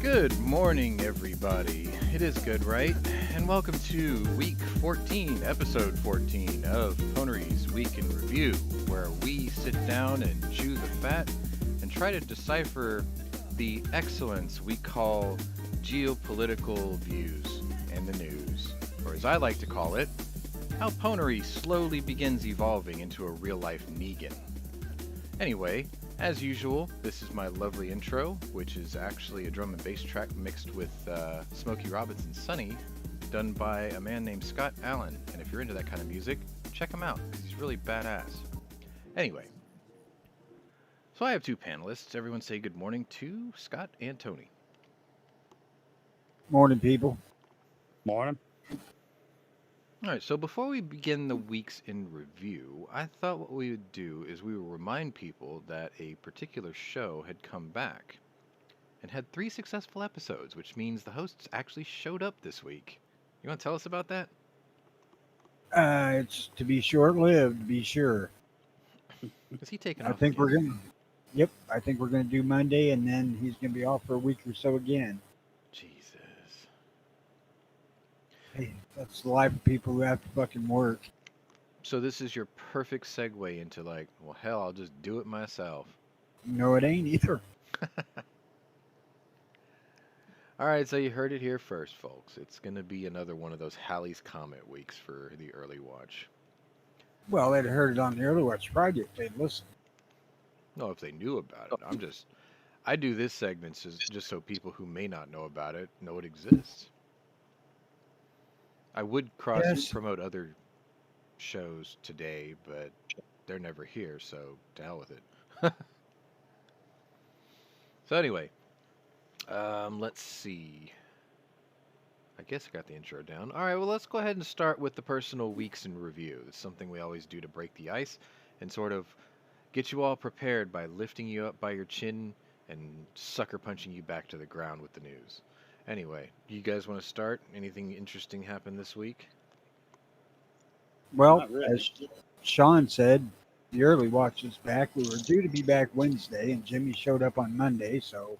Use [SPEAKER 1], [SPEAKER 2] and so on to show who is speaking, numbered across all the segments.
[SPEAKER 1] Good morning, everybody. It is good, right? And welcome to week 14, episode 14 of Pwnery's Week in Review, where we sit down and chew the fat and try to decipher the excellence we call geopolitical views and the news, or as I like to call it, how Pwnery slowly begins evolving into a real-life Negan. Anyway, as usual, this is my lovely intro, which is actually a drum and bass track mixed with Smokey Robinson's Sonny, done by a man named Scott Allen. And if you're into that kind of music, check him out, because he's really badass. Anyway, so I have two panelists. Everyone say good morning to Scott and Tony.
[SPEAKER 2] Morning, people.
[SPEAKER 3] Morning.
[SPEAKER 1] All right, so before we begin the weeks in review, I thought what we would do is we would remind people that a particular show had come back and had 3 successful episodes, which means the hosts actually showed up this week. You want to tell us about that?
[SPEAKER 2] It's to be short-lived, to be sure.
[SPEAKER 1] Is he taking
[SPEAKER 2] I
[SPEAKER 1] off
[SPEAKER 2] think
[SPEAKER 1] again?
[SPEAKER 2] we're gonna. Yep, I think we're gonna do Monday, and then he's gonna be off for a week or so again.
[SPEAKER 1] Jesus.
[SPEAKER 2] Hey, that's the life of people who have to fucking work.
[SPEAKER 1] So this is your perfect segue into like, well, hell, I'll just do it myself.
[SPEAKER 2] No, it ain't either.
[SPEAKER 1] All right, so you heard it here first, folks. It's going to be another one of those Halley's Comet weeks for the early watch.
[SPEAKER 2] Well, they'd heard it on the Early Watch Project. They'd listen.
[SPEAKER 1] No, if they knew about it. I do this segment just so people who may not know about it know it exists. I would cross-promote other shows today, but they're never here, so to hell with it. So anyway, let's see. I guess I got the intro down. All right, well, let's go ahead and start with the personal weeks in review. It's something we always do to break the ice and sort of get you all prepared by lifting you up by your chin and sucker punching you back to the ground with the news. Anyway, you guys want to start? Anything interesting happened this week?
[SPEAKER 2] Well,
[SPEAKER 3] Not really.
[SPEAKER 2] as Sean said, the Early Watch is back. We were due to be back Wednesday, and Jimmy showed up on Monday, so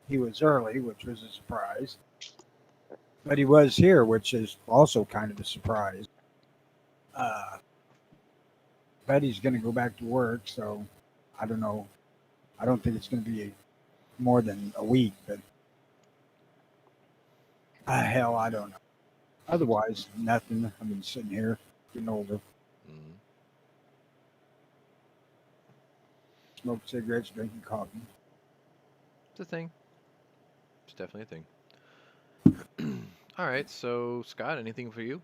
[SPEAKER 2] he was early, which was a surprise. But he was here, which is also kind of a surprise. But he's going to go back to work, so I don't know. I don't think it's going to be more than a week, but hell, I don't know. Otherwise, nothing. I've been sitting here getting older,
[SPEAKER 1] Mm.
[SPEAKER 2] smoking cigarettes, drinking coffee.
[SPEAKER 1] It's a thing. It's definitely a thing. All right, so Scott, anything for you?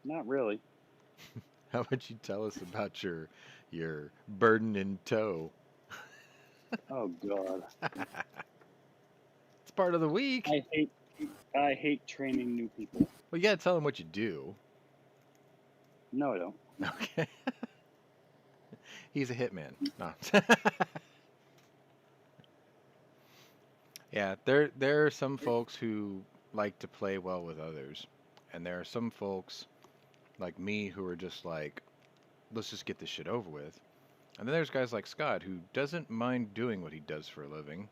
[SPEAKER 3] Not really.
[SPEAKER 1] How about you tell us about your burden in tow?
[SPEAKER 3] Oh God.
[SPEAKER 1] It's part of the week.
[SPEAKER 3] I hate training new people.
[SPEAKER 1] Well, you gotta tell them what you do.
[SPEAKER 3] No, I don't.
[SPEAKER 1] Okay. He's a hitman. No. Yeah, there are some folks who like to play well with others, and there are some folks like me who are just like, let's just get this shit over with. And then there's guys like Scott who doesn't mind doing what he does for a living,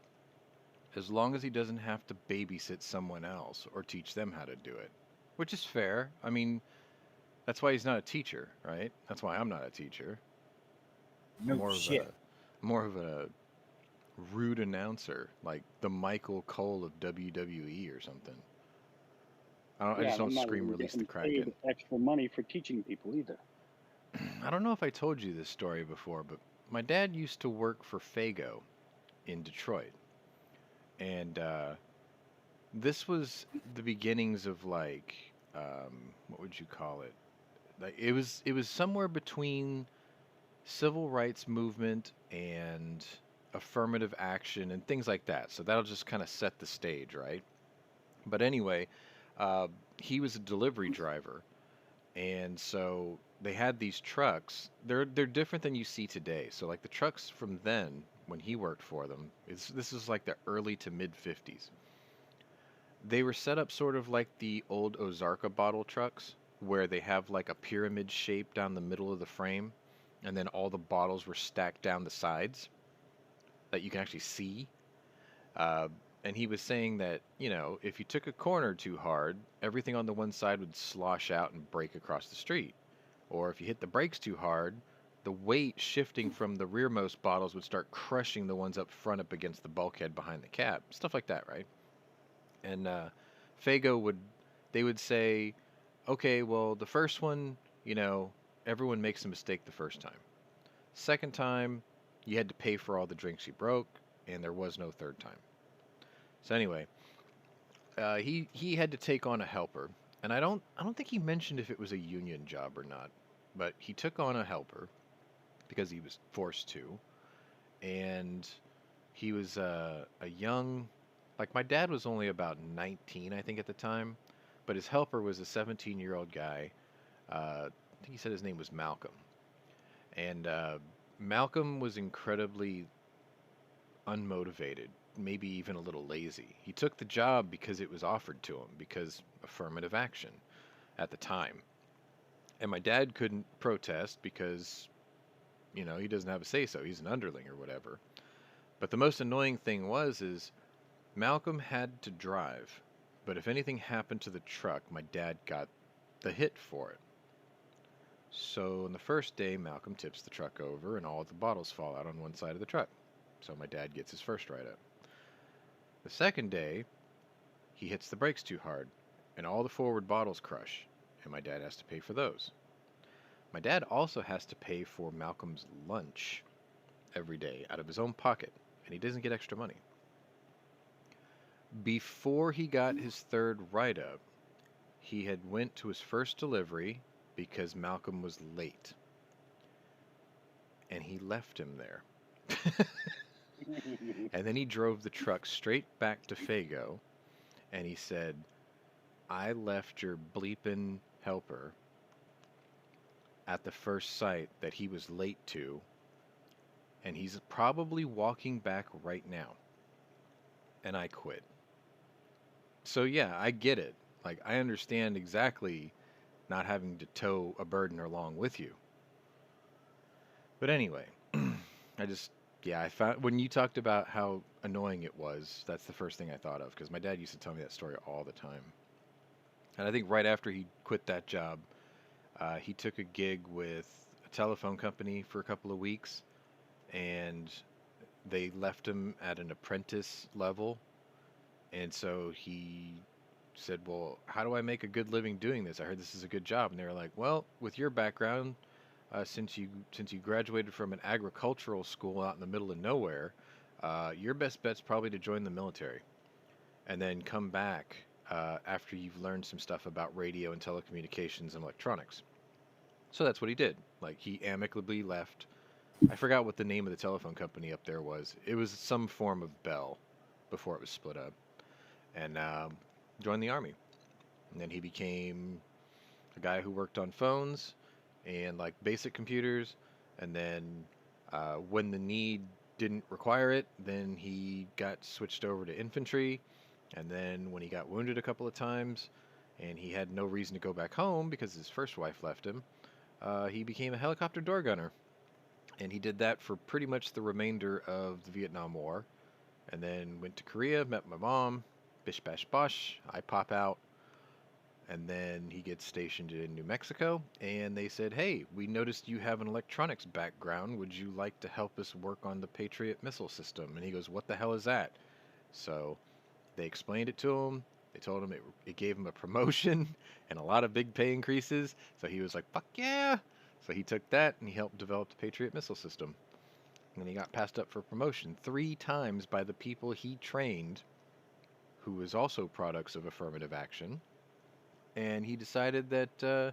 [SPEAKER 1] as long as he doesn't have to babysit someone else or teach them how to do it, which is fair. I mean, that's why he's not a teacher, right? That's why I'm not a teacher.
[SPEAKER 2] No
[SPEAKER 1] more
[SPEAKER 2] shit.
[SPEAKER 1] of more of a rude announcer, like the Michael Cole of WWE or something. I just don't
[SPEAKER 3] I'm not
[SPEAKER 1] scream
[SPEAKER 3] even
[SPEAKER 1] release the
[SPEAKER 3] getting paid
[SPEAKER 1] Kraken.
[SPEAKER 3] extra money for teaching people either.
[SPEAKER 1] I don't know if I told you this story before, but my dad used to work for Fago in Detroit, and this was the beginnings of like, what would you call it? Like it was somewhere between civil rights movement and affirmative action and things like that. So that'll just kind of set the stage, right? But anyway, uh, he was a delivery driver, and so they had these trucks. They're different than you see today. So like the trucks from then, when he worked for them, this is like the early to mid 50s. They were set up sort of like the old Ozarka bottle trucks, where they have like a pyramid shape down the middle of the frame, and then all the bottles were stacked down the sides that you can actually see. Uh, And he was saying that, if you took a corner too hard, everything on the one side would slosh out and break across the street. Or if you hit the brakes too hard, the weight shifting from the rearmost bottles would start crushing the ones up front up against the bulkhead behind the cab. Stuff like that, right? And Fago they would say, okay, well, the first one, everyone makes a mistake the first time. Second time, you had to pay for all the drinks you broke, and there was no third time. So anyway, he had to take on a helper, and I don't think he mentioned if it was a union job or not, but he took on a helper because he was forced to, and he was a young, like my dad was only about 19, I think, at the time, but his helper was a 17-year-old guy. I think he said his name was Malcolm, and Malcolm was incredibly unmotivated, maybe even a little lazy. He took the job because it was offered to him, because affirmative action at the time. And my dad couldn't protest because, he doesn't have a say so. He's an underling or whatever. But the most annoying thing is Malcolm had to drive. But if anything happened to the truck, my dad got the hit for it. So on the first day, Malcolm tips the truck over and all the bottles fall out on one side of the truck. So my dad gets his first write-up. The second day, he hits the brakes too hard and all the forward bottles crush, and my dad has to pay for those. My dad also has to pay for Malcolm's lunch every day out of his own pocket, and he doesn't get extra money. Before he got his third write-up, he had went to his first delivery because Malcolm was late, and he left him there. And then he drove the truck straight back to Fago, and he said, I left your bleepin' helper at the first site that he was late to, and he's probably walking back right now. And I quit. So yeah, I get it. Like, I understand exactly not having to tow a burden along with you. But anyway, I found when you talked about how annoying it was, that's the first thing I thought of, because my dad used to tell me that story all the time. And I think right after he quit that job, he took a gig with a telephone company for a couple of weeks, and they left him at an apprentice level. And so he said, well, how do I make a good living doing this? I heard this is a good job. And they were like, well, with your background, since you graduated from an agricultural school out in the middle of nowhere, your best bet's probably to join the military and then come back after you've learned some stuff about radio and telecommunications and electronics. So that's what he did. Like, he amicably left. I forgot what the name of the telephone company up there was. It was some form of Bell before it was split up, and joined the Army. And then he became a guy who worked on phones and like basic computers. And then when the need didn't require it, then he got switched over to infantry. And then when he got wounded a couple of times and he had no reason to go back home because his first wife left him, he became a helicopter door gunner. And he did that for pretty much the remainder of the Vietnam War. And then went to Korea, met my mom, bish bash bosh, I pop out. And then he gets stationed in New Mexico, and they said, hey, we noticed you have an electronics background. Would you like to help us work on the Patriot missile system? And he goes, what the hell is that? So they explained it to him. They told him it gave him a promotion and a lot of big pay increases. So he was like, fuck yeah. So he took that and he helped develop the Patriot missile system. And he got passed up for promotion 3 times by the people he trained, who was also products of affirmative action. And he decided that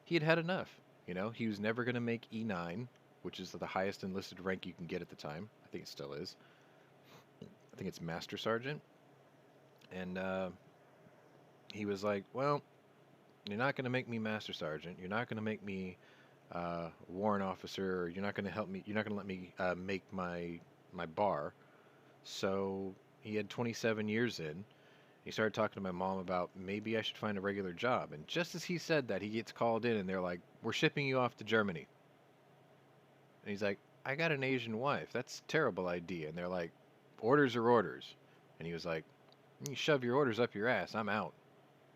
[SPEAKER 1] he had had enough. He was never going to make E9, which is the highest enlisted rank you can get at the time. I think it still is. I think it's Master Sergeant. And he was like, well, you're not going to make me Master Sergeant. You're not going to make me warrant officer. Or you're not going to help me. You're not going to let me make my bar. So he had 27 years in. He started talking to my mom about maybe I should find a regular job. And just as he said that, he gets called in and they're like, we're shipping you off to Germany. And he's like, I got an Asian wife. That's a terrible idea. And they're like, orders are orders. And he was like, you shove your orders up your ass. I'm out.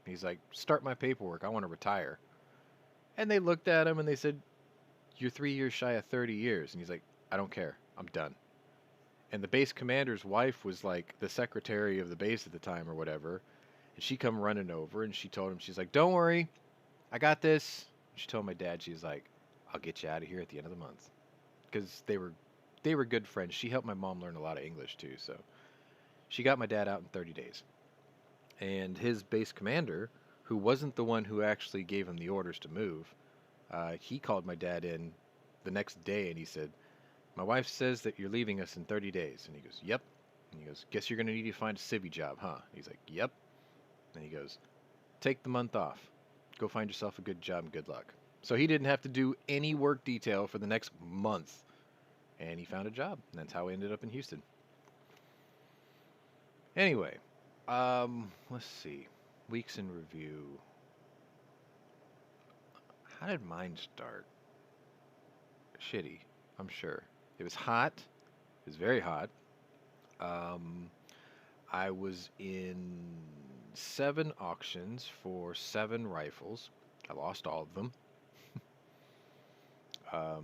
[SPEAKER 1] He's like, start my paperwork. I want to retire. And they looked at him and they said, you're 3 years shy of 30 years. And he's like, I don't care. I'm done. And the base commander's wife was like the secretary of the base at the time or whatever. And she come running over and she told him, she's like, don't worry. I got this. She told my dad, she's like, I'll get you out of here at the end of the month. Because they were good friends. She helped my mom learn a lot of English too. So she got my dad out in 30 days. And his base commander, who wasn't the one who actually gave him the orders to move, he called my dad in the next day and he said, my wife says that you're leaving us in 30 days. And he goes, yep. And he goes, guess you're going to need to find a civvy job, huh? And he's like, yep. And he goes, take the month off. Go find yourself a good job and good luck. So he didn't have to do any work detail for the next month. And he found a job. And that's how we ended up in Houston. Anyway, let's see. Weeks in review. How did mine start? Shitty, I'm sure. It was hot. It was very hot. I was in 7 auctions for 7 rifles. I lost all of them. I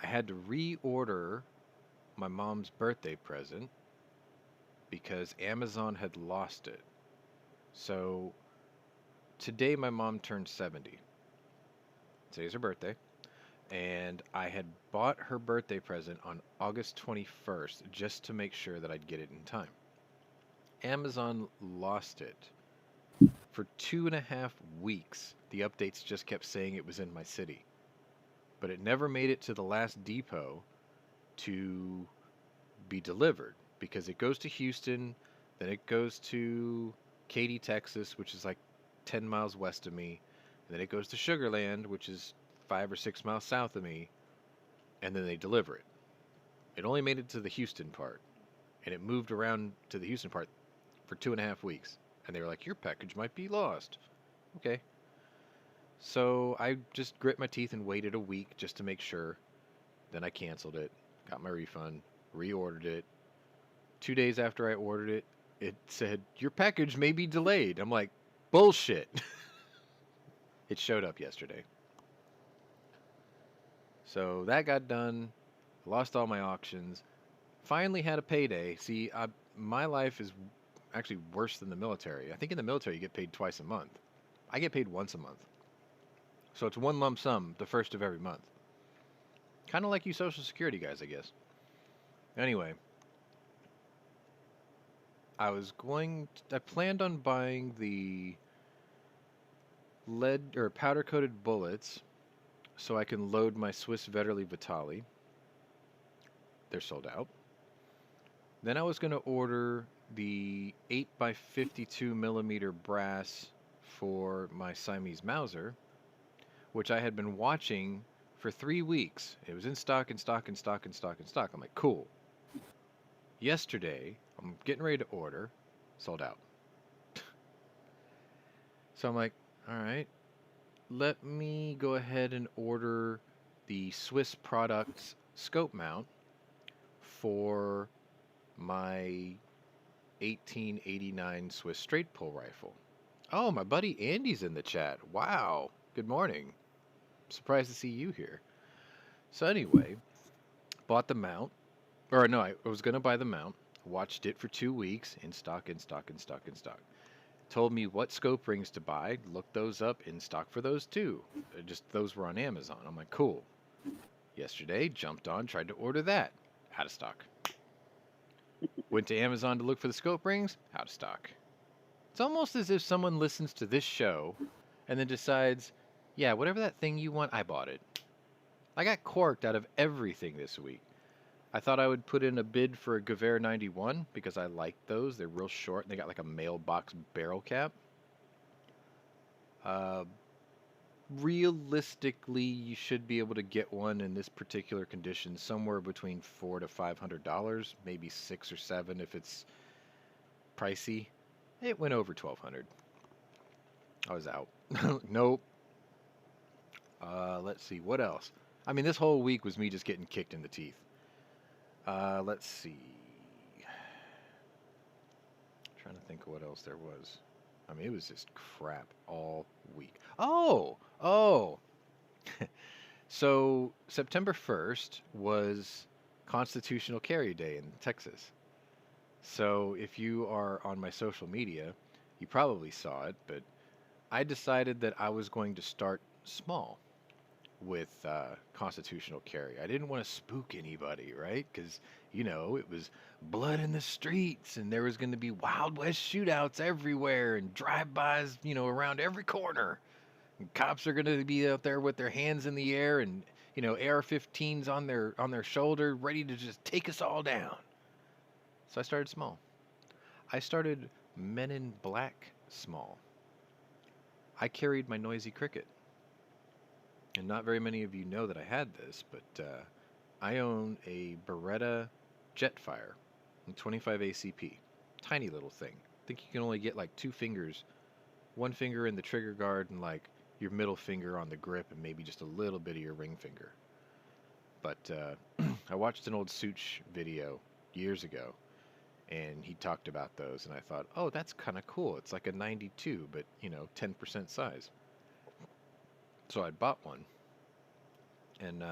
[SPEAKER 1] had to reorder my mom's birthday present because Amazon had lost it. So today my mom turned 70. Today's her birthday. And I had bought her birthday present on August 21st just to make sure that I'd get it in time. Amazon lost it. For 2.5 weeks, the updates just kept saying it was in my city. But it never made it to the last depot to be delivered because it goes to Houston, then it goes to Katy, Texas, which is like 10 miles west of me, and then it goes to Sugar Land, which is 5 or 6 miles south of me, and then they deliver it. It only made it to the Houston part, and it moved around to the Houston part for 2.5 weeks, and they were like, your package might be lost. Okay. So I just grit my teeth and waited a week just to make sure. Then I canceled it, got my refund, reordered it. 2 days after I ordered it, it said, your package may be delayed. I'm like, bullshit. It showed up yesterday. So that got done. Lost all my auctions. Finally had a payday. See, my life is actually worse than the military. I think in the military you get paid twice a month. I get paid once a month. So it's one lump sum the first of every month. Kind of like you Social Security guys, I guess. Anyway, I planned on buying the lead or powder coated bullets so I can load my Swiss Vetterli Vitali. They're sold out. Then I was going to order the 8x52 millimeter brass for my Siamese Mauser, which I had been watching for 3 weeks. It was in stock, in stock, in stock, in stock, in stock. I'm like, cool. Yesterday, I'm getting ready to order, sold out. So I'm like, all right, let me go ahead and order the Swiss Products scope mount for my 1889 Swiss straight pull rifle. Oh, my buddy Andy's in the chat. Wow. Good morning. Surprised to see you here. So anyway, bought the mount. Or no, I was going to buy the mount. Watched it for 2 weeks. In stock, in stock, in stock, in stock. Told me what scope rings to buy. Looked those up. In stock for those too. Just those were on Amazon. I'm like, cool. Yesterday, jumped on, tried to order that. Out of stock. Went to Amazon to look for the scope rings. Out of stock. It's almost as if someone listens to this show and then decides, yeah, whatever that thing you want, I bought it. I got corked out of everything this week. I thought I would put in a bid for a Gewehr 91 because I like those. They're real short and they got like a mailbox barrel cap. Realistically, you should be able to get one in this particular condition somewhere between $400 to $500, maybe 6 or 7 if it's pricey. It went over $1,200. I was out. Nope. Let's see, what else? I mean, this whole week was me just getting kicked in the teeth. Let's see. trying to think of what else there was. I mean, it was just crap all week. Oh. So September 1st was Constitutional Carry Day in Texas. So if you are on my social media, you probably saw it, but I decided that I was going to start small with constitutional carry. I didn't want to spook anybody, right? Because, it was blood in the streets and there was going to be Wild West shootouts everywhere and drive-bys, around every corner. And cops are going to be out there with their hands in the air and, AR-15s on their shoulder, ready to just take us all down. So I started small. I started Men in Black small. I carried my noisy cricket. And not very many of you know that I had this, but I own a Beretta Jetfire, 25 ACP. Tiny little thing. I think you can only get like 2 fingers, one finger in the trigger guard and like your middle finger on the grip and maybe just a little bit of your ring finger. But I watched an old Such video years ago, and he talked about those, and I thought, oh, that's kind of cool. It's like a 92, but 10% size. So I bought one, and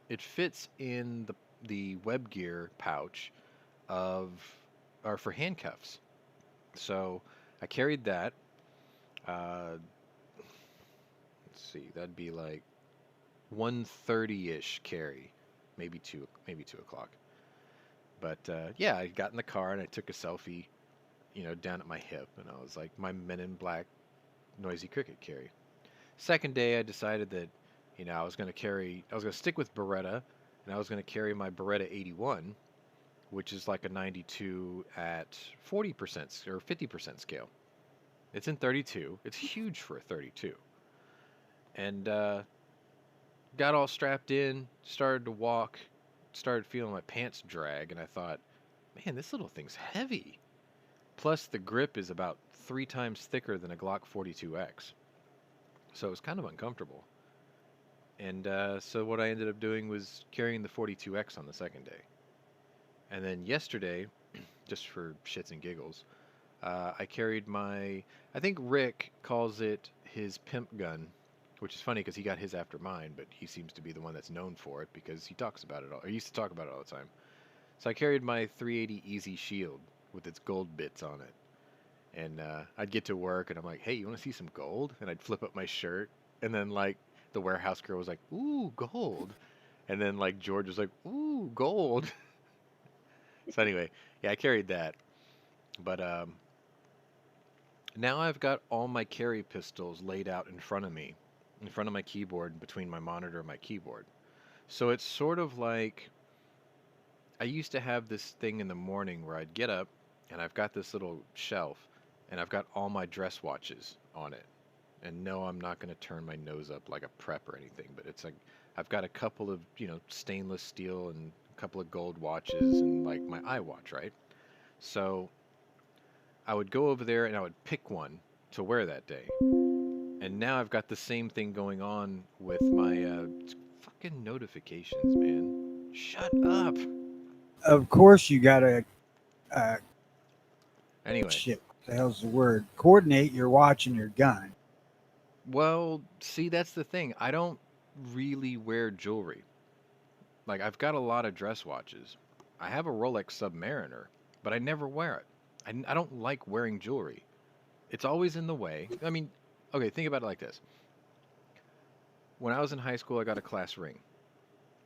[SPEAKER 1] it fits in the web gear pouch of or for handcuffs. So I carried that. Let's see, that'd be like 1:30-ish carry, maybe 2 o'clock. But yeah, I got in the car and I took a selfie, down at my hip, and I was like, my Men in Black noisy cricket carry. Second day, I decided that, I was going to stick with Beretta, and I was going to carry my Beretta 81, which is like a 92 at 40% or 50% scale. It's in 32. It's huge for a 32. And got all strapped in, started to walk, started feeling my pants drag, and I thought, man, this little thing's heavy. Plus, the grip is about 3 times thicker than a Glock 42X. So it was kind of uncomfortable. And so what I ended up doing was carrying the 42X on the second day. And then yesterday, just for shits and giggles, I carried I think Rick calls it his pimp gun, which is funny because he got his after mine, but he seems to be the one that's known for it because he talks about it all, or used to talk about it all the time. So I carried my 380 Easy Shield with its gold bits on it. And I'd get to work and I'm like, hey, you want to see some gold? And I'd flip up my shirt. And then like the warehouse girl was like, ooh, gold. And then like George was like, ooh, gold. So anyway, yeah, I carried that. But now I've got all my carry pistols laid out in front of me, in front of my keyboard, between my monitor and my keyboard. So it's sort of like I used to have this thing in the morning where I'd get up and I've got this little shelf and I've got all my dress watches on it. And no, I'm not going to turn my nose up like a prep or anything, but it's like I've got a couple of, stainless steel and a couple of gold watches and like my iWatch, right? So I would go over there and I would pick one to wear that day. And now I've got the same thing going on with my fucking notifications, man. Shut up.
[SPEAKER 2] Of course, you gotta
[SPEAKER 1] Anyway,
[SPEAKER 2] shit. What the hell's the word? Coordinate your watch and your gun.
[SPEAKER 1] well, see, that's the thing. I don't really wear jewelry. Like, I've got a lot of dress watches. I have a Rolex Submariner, but I never wear it. I don't like wearing jewelry. It's always in the way. I mean, okay, think about it like this. When I was in high school, I got a class ring.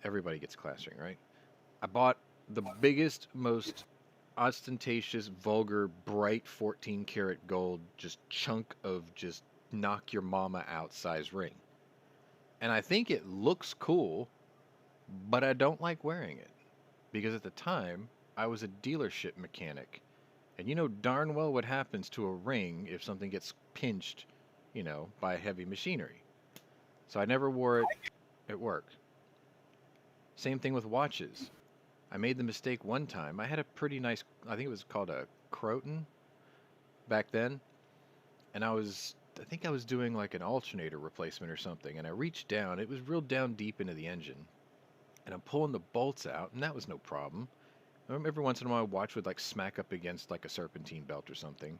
[SPEAKER 1] Everybody gets a class ring, right? I bought the biggest, most ostentatious, vulgar, bright 14 karat gold, just chunk of just knock your mama out size ring. And I think it looks cool, but I don't like wearing it. Because at the time, I was a dealership mechanic. And you know darn well what happens to a ring if something gets pinched, by heavy machinery. So I never wore it at work. Same thing with watches. I made the mistake one time. I had a pretty nice, I think it was called a Croton back then. And I think I was doing like an alternator replacement or something. And I reached down, it was real down deep into the engine. And I'm pulling the bolts out, and that was no problem. Every once in a while, watch would like smack up against like a serpentine belt or something.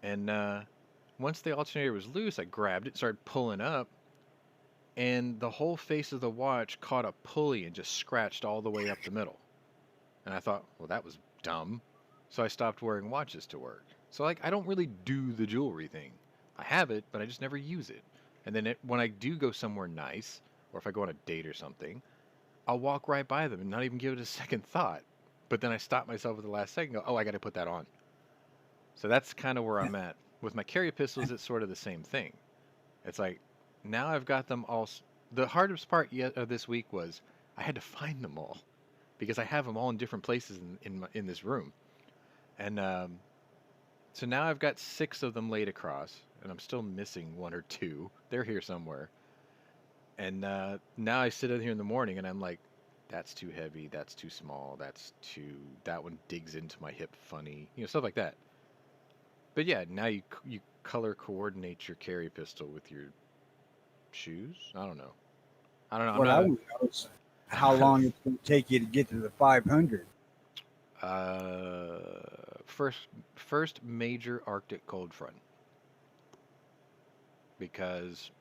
[SPEAKER 1] And once the alternator was loose, I grabbed it, started pulling up, and the whole face of the watch caught a pulley and just scratched all the way up the middle. And I thought, well, that was dumb. So I stopped wearing watches to work. So like, I don't really do the jewelry thing. I have it, but I just never use it. And then when I do go somewhere nice, or if I go on a date or something, I'll walk right by them and not even give it a second thought. But then I stop myself at the last second and go, oh, I got to put that on. So that's kind of where I'm at. With my carry pistols, it's sort of the same thing. It's like, now I've got them all. The hardest part yet of this week was I had to find them all because I have them all in different places in this room. And so now I've got 6 of them laid across, and I'm still missing 1 or 2. They're here somewhere. And now I sit in here in the morning, and I'm like, that's too heavy, that's too small, that one digs into my hip funny, stuff like that. But yeah, now you color coordinate your carry pistol with your shoes. I don't know. I'm
[SPEAKER 2] What I
[SPEAKER 1] not.
[SPEAKER 2] want to know is how long it's going to take you to get to the 500.
[SPEAKER 1] First major Arctic cold front, because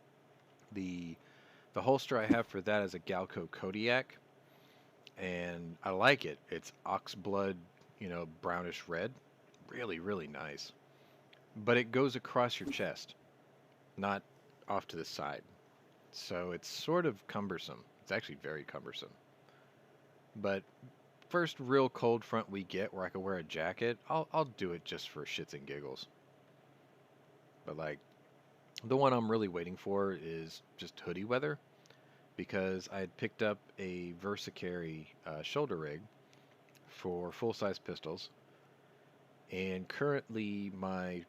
[SPEAKER 1] the holster I have for that is a Galco Kodiak, and I like it. It's ox blood, brownish red, really really nice. But it goes across your chest, not off to the side. So it's sort of cumbersome. It's actually very cumbersome. But first real cold front we get where I can wear a jacket, I'll do it just for shits and giggles. But like the one I'm really waiting for is just hoodie weather, because I had picked up a VersaCarry shoulder rig for full size pistols, and currently my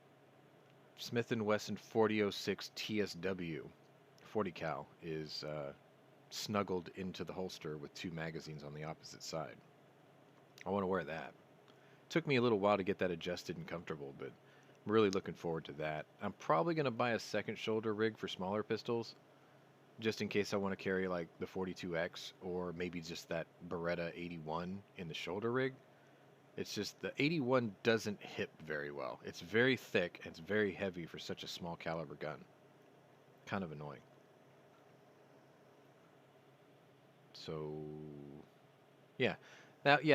[SPEAKER 1] Smith & Wesson 4006 TSW 40 cal is snuggled into the holster with 2 magazines on the opposite side. I want to wear that. Took me a little while to get that adjusted and comfortable, but I'm really looking forward to that. I'm probably going to buy a second shoulder rig for smaller pistols, just in case I want to carry like the 42X or maybe just that Beretta 81 in the shoulder rig. It's just the 81 doesn't hit very well. It's very thick and it's very heavy for such a small caliber gun. Kind of annoying. So, yeah.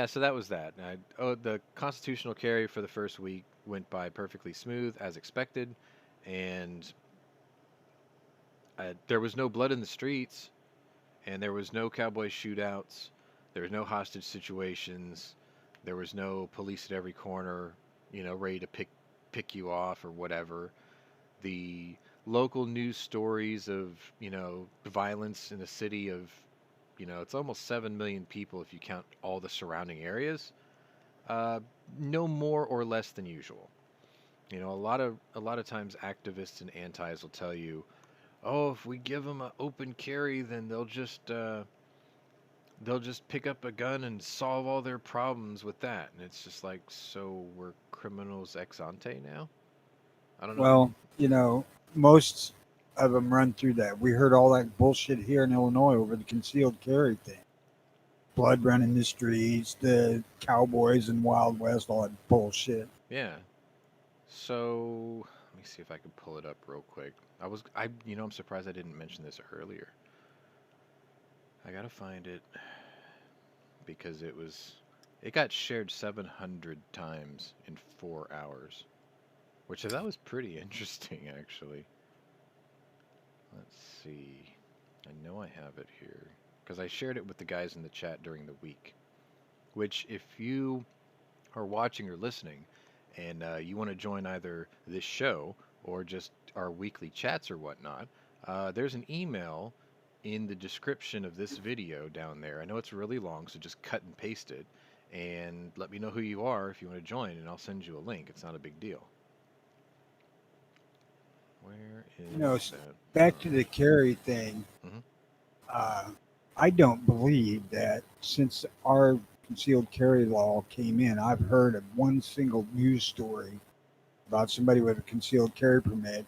[SPEAKER 1] So that was that. The constitutional carry for the first week went by perfectly smooth, as expected, and there was no blood in the streets, and there was no cowboy shootouts, there was no hostage situations, there was no police at every corner, ready to pick you off or whatever. The local news stories of violence in a city of it's almost 7 million people if you count all the surrounding areas. No more or less than usual. A lot of times activists and antis will tell you, "Oh, if we give them an open carry, then they'll just pick up a gun and solve all their problems with that." And it's just like, so we're criminals ex ante now? I don't know.
[SPEAKER 2] Well, most of them run through that. We heard all that bullshit here in Illinois over the concealed carry thing. Blood running the streets, the cowboys and Wild West, all that bullshit.
[SPEAKER 1] Yeah. So let me see if I can pull it up real quick. I'm surprised I didn't mention this earlier. I gotta find it because it got shared 700 times in 4 hours, which I thought was pretty interesting, actually. Let's see. I know I have it here because I shared it with the guys in the chat during the week. Which, if you are watching or listening, and you want to join either this show or just our weekly chats or whatnot, there's an email in the description of this video down there. I know it's really long, so just cut and paste it, and let me know who you are if you want to join, and I'll send you a link. It's not a big deal. Where is that?
[SPEAKER 2] Back to the carry thing.
[SPEAKER 1] Mhm.
[SPEAKER 2] I don't believe that since our concealed carry law came in, I've heard of one single news story about somebody with a concealed carry permit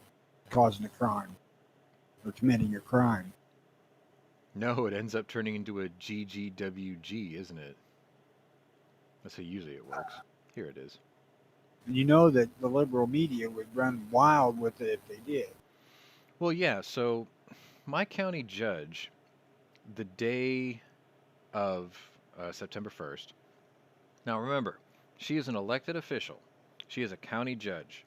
[SPEAKER 2] causing a crime or committing a crime.
[SPEAKER 1] No, it ends up turning into a GGWG, isn't it? That's how usually it works. Here it is.
[SPEAKER 2] And you know that the liberal media would run wild with it if they did.
[SPEAKER 1] Well, yeah, so my county judge, the day of September 1st, now remember, she is an elected official. She is a county judge.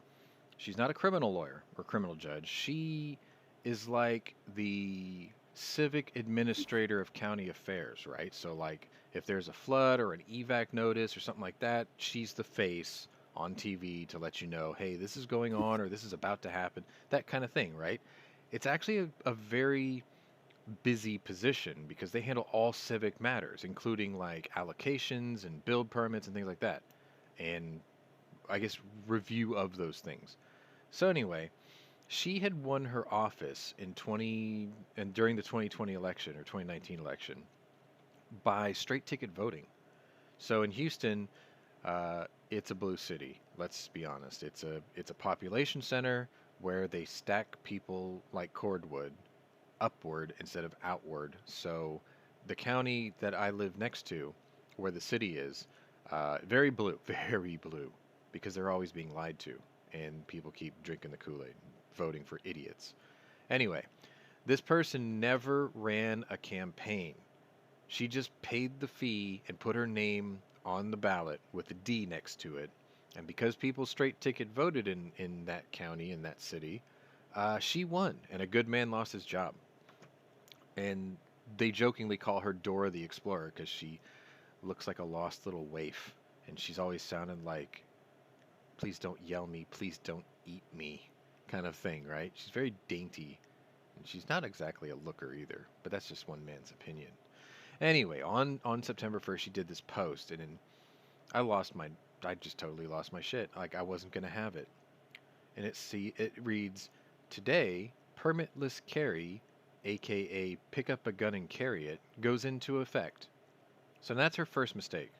[SPEAKER 1] She's not a criminal lawyer or criminal judge. She is like the civic administrator of county affairs, right? So, like, if there's a flood or an evac notice or something like that, she's the face on TV to let you know, hey, this is going on or this is about to happen, that kind of thing, right? It's actually a very busy position because they handle all civic matters, including like allocations and build permits and things like that. And I guess review of those things. So anyway, she had won her office in 20 and during the 2020 election or 2019 election by straight ticket voting. So in Houston, it's a blue city. Let's be honest. It's a population center where they stack people like cordwood upward instead of outward. So the county that I live next to, where the city is, very blue, very blue, because they're always being lied to, and people keep drinking the Kool-Aid, voting for idiots. Anyway, this person never ran a campaign. She just paid the fee and put her name on the ballot with a D next to it. And because people straight ticket voted in that county, in that city, she won, and a good man lost his job. And they jokingly call her Dora the Explorer because she looks like a lost little waif, and she's always sounding like, "Please don't yell me, please don't eat me," kind of thing, right? She's very dainty, and she's not exactly a looker either, but that's just one man's opinion. Anyway, on September 1st, she did this post, and then I lost my, I just totally lost my shit. Like I wasn't gonna have it, and it reads, "Today, permitless carry, aka pick up a gun and carry it, goes into effect." So that's her first mistake.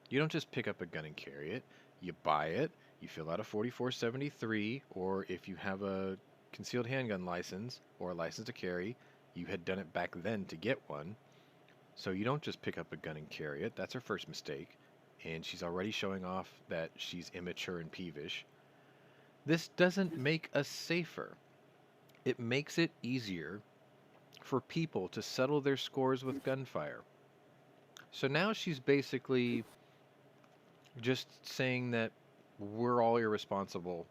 [SPEAKER 1] You don't just pick up a gun and carry it. You buy it, you fill out a 4473, or if you have a concealed handgun license or a license to carry, you had done it back then to get one. So you don't just pick up a gun and carry it. That's her first mistake. And she's already showing off that she's immature and peevish. This doesn't make us safer. It makes it easier for people to settle their scores with gunfire. So now she's basically just saying that we're all irresponsible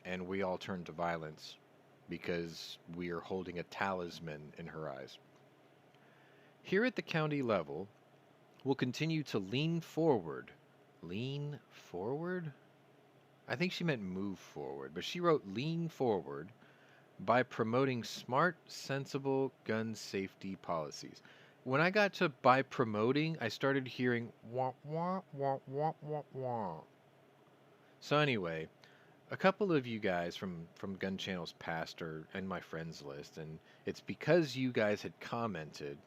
[SPEAKER 1] and we all turn to violence because we are holding a talisman in her eyes. Here at the county level, we'll continue to lean forward. Lean forward? I think she meant move forward, but she wrote lean forward by promoting smart, sensible gun safety policies. When I got to by promoting, I started hearing wah wah wah wah wah wah. So anyway, a couple of you guys from gun channels past are in my friends list, and it's because you guys had commented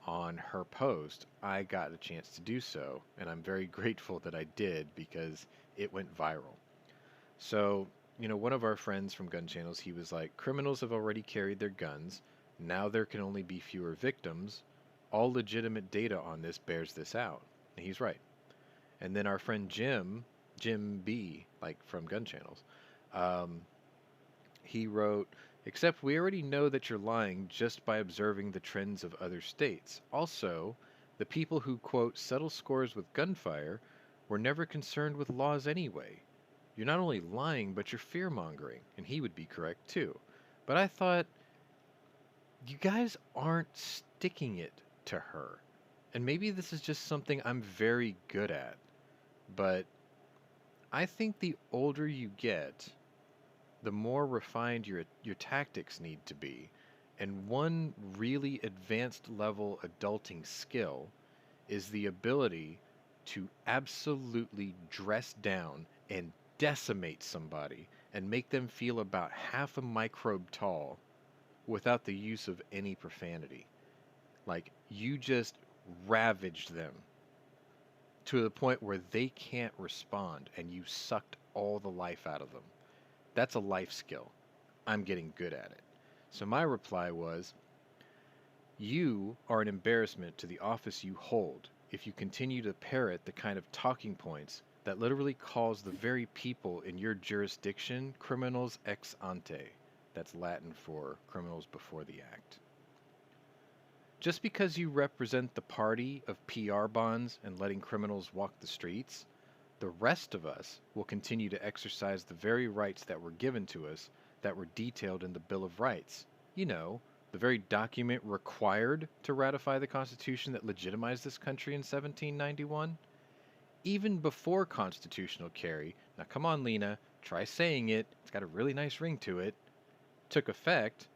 [SPEAKER 1] on her post, I got a chance to do so, and I'm very grateful that I did because it went viral. So, one of our friends from gun channels, he was like, criminals have already carried their guns. Now there can only be fewer victims. All legitimate data on this bears this out. And he's right. And then our friend Jim B, like from gun channels, um, he wrote, except we already know that you're lying just by observing the trends of other states. Also, the people who, quote, settle scores with gunfire were never concerned with laws anyway. You're not only lying, but you're fear mongering. And he would be correct too. But I thought, you guys aren't sticking it to her. And maybe this is just something I'm very good at. But I think the older you get, the more refined your tactics need to be. And one really advanced level adulting skill is the ability to absolutely dress down and decimate somebody and make them feel about half a microbe tall without the use of any profanity. Like you just ravaged them to the point where they can't respond and you sucked all the life out of them. That's a life skill. I'm getting good at it. So my reply was, you are an embarrassment to the office you hold. if you continue to parrot the kind of talking points that literally calls the very people in your jurisdiction criminals ex ante. That's Latin for criminals before the act. Just because you represent the party of PR bonds and letting criminals walk the streets, the rest of us will continue to exercise the very rights that were given to us that were detailed in the Bill of Rights. You know, the very document required to ratify the Constitution that legitimized this country in 1791. Even before constitutional carry, now come on, Lena, try saying it, it's got a really nice ring to it, took effect,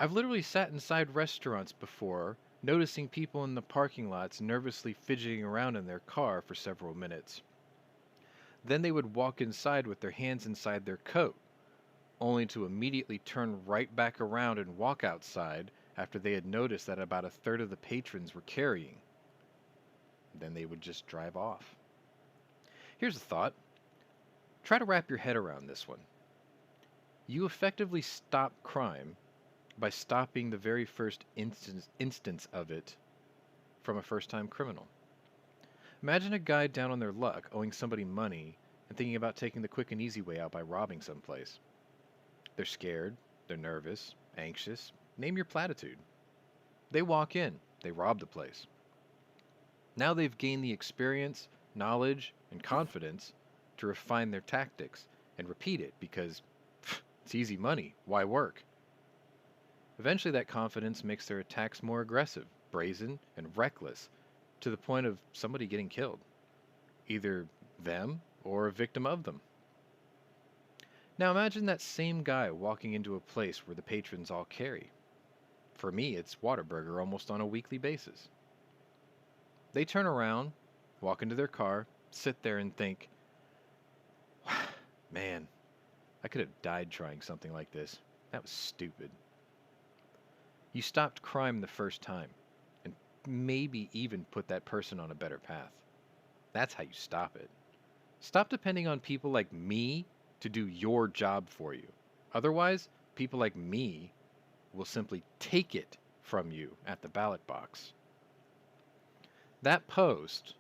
[SPEAKER 1] I've literally sat inside restaurants before, noticing people in the parking lots nervously fidgeting around in their car for several minutes. Then they would walk inside with their hands inside their coat, only to immediately turn right back around and walk outside after they had noticed that about a third of the patrons were carrying. Then they would just drive off. Here's a thought. Try to wrap your head around this one. You effectively stop crime by stopping the very first instance of it from a first-time criminal. Imagine a guy down on their luck owing somebody money and thinking about taking the quick and easy way out by robbing someplace. They're scared, they're nervous, anxious, name your platitude. They walk in, they rob the place. Now they've gained the experience, knowledge, and confidence to refine their tactics and repeat it because it's easy money, why work? Eventually that confidence makes their attacks more aggressive, brazen, and reckless to the point of somebody getting killed. Either them or a victim of them. Now imagine that same guy walking into a place where the patrons all carry. For me, it's Whataburger almost on a weekly basis. They turn around, walk into their car, sit there and think, man, I could have died trying something like this. That was stupid. You stopped crime the first time, and maybe even put that person on a better path. That's how you stop it. Stop depending on people like me to do your job for you. Otherwise, people like me will simply take it from you at the ballot box. That post,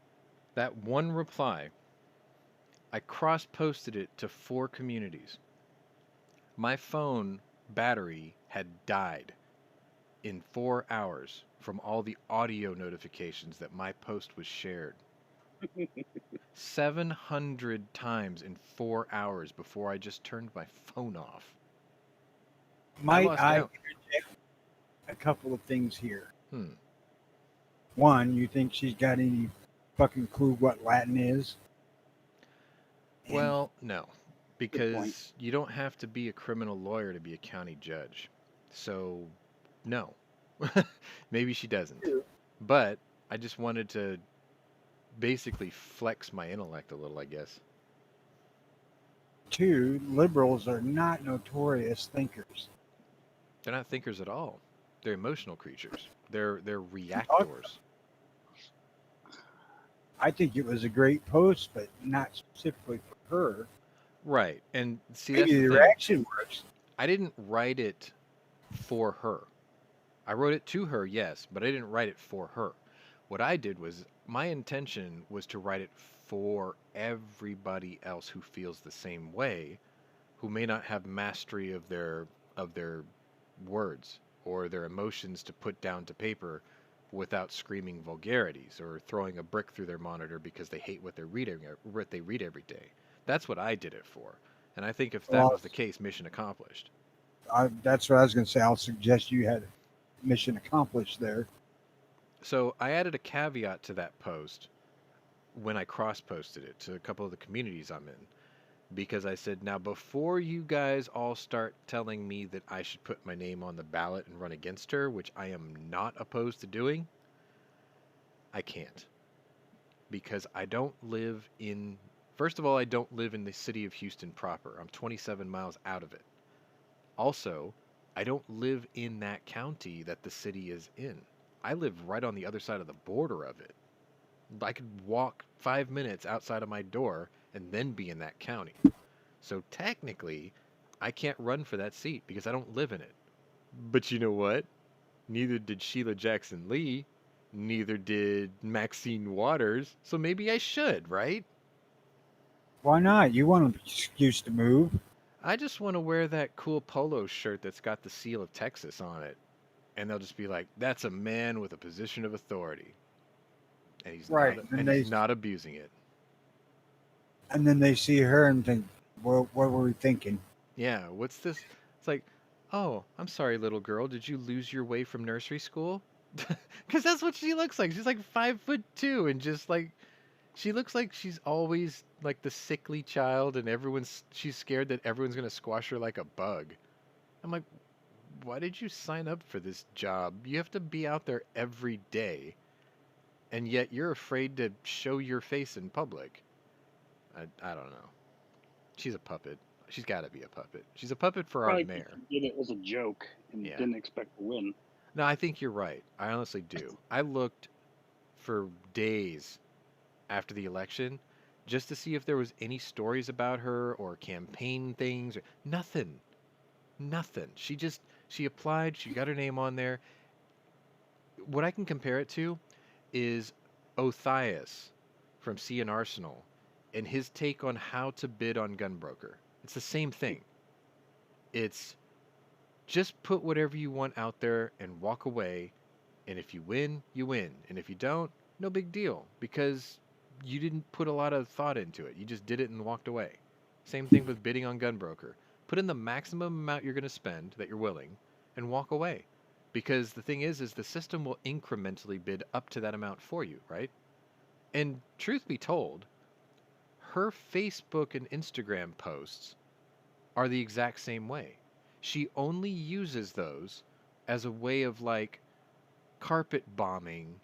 [SPEAKER 1] that one reply, I cross-posted it to 4 communities. My phone battery had died in 4 hours from all the audio notifications that my post was shared. 700 times in 4 hours before I just turned my phone off.
[SPEAKER 2] Might
[SPEAKER 1] lost
[SPEAKER 2] I
[SPEAKER 1] count.
[SPEAKER 2] interject a couple of things here?
[SPEAKER 1] Hmm.
[SPEAKER 2] One, you think she's got any fucking clue what Latin is? And
[SPEAKER 1] Well, no,
[SPEAKER 3] point.
[SPEAKER 1] because you don't have to be a criminal lawyer to be a county judge. So, no. Maybe she doesn't. But I just wanted to basically flex my intellect a little, I guess.
[SPEAKER 2] 2, liberals are not notorious thinkers.
[SPEAKER 1] They're not thinkers at all. They're emotional creatures. They're
[SPEAKER 2] Talk-
[SPEAKER 1] reactors.
[SPEAKER 2] I think it was a great post, but not specifically for her.
[SPEAKER 1] Right. And see, that's
[SPEAKER 2] Maybe
[SPEAKER 1] the
[SPEAKER 2] the
[SPEAKER 1] thing.
[SPEAKER 2] reaction works.
[SPEAKER 1] I didn't write it for her. I wrote it to her, yes, but I didn't write it for her. What I did was, my intention was to write it for everybody else who feels the same way, who may not have mastery of their words or their emotions to put down to paper without screaming vulgarities or throwing a brick through their monitor because they hate what they read every day. That's what I did it for. And I think if that
[SPEAKER 2] Well,
[SPEAKER 1] was the case, mission accomplished.
[SPEAKER 2] that's what I was going to say. I'll suggest you had mission accomplished there.
[SPEAKER 1] So I added a caveat to that post when I cross-posted it to a couple of the communities I'm in, because I said, now before you guys all start telling me that I should put my name on the ballot and run against her, which I am not opposed to doing, I can't. Because I don't live in, first of all, I don't live in the city of Houston proper. I'm 27 miles out of it. Also, I don't live in that county that the city is in. I live right on the other side of the border of it. I could walk 5 minutes outside of my door and then be in that county. So technically, I can't run for that seat because I don't live in it. But you know what? Neither did Sheila Jackson Lee. Neither did Maxine Waters, so maybe I should, right?
[SPEAKER 2] Why not? You want an excuse to move.
[SPEAKER 1] I just want to wear that cool polo shirt that's got the seal of Texas on it. And they'll just be like, "That's a man with a position of authority."
[SPEAKER 2] Right.
[SPEAKER 1] And he's not abusing it.
[SPEAKER 2] And then they see her and think, well, what were we thinking?
[SPEAKER 1] Yeah, what's this? It's like, "Oh, I'm sorry, little girl. Did you lose your way from nursery school?" Because that's what she looks like. She's like 5'2" and just like she looks like she's always like the sickly child, and she's scared that everyone's gonna squash her like a bug. I'm like, why did you sign up for this job? You have to be out there every day, and yet you're afraid to show your face in public. I don't know. She's a puppet. She's got to be a puppet. She's a puppet for our
[SPEAKER 3] Probably
[SPEAKER 1] mayor.
[SPEAKER 3] did it as a joke and
[SPEAKER 1] Yeah.
[SPEAKER 3] didn't expect to win.
[SPEAKER 1] No, I think you're right. I honestly do. I looked for days after the election just to see if there was any stories about her or campaign things. Nothing. Nothing. She applied. She got her name on there. What I can compare it to is Othias from Sea and Arsenal and his take on how to bid on Gunbroker. It's the same thing. It's just put whatever you want out there and walk away. And if you win, you win. And if you don't, no big deal because you didn't put a lot of thought into it. You just did it and walked away. Same thing with bidding on Gunbroker. Put in the maximum amount you're going to spend that you're willing and walk away. Because the thing is the system will incrementally bid up to that amount for you, right? And truth be told, her Facebook and Instagram posts are the exact same way. She only uses those as a way of like carpet bombing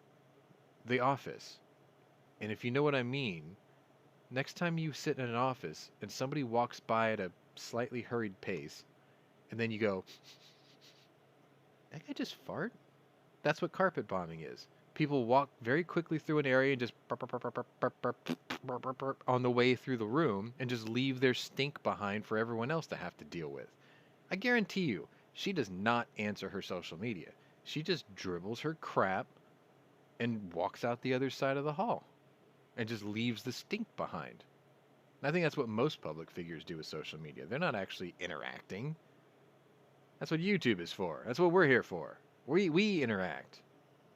[SPEAKER 1] the office. And if you know what I mean, next time you sit in an office and somebody walks by at a slightly hurried pace, and then you go, that guy just fart? That's what carpet bombing is. People walk very quickly through an area and just on the way through the room and just leave their stink behind for everyone else to have to deal with. I guarantee you, she does not answer her social media. She just dribbles her crap and walks out the other side of the hall and just leaves the stink behind. And I think that's what most public figures do with social media. They're not actually interacting. That's what YouTube is for. That's what we're here for. We interact.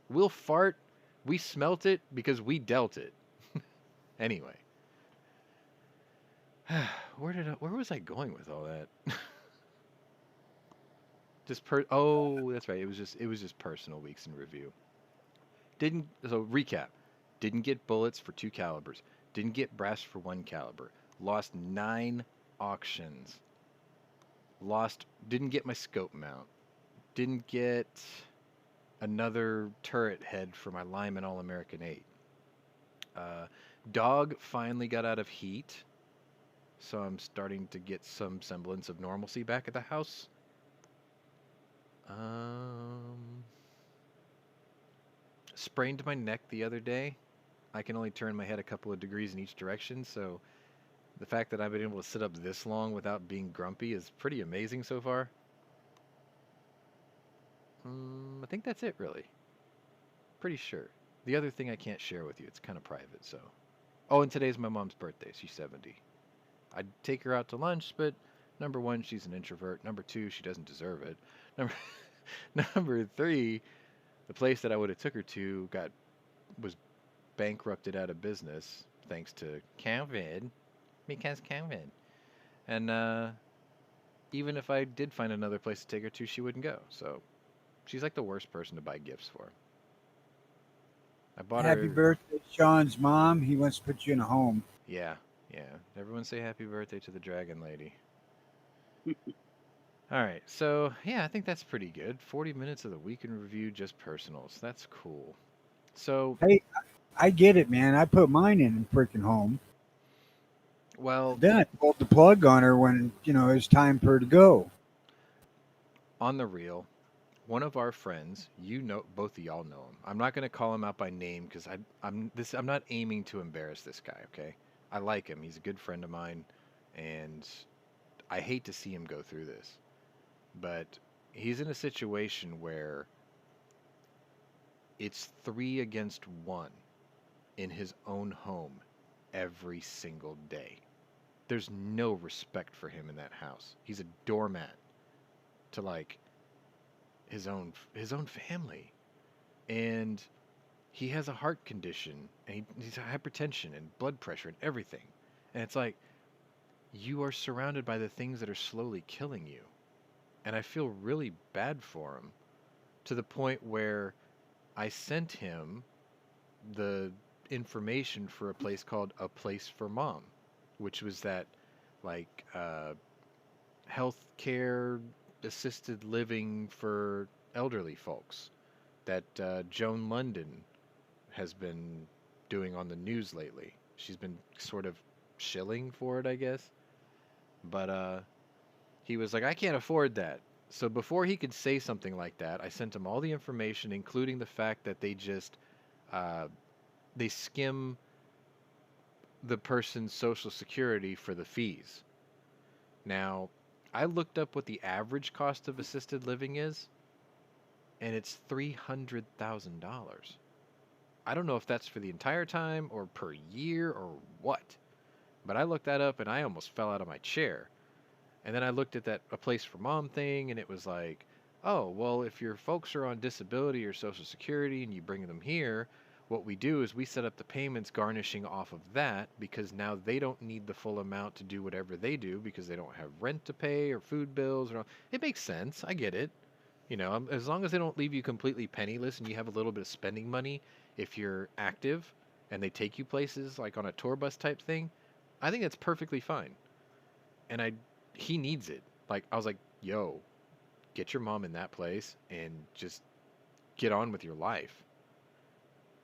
[SPEAKER 1] We'll fart. We smelt it because we dealt it. Anyway, where was I going with all that? Oh, that's right. It was just personal weeks in review. Recap. Didn't get bullets for 2 calibers. Didn't get brass for 1 caliber. Lost 9 auctions. Didn't get my scope mount. Didn't get another turret head for my Lyman All-American 8. Dog finally got out of heat, so I'm starting to get some semblance of normalcy back at the house. Sprained my neck the other day. I can only turn my head a couple of degrees in each direction, so the fact that I've been able to sit up this long without being grumpy is pretty amazing so far. I think that's it, really. Pretty sure. The other thing I can't share with you. It's kind of private, so. Oh, and today's my mom's birthday. She's 70. I'd take her out to lunch, but number 1, she's an introvert. Number 2, she doesn't deserve it. Number 3, the place that I would have took her to was bankrupted out of business thanks to COVID. Because COVID. And even if I did find another place to take her to, she wouldn't go. So she's like the worst person to buy gifts for. I bought
[SPEAKER 2] Happy
[SPEAKER 1] her.
[SPEAKER 2] birthday, Sean's mom. He wants to put you in a home.
[SPEAKER 1] Yeah. Everyone say happy birthday to the dragon lady. All right. So, yeah, I think that's pretty good. 40 minutes of the week in review, just personals. That's cool. So,
[SPEAKER 2] Hey, I get it, man. I put mine in a freaking home.
[SPEAKER 1] well,
[SPEAKER 2] Then I pulled the plug on her when, it was time for her to go.
[SPEAKER 1] on the real, one of our friends, both of y'all know him. I'm not going to call him out by name because I'm not aiming to embarrass this guy, okay? I like him. He's a good friend of mine, and I hate to see him go through this. But he's in a situation where It's 3 against 1 in his own home every single day. There's no respect for him in that house. He's a doormat to like his own family, and he has a heart condition, and he's hypertension and blood pressure and everything. And it's like you are surrounded by the things that are slowly killing you. And I feel really bad for him to the point where I sent him the information for a place called A Place for Mom, which was that like healthcare assisted living for elderly folks that Joan London has been doing on the news lately. She's been sort of shilling for it, I guess. But he was like, I can't afford that. So before he could say something like that, I sent him all the information, including the fact that uh, they skim the person's social security for the fees. Now, I looked up what the average cost of assisted living is, and it's $300,000. I don't know if that's for the entire time or per year or what, but I looked that up and I almost fell out of my chair. And then I looked at that A Place for Mom thing, and it was like, oh, well, if your folks are on disability or Social Security and you bring them here, what we do is we set up the payments garnishing off of that because now they don't need the full amount to do whatever they do because they don't have rent to pay or food bills. Or it makes sense. I get it. As long as they don't leave you completely penniless and you have a little bit of spending money if you're active and they take you places like on a tour bus type thing, I think that's perfectly fine. And he needs it. Like I was like, yo, get your mom in that place and just get on with your life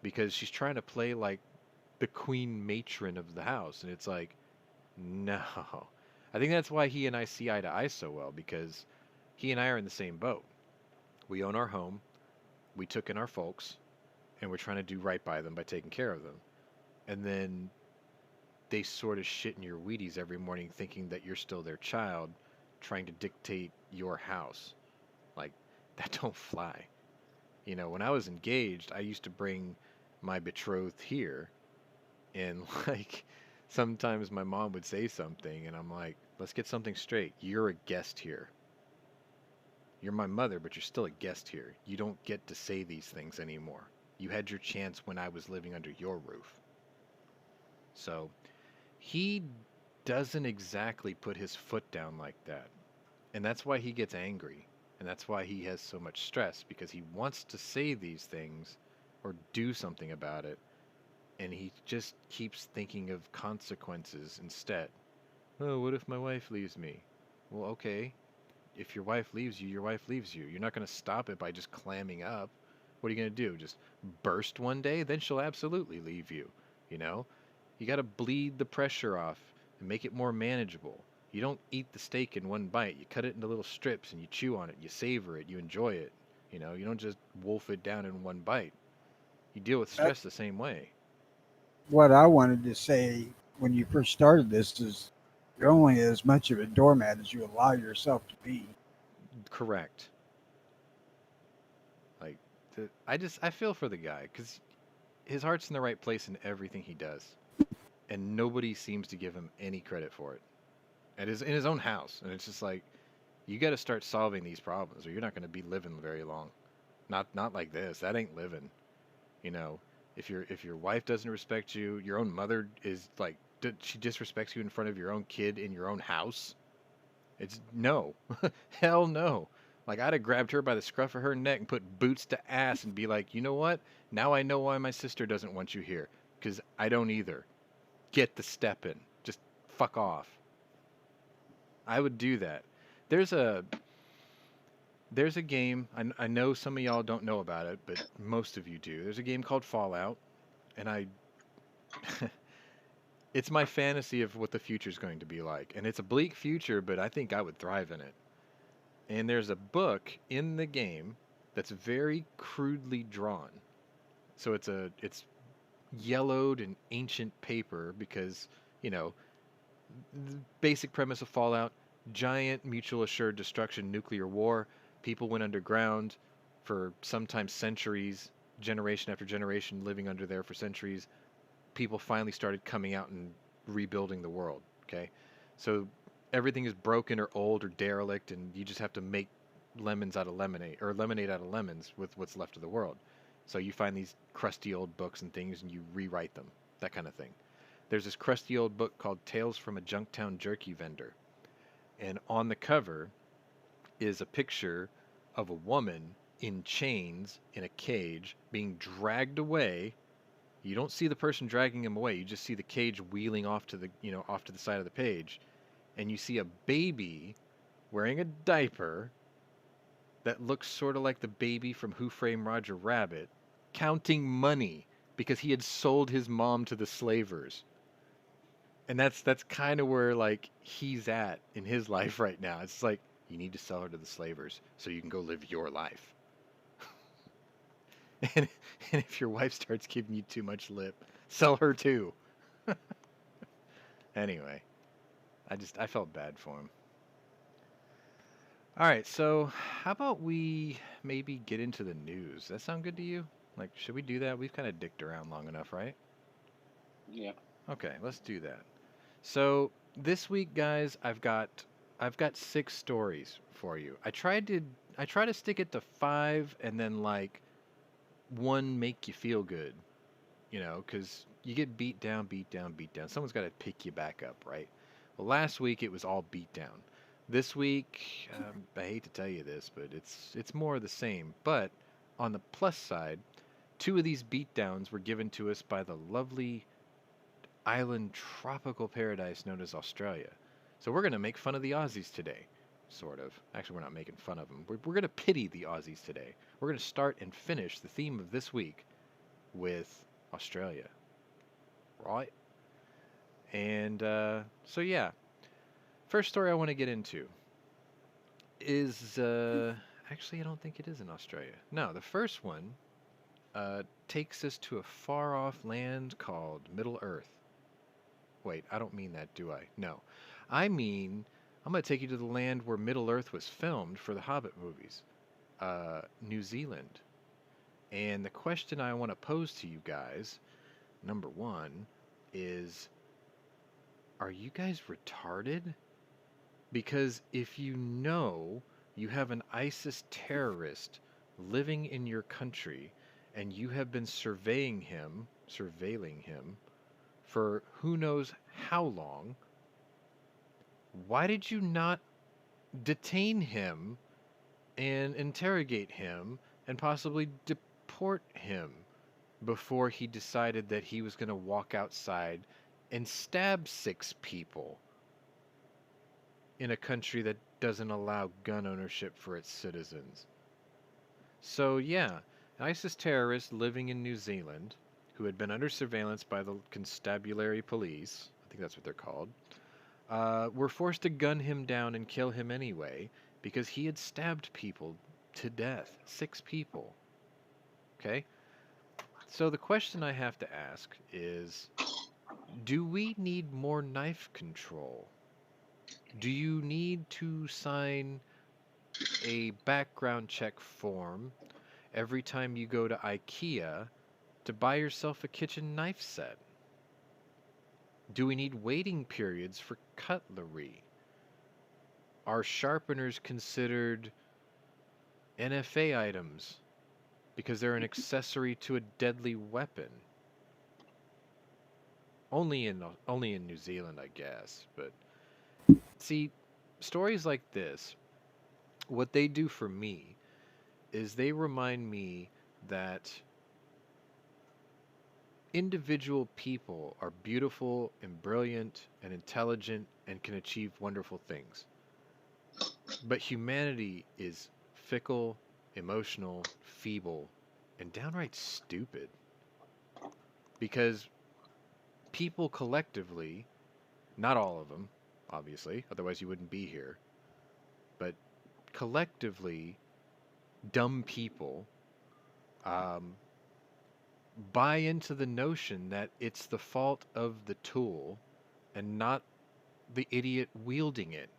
[SPEAKER 1] because she's trying to play like the queen matron of the house, and it's like, no. I think that's why he and I see eye to eye so well, because he and I are in the same boat. We own our home, we took in our folks, and we're trying to do right by them by taking care of them. And then they sort of shit in your Wheaties every morning thinking that you're still their child, trying to dictate your house. Like, that don't fly. When I was engaged, I used to bring my betrothed here, and like, sometimes my mom would say something, and I'm like, let's get something straight. You're a guest here. You're my mother, but you're still a guest here. You don't get to say these things anymore. You had your chance when I was living under your roof. So, he doesn't exactly put his foot down like that. And that's why he gets angry. And that's why he has so much stress, because he wants to say these things or do something about it. And he just keeps thinking of consequences instead. Oh, what if my wife leaves me? Well, okay. If your wife leaves you, your wife leaves you. You're not going to stop it by just clamming up. What are you going to do? Just burst one day? Then she'll absolutely leave you. You know? You got to bleed the pressure off and make it more manageable. You don't eat the steak in one bite. You cut it into little strips and you chew on it. You savor it. You enjoy it. You don't just wolf it down in one bite. You deal with
[SPEAKER 2] That,
[SPEAKER 1] stress the same way.
[SPEAKER 2] what I wanted to say when you first started this is you're only as much of a doormat as you allow yourself to be.
[SPEAKER 1] Correct. Like, I feel for the guy because his heart's in the right place in everything he does, and nobody seems to give him any credit for it. In his own house, and it's just like, you got to start solving these problems, or you're not going to be living very long. Not like this. That ain't living. You know, if your wife doesn't respect you, your own mother is like, she disrespects you in front of your own kid in your own house. It's no, hell no. Like I'd have grabbed her by the scruff of her neck and put boots to ass and be like, you know what? Now I know why my sister doesn't want you here, because I don't either. Get the step in. Just fuck off. I would do that. There's a there's a game. I know some of y'all don't know about it, but most of you do. There's a game called Fallout, and it's my fantasy of what the future's going to be like. And it's a bleak future, but I think I would thrive in it. And there's a book in the game that's very crudely drawn. So it's yellowed and ancient paper because, you know, the basic premise of Fallout, giant mutual assured destruction nuclear war. People went underground for sometimes centuries. generation after generation living under there for centuries, people finally started coming out and rebuilding the world. Okay, so everything is broken or old or derelict, and you just have to make lemons out of lemonade or lemonade out of lemons with what's left of the world. So you find these crusty old books and things, and you rewrite them, that kind of thing. There's this crusty old book called Tales from a Junktown Jerky Vendor, and on the cover is a picture of a woman in chains in a cage being dragged away. You don't see the person dragging him away. You just see the cage wheeling off to the, off to the side of the page, and you see a baby wearing a diaper that looks sort of like the baby from Who Framed Roger Rabbit, counting money because he had sold his mom to the slavers. And that's kind of where like he's at in his life right now. It's like you need to sell her to the slavers so you can go live your life. and, and if your wife starts giving you too much lip, sell her too. Anyway, I felt bad for him. All right, so how about we maybe get into the news? Does that sound good to you? Like, should we do that? We've kind of dicked around long enough, right?
[SPEAKER 3] Yeah.
[SPEAKER 1] Okay, let's do that. So this week, guys, I've got 6 stories for you. I try to stick it to 5, and then like one make you feel good, because you get beat down, beat down, beat down. Someone's got to pick you back up, right? Well, last week it was all beat down. This week, I hate to tell you this, but it's more of the same. But on the plus side, 2 of these beatdowns were given to us by the lovely island tropical paradise known as Australia. So we're going to make fun of the Aussies today, sort of. Actually, we're not making fun of them. We're going to pity the Aussies today. We're going to start and finish the theme of this week with Australia, right? And so yeah, first story I want to get into is actually I don't think it is in Australia. No, the first one takes us to a far off land called Middle Earth. Wait, I don't mean that, do I? No. I mean, I'm going to take you to the land where Middle Earth was filmed for the Hobbit movies, New Zealand. And the question I want to pose to you guys, number one, is are you guys retarded? Because if you know you have an ISIS terrorist living in your country and you have been surveilling him for who knows how long, why did you not detain him and interrogate him and possibly deport him before he decided that he was going to walk outside and stab 6 people in a country that doesn't allow gun ownership for its citizens? So, yeah, an ISIS terrorist living in New Zealand who had been under surveillance by the constabulary police, I think that's what they're called, were forced to gun him down and kill him anyway because he had stabbed people to death. 6 people. Okay? So the question I have to ask is, do we need more knife control? Do you need to sign a background check form every time you go to IKEA to buy yourself a kitchen knife set? Do we need waiting periods for cutlery? Are sharpeners considered NFA items because they're an accessory to a deadly weapon? Only in New Zealand, I guess. But see, stories like this, what they do for me is they remind me that individual people are beautiful and brilliant and intelligent and can achieve wonderful things. But humanity is fickle, emotional, feeble, and downright stupid. Because people collectively, not all of them, obviously, otherwise you wouldn't be here, but collectively, dumb people um, buy into the notion that it's the fault of the tool and not the idiot wielding it.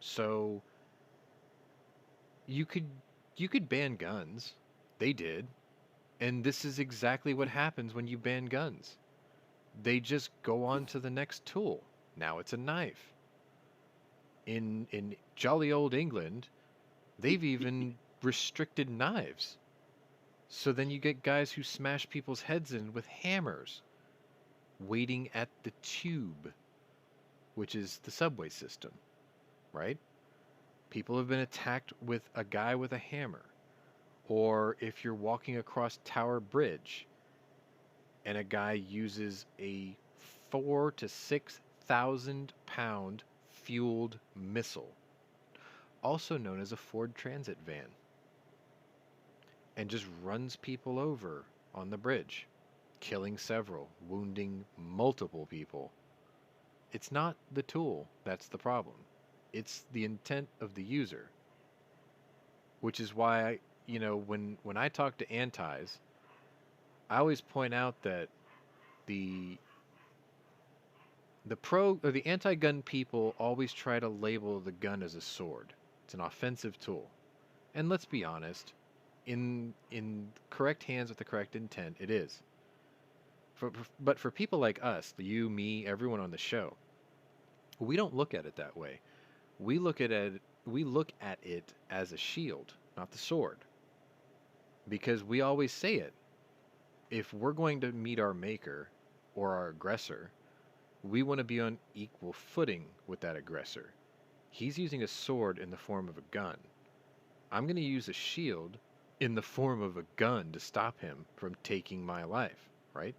[SPEAKER 1] So you could ban guns. They did. And this is exactly what happens when you ban guns. They just go on to the next tool. Now it's a knife. In jolly old England, they've even restricted knives. So then you get guys who smash people's heads in with hammers, waiting at the tube, which is the subway system, right? People have been attacked with a guy with a hammer. Or if you're walking across Tower Bridge and a guy uses a 4 to 6,000 pound fueled missile, also known as a Ford Transit van, and just runs people over on the bridge, killing several, wounding multiple people. It's not the tool that's the problem. It's the intent of the user, which is why, when I talk to antis, I always point out that the the pro or the anti-gun people always try to label the gun as a sword. It's an offensive tool. And let's be honest, in correct hands with the correct intent, it is. But for people like us, you, me, everyone on the show, we don't look at it that way. We look at it as a shield, not the sword. Because we always say it. If we're going to meet our maker or our aggressor, we want to be on equal footing with that aggressor. He's using a sword in the form of a gun. I'm going to use a shield in the form of a gun to stop him from taking my life, right?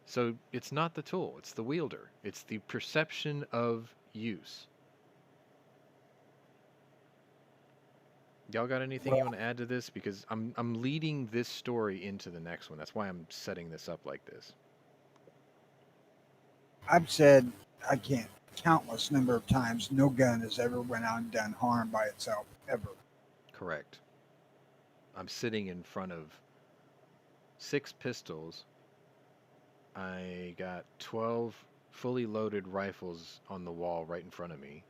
[SPEAKER 1] So it's not the tool, it's the wielder. It's the perception of use. Y'all got anything you want to add to this? Because I'm leading this story into the next one. That's why I'm setting this up like this.
[SPEAKER 2] I've said, I can't, countless number of times, no gun has ever went out and done harm by itself, ever.
[SPEAKER 1] Correct. I'm sitting in front of 6 pistols. I got 12 fully loaded rifles on the wall right in front of me.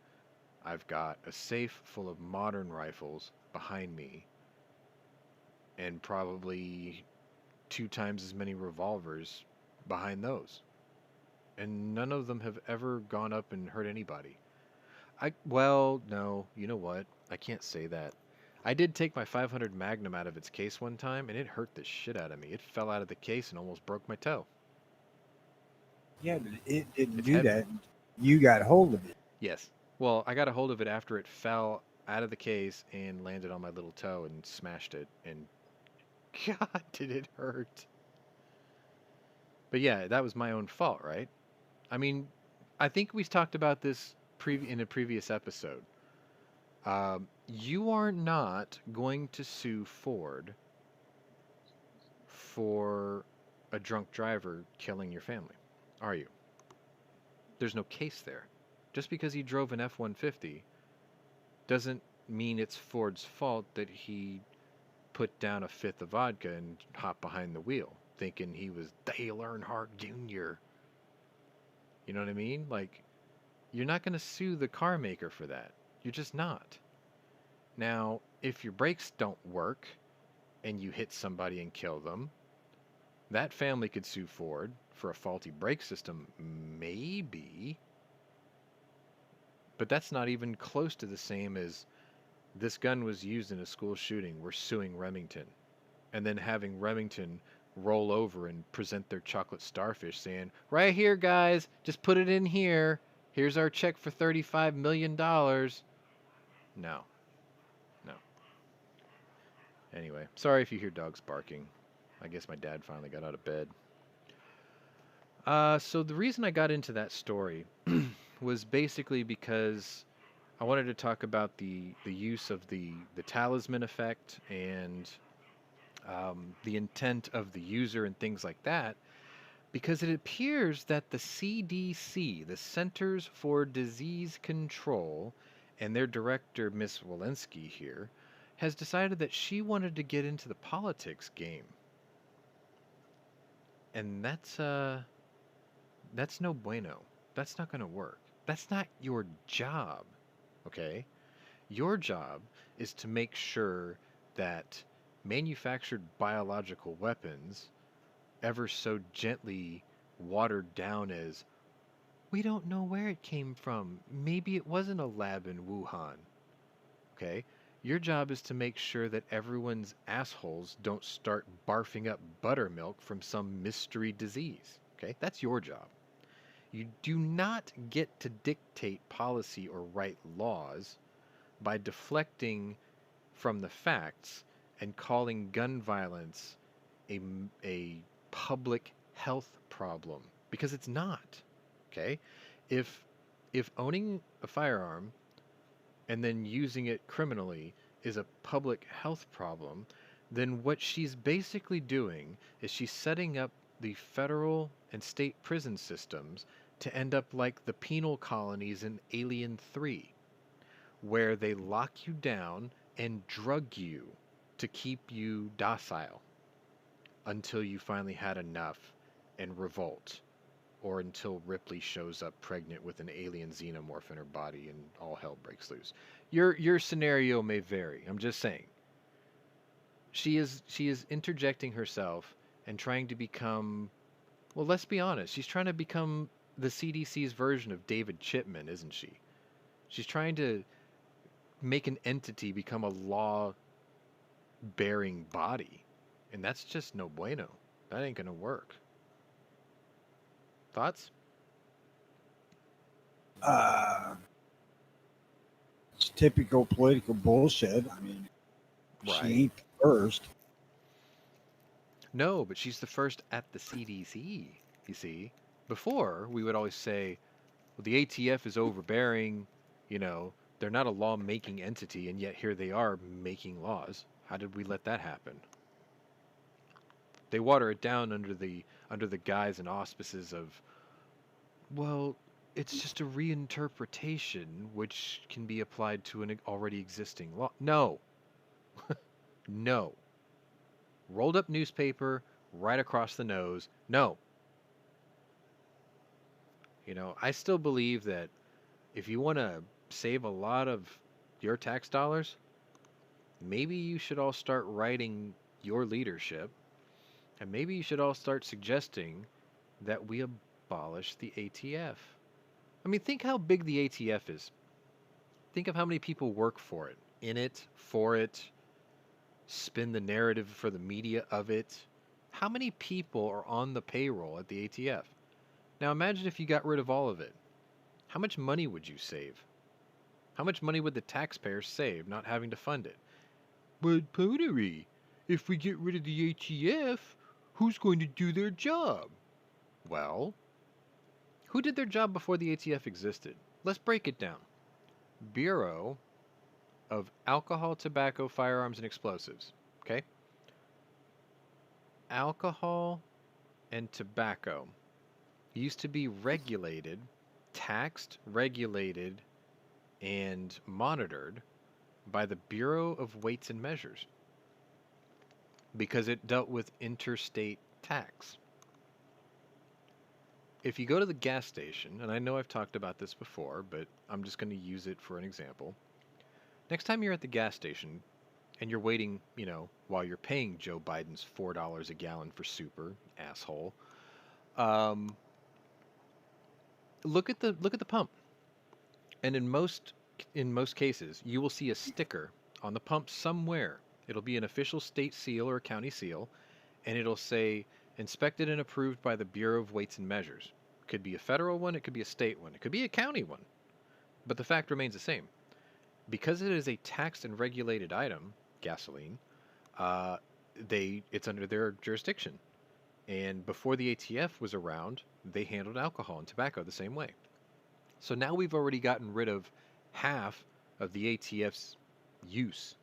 [SPEAKER 1] I've got a safe full of modern rifles behind me, and probably 2 times as many revolvers behind those. And none of them have ever gone up and hurt anybody. Well, no, you know what? I can't say that. I did take my 500 Magnum out of its case one time, and it hurt the shit out of me. It fell out of the case and almost broke my toe.
[SPEAKER 2] Yeah, but it didn't
[SPEAKER 1] It's
[SPEAKER 2] do
[SPEAKER 1] heavy.
[SPEAKER 2] that. You got hold of it.
[SPEAKER 1] Yes. Well, I got a hold of it after it fell out of the case and landed on my little toe and smashed it. And God, did it hurt. But yeah, that was my own fault, right? I mean, I think we talked about this in a previous episode. You are not going to sue Ford for a drunk driver killing your family, are you? There's no case there. Just because he drove an F-150 doesn't mean it's Ford's fault that he put down a fifth of vodka and hopped behind the wheel, thinking he was Dale Earnhardt Jr. You know what I mean? Like, you're not going to sue the car maker for that. You're just not. Now, if your brakes don't work and you hit somebody and kill them, that family could sue Ford for a faulty brake system, maybe. But that's not even close to the same as this gun was used in a school shooting. We're suing Remington. And then having Remington roll over and present their chocolate starfish saying, right here, guys, just put it in here. Here's our check for $35 million. No. No. Anyway, sorry if you hear dogs barking. I guess my dad finally got out of bed. So the reason I got into that story was basically because I wanted to talk about the use of the talisman effect and the intent of the user and things like that, because it appears that the CDC, the Centers for Disease Control, and their director, Miss Walensky here, has decided that she wanted to get into the politics game. And that's no bueno. That's not going to work. That's not your job, okay? Your job is to make sure that manufactured biological weapons ever so gently watered down as, we don't know where it came from. Maybe it wasn't a lab in Wuhan. Okay? Your job is to make sure that everyone's assholes don't start barfing up buttermilk from some mystery disease. Okay? That's your job. You do not get to dictate policy or write laws by deflecting from the facts and calling gun violence a public health problem, because it's not. Okay? If if owning a firearm and then using it criminally is a public health problem, then what she's basically doing is she's setting up the federal and state prison systems to end up like the penal colonies in Alien 3, where they lock you down and drug you to keep you docile until you finally had enough and revolt, or until Ripley shows up pregnant with an alien xenomorph in her body and all hell breaks loose. Your scenario may vary. I'm just saying. She is interjecting herself and trying to become, well, let's be honest, she's trying to become the CDC's version of David Chipman, isn't she? She's trying to make an entity become a law-bearing body. And that's just no bueno. That ain't gonna work. Thoughts?
[SPEAKER 2] It's typical political bullshit. I mean, she ain't the first.
[SPEAKER 1] No, but she's the first at the CDC, you see. Before, we would always say, well, the ATF is overbearing, they're not a law-making entity, and yet here they are making laws. How did we let that happen? They water it down under the guise and auspices of, well, it's just a reinterpretation which can be applied to an already existing law. No. No. Rolled up newspaper right across the nose. No. I still believe that if you want to save a lot of your tax dollars, maybe you should all start writing your leadership, and maybe you should all start suggesting that we abolish the ATF. I mean, think how big the ATF is. Think of how many people work for it, in it, for it, spin the narrative for the media of it. How many people are on the payroll at the ATF? Now imagine if you got rid of all of it. How much money would you save? How much money would the taxpayers save not having to fund it? But Pwnery, if we get rid of the ATF, who's going to do their job? Well, who did their job before the ATF existed? Let's break it down. Bureau of Alcohol, Tobacco, Firearms, and Explosives. Okay? Alcohol and tobacco used to be regulated, taxed, regulated, and monitored by the Bureau of Weights and Measures because it dealt with interstate tax. If you go to the gas station, and I know I've talked about this before, but I'm just going to use it for an example. Next time you're at the gas station and you're waiting, while you're paying Joe Biden's $4 a gallon for super, asshole, look at the pump. And in most cases, you will see a sticker on the pump somewhere. It'll be an official state seal or a county seal, and it'll say inspected and approved by the Bureau of Weights and Measures. It could be a federal one, it could be a state one, it could be a county one. But the fact remains the same. Because it is a taxed and regulated item, gasoline, it's under their jurisdiction. And before the ATF was around, they handled alcohol and tobacco the same way. So now we've already gotten rid of half of the ATF's use.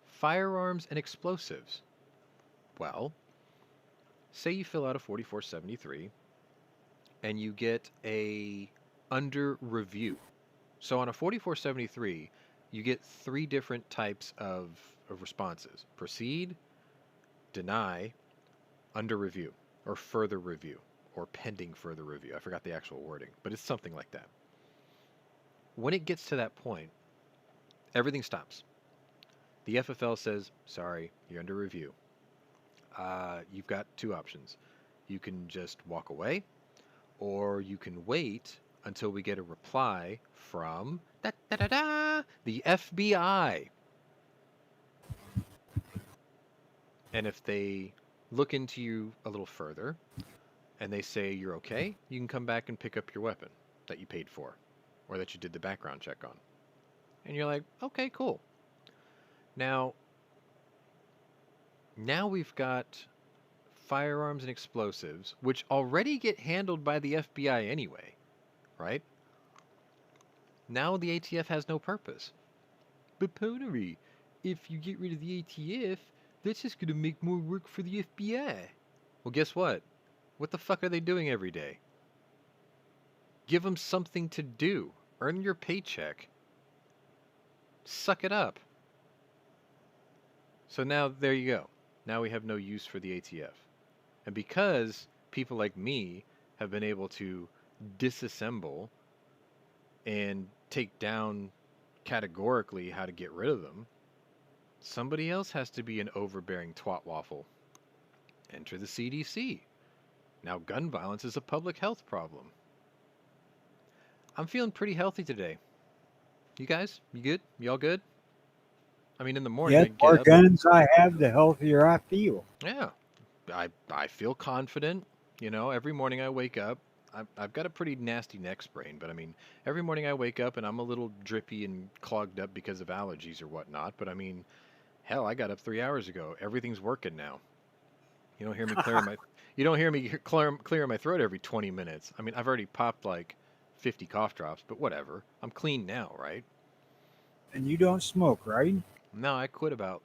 [SPEAKER 1] Firearms and explosives. Well, say you fill out a 4473 and you get a under review. So on a 4473, you get 3 different types of responses. Proceed, deny, under review, or further review, or pending further review. I forgot the actual wording, but it's something like that. When it gets to that point, everything stops. The FFL says, sorry, you're under review. You've got two options. You can just walk away, or you can wait until we get a reply from the FBI. And if they look into you a little further and they say you're okay, you can come back and pick up your weapon that you paid for or that you did the background check on. And you're like, okay, cool. Now we've got firearms and explosives, which already get handled by the FBI anyway, right? Now the ATF has no purpose. But Pwnery, if you get rid of the ATF, that's just going to make more work for the FBI. Well, guess what? What the fuck are they doing every day? Give them something to do. Earn your paycheck. Suck it up. So now, there you go. Now we have no use for the ATF. And because people like me have been able to disassemble and take down categorically how to get rid of them, somebody else has to be an overbearing twat waffle. Enter the CDC. Now gun violence is a public health problem. I'm feeling pretty healthy today. You guys? You good? Y'all good? I mean, in the morning,
[SPEAKER 2] Yeah,
[SPEAKER 1] I
[SPEAKER 2] the
[SPEAKER 1] get
[SPEAKER 2] more
[SPEAKER 1] up.
[SPEAKER 2] guns I have, the healthier I feel.
[SPEAKER 1] Yeah. I feel confident. You know, every morning I wake up. I've got a pretty nasty neck sprain, but I mean, every morning I wake up and I'm a little drippy and clogged up because of allergies or whatnot. But I mean, hell, I got up 3 hours ago. Everything's working now. You don't hear me clearing my you don't hear me clearing my throat every 20 minutes. I mean, I've already popped like 50 cough drops, but whatever. I'm clean now, right?
[SPEAKER 2] And you don't smoke, right?
[SPEAKER 1] No, I quit about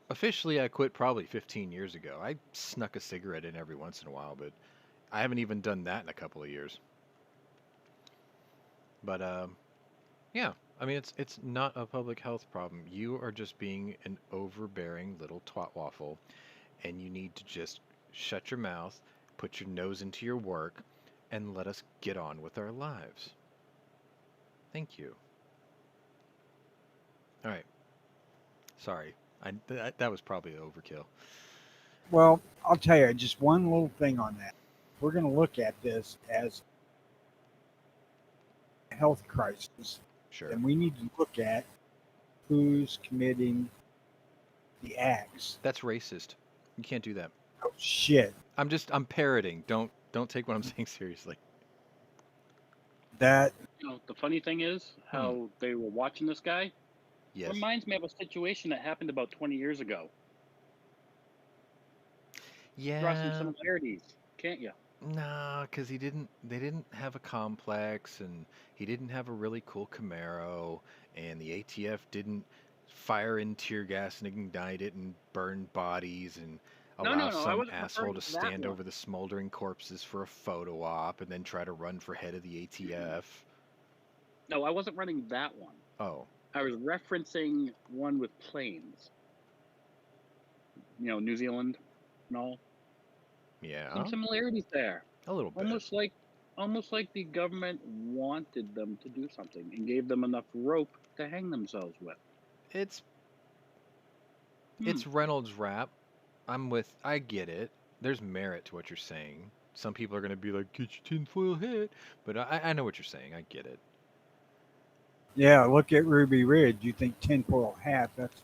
[SPEAKER 1] officially I quit probably 15 years ago. I snuck a cigarette in every once in a while, but I haven't even done that in a couple of years. But yeah, I mean it's not a public health problem. You are just being an overbearing little twat waffle, and you need to just shut your mouth, put your nose into your work, and let us get on with our lives. Thank you. All right. Sorry. That was probably overkill.
[SPEAKER 2] Well, I'll tell you just one little thing on that. We're going to look at this as a health crisis,
[SPEAKER 1] Sure.
[SPEAKER 2] and we need to look at who's committing the acts.
[SPEAKER 1] That's racist. You can't do that.
[SPEAKER 2] Oh shit!
[SPEAKER 1] I'm parroting. Don't take what I'm saying seriously.
[SPEAKER 2] That
[SPEAKER 3] You know, the funny thing is how they were watching this guy.
[SPEAKER 1] Yes.
[SPEAKER 3] Reminds me of a situation that happened about 20 years ago. Draw some
[SPEAKER 1] Yeah.
[SPEAKER 3] similarities, can't you?
[SPEAKER 1] Nah, because they didn't have a complex, and he didn't have a really cool Camaro, and the ATF didn't fire in tear gas and ignite it and burn bodies and
[SPEAKER 3] No,
[SPEAKER 1] allow
[SPEAKER 3] no, no. I
[SPEAKER 1] some
[SPEAKER 3] wasn't
[SPEAKER 1] asshole
[SPEAKER 3] referring
[SPEAKER 1] to
[SPEAKER 3] to that
[SPEAKER 1] stand
[SPEAKER 3] one.
[SPEAKER 1] over the smoldering corpses for a photo op and then try to run for head of the ATF.
[SPEAKER 3] No, I wasn't running that one.
[SPEAKER 1] Oh,
[SPEAKER 3] I was referencing one with planes. You know, New Zealand and all.
[SPEAKER 1] yeah,
[SPEAKER 3] Some similarities there.
[SPEAKER 1] a little bit.
[SPEAKER 3] Almost like the government wanted them to do something and gave them enough rope to hang themselves with.
[SPEAKER 1] It's Reynolds rap. I get it. There's merit to what you're saying. Some people are going to be like, get your tinfoil hat. But I know what you're saying. I get it.
[SPEAKER 2] yeah. Look at Ruby Ridge. You think tinfoil hat? That's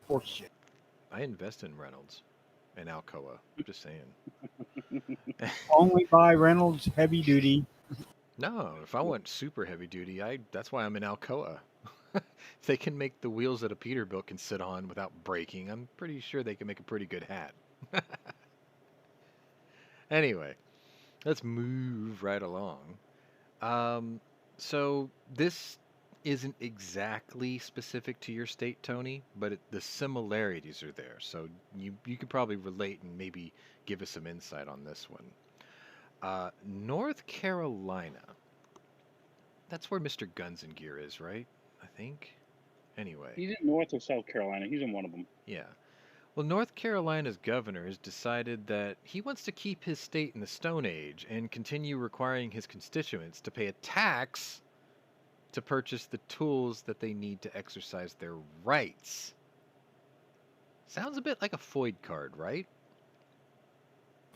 [SPEAKER 2] horseshit.
[SPEAKER 1] I invest in Reynolds and Alcoa. I'm just saying.
[SPEAKER 2] Only buy Reynolds heavy duty.
[SPEAKER 1] No, if I want super heavy duty, that's why I'm in Alcoa. If they can make the wheels that a Peterbilt can sit on without breaking, I'm pretty sure they can make a pretty good hat. Anyway, let's move right along. So this isn't exactly specific to your state, Tony, but the similarities are there. So you could probably relate and maybe give us some insight on this one. North Carolina. That's where Mr. Guns and Gear is, right? I think. Anyway.
[SPEAKER 3] He's in North or South Carolina. He's in one of them.
[SPEAKER 1] Yeah. Well, North Carolina's governor has decided that he wants to keep his state in the Stone Age and continue requiring his constituents to pay a tax to purchase the tools that they need to exercise their rights. Sounds a bit like a Floyd card, right?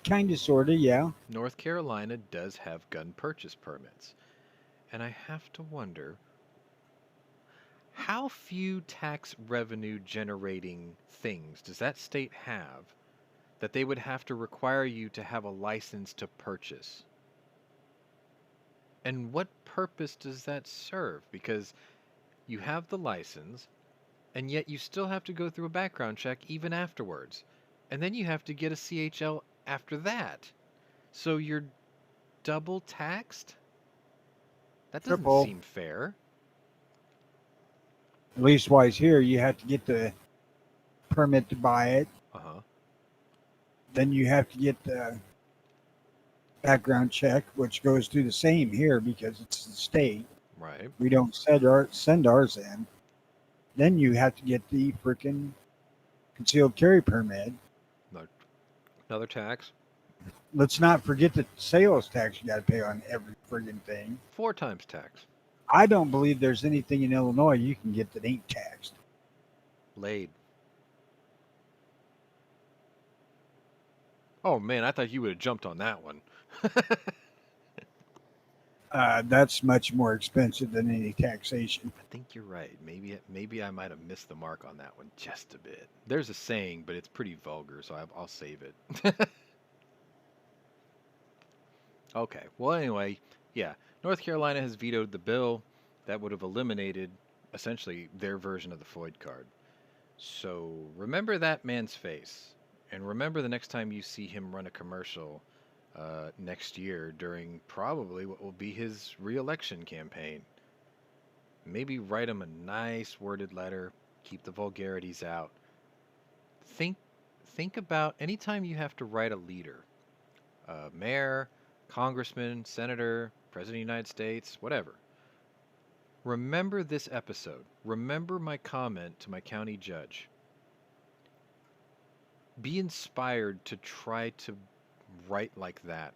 [SPEAKER 2] Kind of, sort of, yeah.
[SPEAKER 1] North Carolina does have gun purchase permits. And I have to wonder how few tax revenue generating things does that state have that they would have to require you to have a license to purchase? And what purpose does that serve? Because you have the license, and yet you still have to go through a background check even afterwards. And then you have to get a CHL after that. So you're double taxed? That doesn't
[SPEAKER 2] Triple.
[SPEAKER 1] seem fair.
[SPEAKER 2] At least wise here, you have to get the permit to buy it.
[SPEAKER 1] Uh huh.
[SPEAKER 2] Then you have to get the background check, which goes through the same here because it's the state.
[SPEAKER 1] Right.
[SPEAKER 2] We don't send ours in. Then you have to get the freaking concealed carry permit.
[SPEAKER 1] Another tax.
[SPEAKER 2] Let's not forget the sales tax you got to pay on every friggin' thing.
[SPEAKER 1] 4 times tax.
[SPEAKER 2] I don't believe there's anything in Illinois you can get that ain't taxed.
[SPEAKER 1] Laid. Oh man, I thought you would have jumped on that one.
[SPEAKER 2] That's much more expensive than any taxation.
[SPEAKER 1] I think you're right. Maybe I might have missed the mark on that one just a bit. There's a saying, but it's pretty vulgar, so I'll save it. Okay. Well, anyway, yeah. North Carolina has vetoed the bill that would have eliminated essentially their version of the Floyd card. So remember that man's face, and remember the next time you see him run a commercial next year during probably what will be his re-election campaign. Maybe write him a nice worded letter, keep the vulgarities out. Think think about anytime you have to write a leader, mayor, congressman, senator, president of the United States, whatever. Remember this episode. Remember my comment to my county judge. Be inspired to try to write like that.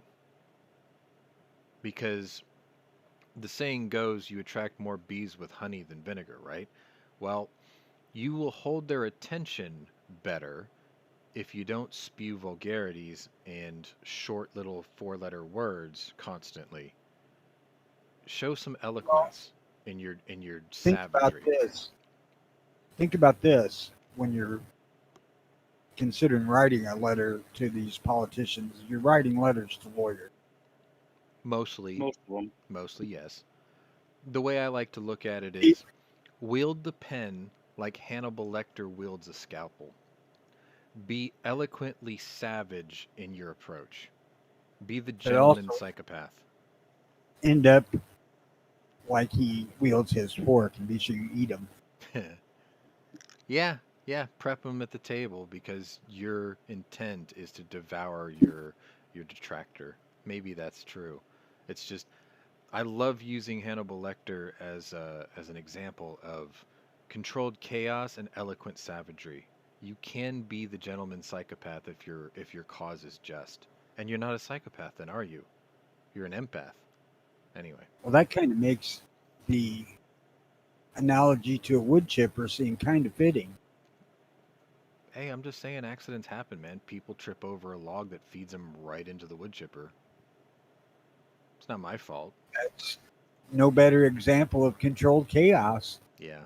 [SPEAKER 1] Because the saying goes, you attract more bees with honey than vinegar, right? Well, you will hold their attention better if you don't spew vulgarities and short little 4-letter words constantly. Show some eloquence in your
[SPEAKER 2] Think about
[SPEAKER 1] savagery.
[SPEAKER 2] this. Think about this when you're considering writing a letter to these politicians. You're writing letters to lawyers.
[SPEAKER 1] Mostly,
[SPEAKER 3] Most of them.
[SPEAKER 1] mostly yes. The way I like to look at it
[SPEAKER 2] It-
[SPEAKER 1] is wield the pen like Hannibal Lecter wields a scalpel. Be eloquently savage in your approach. Be the
[SPEAKER 2] But also
[SPEAKER 1] gentleman psychopath.
[SPEAKER 2] end up like he wields his fork and be sure you eat them.
[SPEAKER 1] Yeah, yeah, prep them at the table because your intent is to devour your detractor. Maybe that's true. It's just I love using Hannibal Lecter as an example of controlled chaos and eloquent savagery. You can be the gentleman psychopath if your cause is just. And you're not a psychopath then, are you? You're an empath. Anyway.
[SPEAKER 2] Well, that kind of makes the analogy to a wood chipper seem kind of fitting.
[SPEAKER 1] Hey, I'm just saying accidents happen, man. People trip over a log that feeds them right into the wood chipper. It's not my fault.
[SPEAKER 2] That's no better example of controlled chaos.
[SPEAKER 1] Yeah.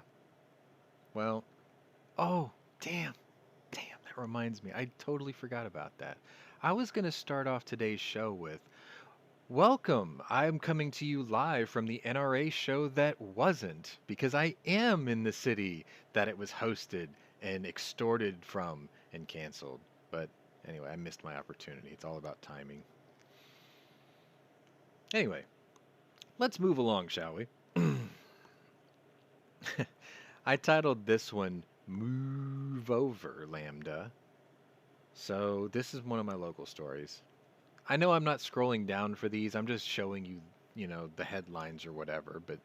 [SPEAKER 1] Well, oh, damn. Damn, that reminds me. I totally forgot about that. I was going to start off today's show with welcome. I'm coming to you live from the NRA show that wasn't, because I am in the city that it was hosted and extorted from and canceled. But anyway, I missed my opportunity. It's all about timing. Anyway, let's move along, shall we? I titled this one Move Over Lambda. So this is one of my local stories. I know I'm not scrolling down for these. I'm just showing you, the headlines or whatever, but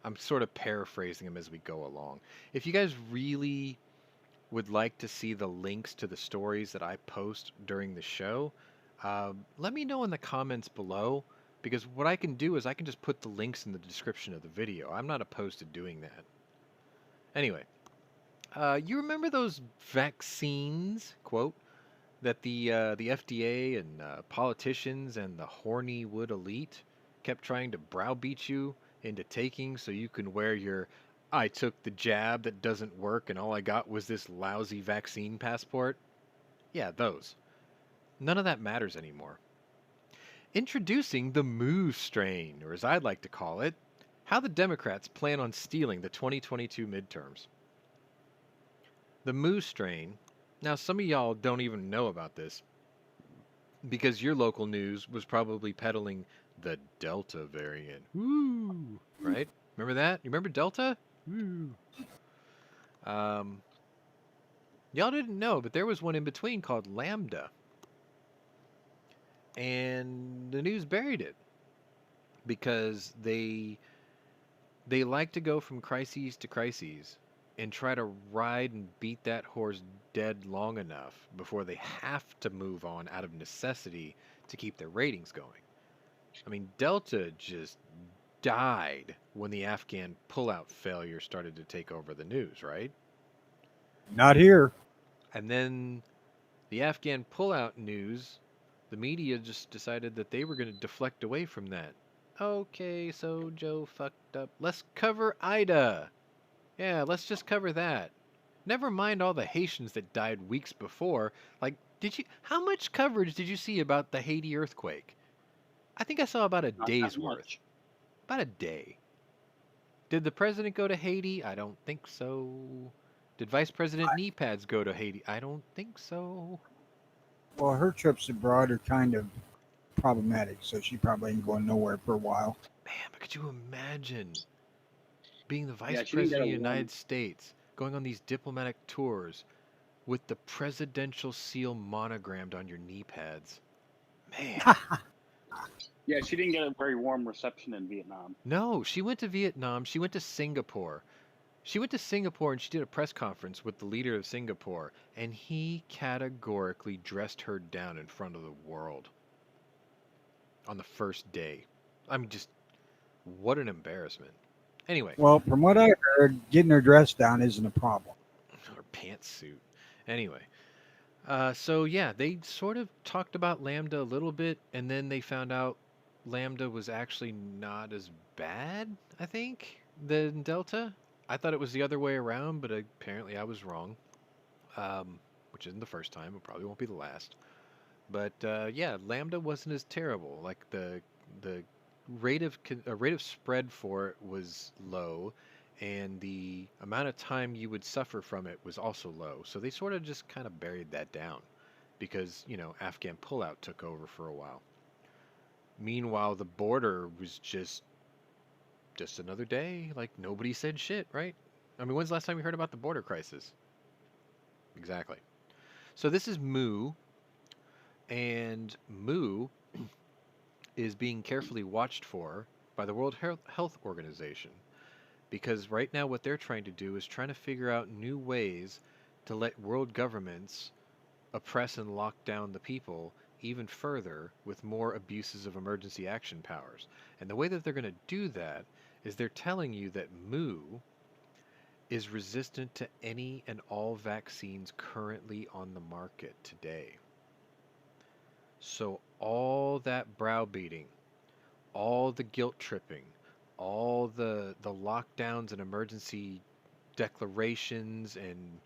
[SPEAKER 1] I'm sort of paraphrasing them as we go along. If you guys really would like to see the links to the stories that I post during the show, let me know in the comments below, because what I can do is I can just put the links in the description of the video. I'm not opposed to doing that. Anyway, You remember those vaccines, quote, that the FDA and politicians and the horny wood elite kept trying to browbeat you into taking so you can wear your "I took the jab that doesn't work and all I got was this lousy vaccine passport"? Yeah, those. None of that matters anymore. Introducing the Moo strain, or as I'd like to call it, how the Democrats plan on stealing the 2022 midterms. The Moo strain. Now, some of y'all don't even know about this because your local news was probably peddling the Delta variant. Woo! Right? Remember that? You remember Delta? Woo! Um, y'all didn't know, but there was one in between called Lambda, and the news buried it because they like to go from crises to crises and try to ride and beat that horse dead long enough before they have to move on out of necessity to keep their ratings going. I mean, Delta just died when the Afghan pullout failure started to take over the news, right?
[SPEAKER 2] Not here.
[SPEAKER 1] And then the Afghan pullout news, the media just decided that they were going to deflect away from that. Okay, so Joe fucked up. Let's cover Ida. Yeah, let's just cover that. Never mind all the Haitians that died weeks before. Like, how much coverage did you see about the Haiti earthquake? I think I saw about a
[SPEAKER 3] Not that
[SPEAKER 1] day's worth.
[SPEAKER 3] much.
[SPEAKER 1] About a day. Did the president go to Haiti? I don't think so. Did Vice President Kneepads go to Haiti? I don't think so.
[SPEAKER 2] Well, her trips abroad are kind of problematic, so she probably ain't going nowhere for a while.
[SPEAKER 1] Man, but could you imagine being the Vice
[SPEAKER 3] Yeah, she didn't get
[SPEAKER 1] President of
[SPEAKER 3] a
[SPEAKER 1] the
[SPEAKER 3] warm.
[SPEAKER 1] United States, going on these diplomatic tours with the presidential seal monogrammed on your knee pads? Man.
[SPEAKER 3] Yeah, she didn't get a very warm reception in Vietnam.
[SPEAKER 1] No, she went to Vietnam. She went to Singapore. She went to Singapore and she did a press conference with the leader of Singapore, and he categorically dressed her down in front of the world on the first day. I mean, just what an embarrassment. Anyway,
[SPEAKER 2] Well, from what I heard, getting her dress down isn't a problem.
[SPEAKER 1] her pantsuit. Anyway, so yeah, they sort of talked about Lambda a little bit, and then they found out Lambda was actually not as bad, I think, than Delta. I thought it was the other way around, but apparently I was wrong. Which isn't the first time. It probably won't be the last. But yeah, Lambda wasn't as terrible. Like the rate of spread for it was low, and the amount of time you would suffer from it was also low. So they sort of just kind of buried that down because Afghan pullout took over for a while. Meanwhile, the border was just another day. Like nobody said shit, right? I mean, when's the last time we heard about the border crisis? Exactly. So this is Moo, and Moo is being carefully watched for by the World Health Organization because right now what they're trying to do is trying to figure out new ways to let world governments oppress and lock down the people even further with more abuses of emergency action powers. And the way that they're going to do that is they're telling you that Moo is resistant to any and all vaccines currently on the market today. So all that browbeating, all the guilt tripping, all the lockdowns and emergency declarations and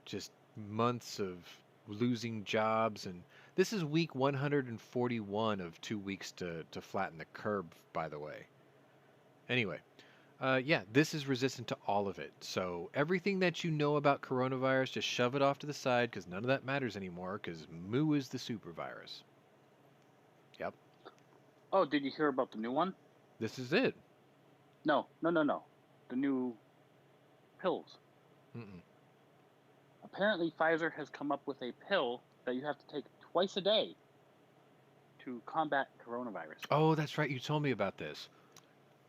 [SPEAKER 1] just months of losing jobs, and this is week 141 of 2 weeks to flatten the curve, by the way. Anyway, yeah, this is resistant to all of it. So everything that you know about coronavirus, just shove it off to the side because none of that matters anymore because Moo is the super virus. Yep,
[SPEAKER 3] Oh, did you hear about the new one?
[SPEAKER 1] this is it.
[SPEAKER 3] No. The new pills.
[SPEAKER 1] Mm-mm.
[SPEAKER 3] Apparently, Pfizer has come up with a pill that you have to take twice a day to combat coronavirus.
[SPEAKER 1] Oh, that's right. You told me about this.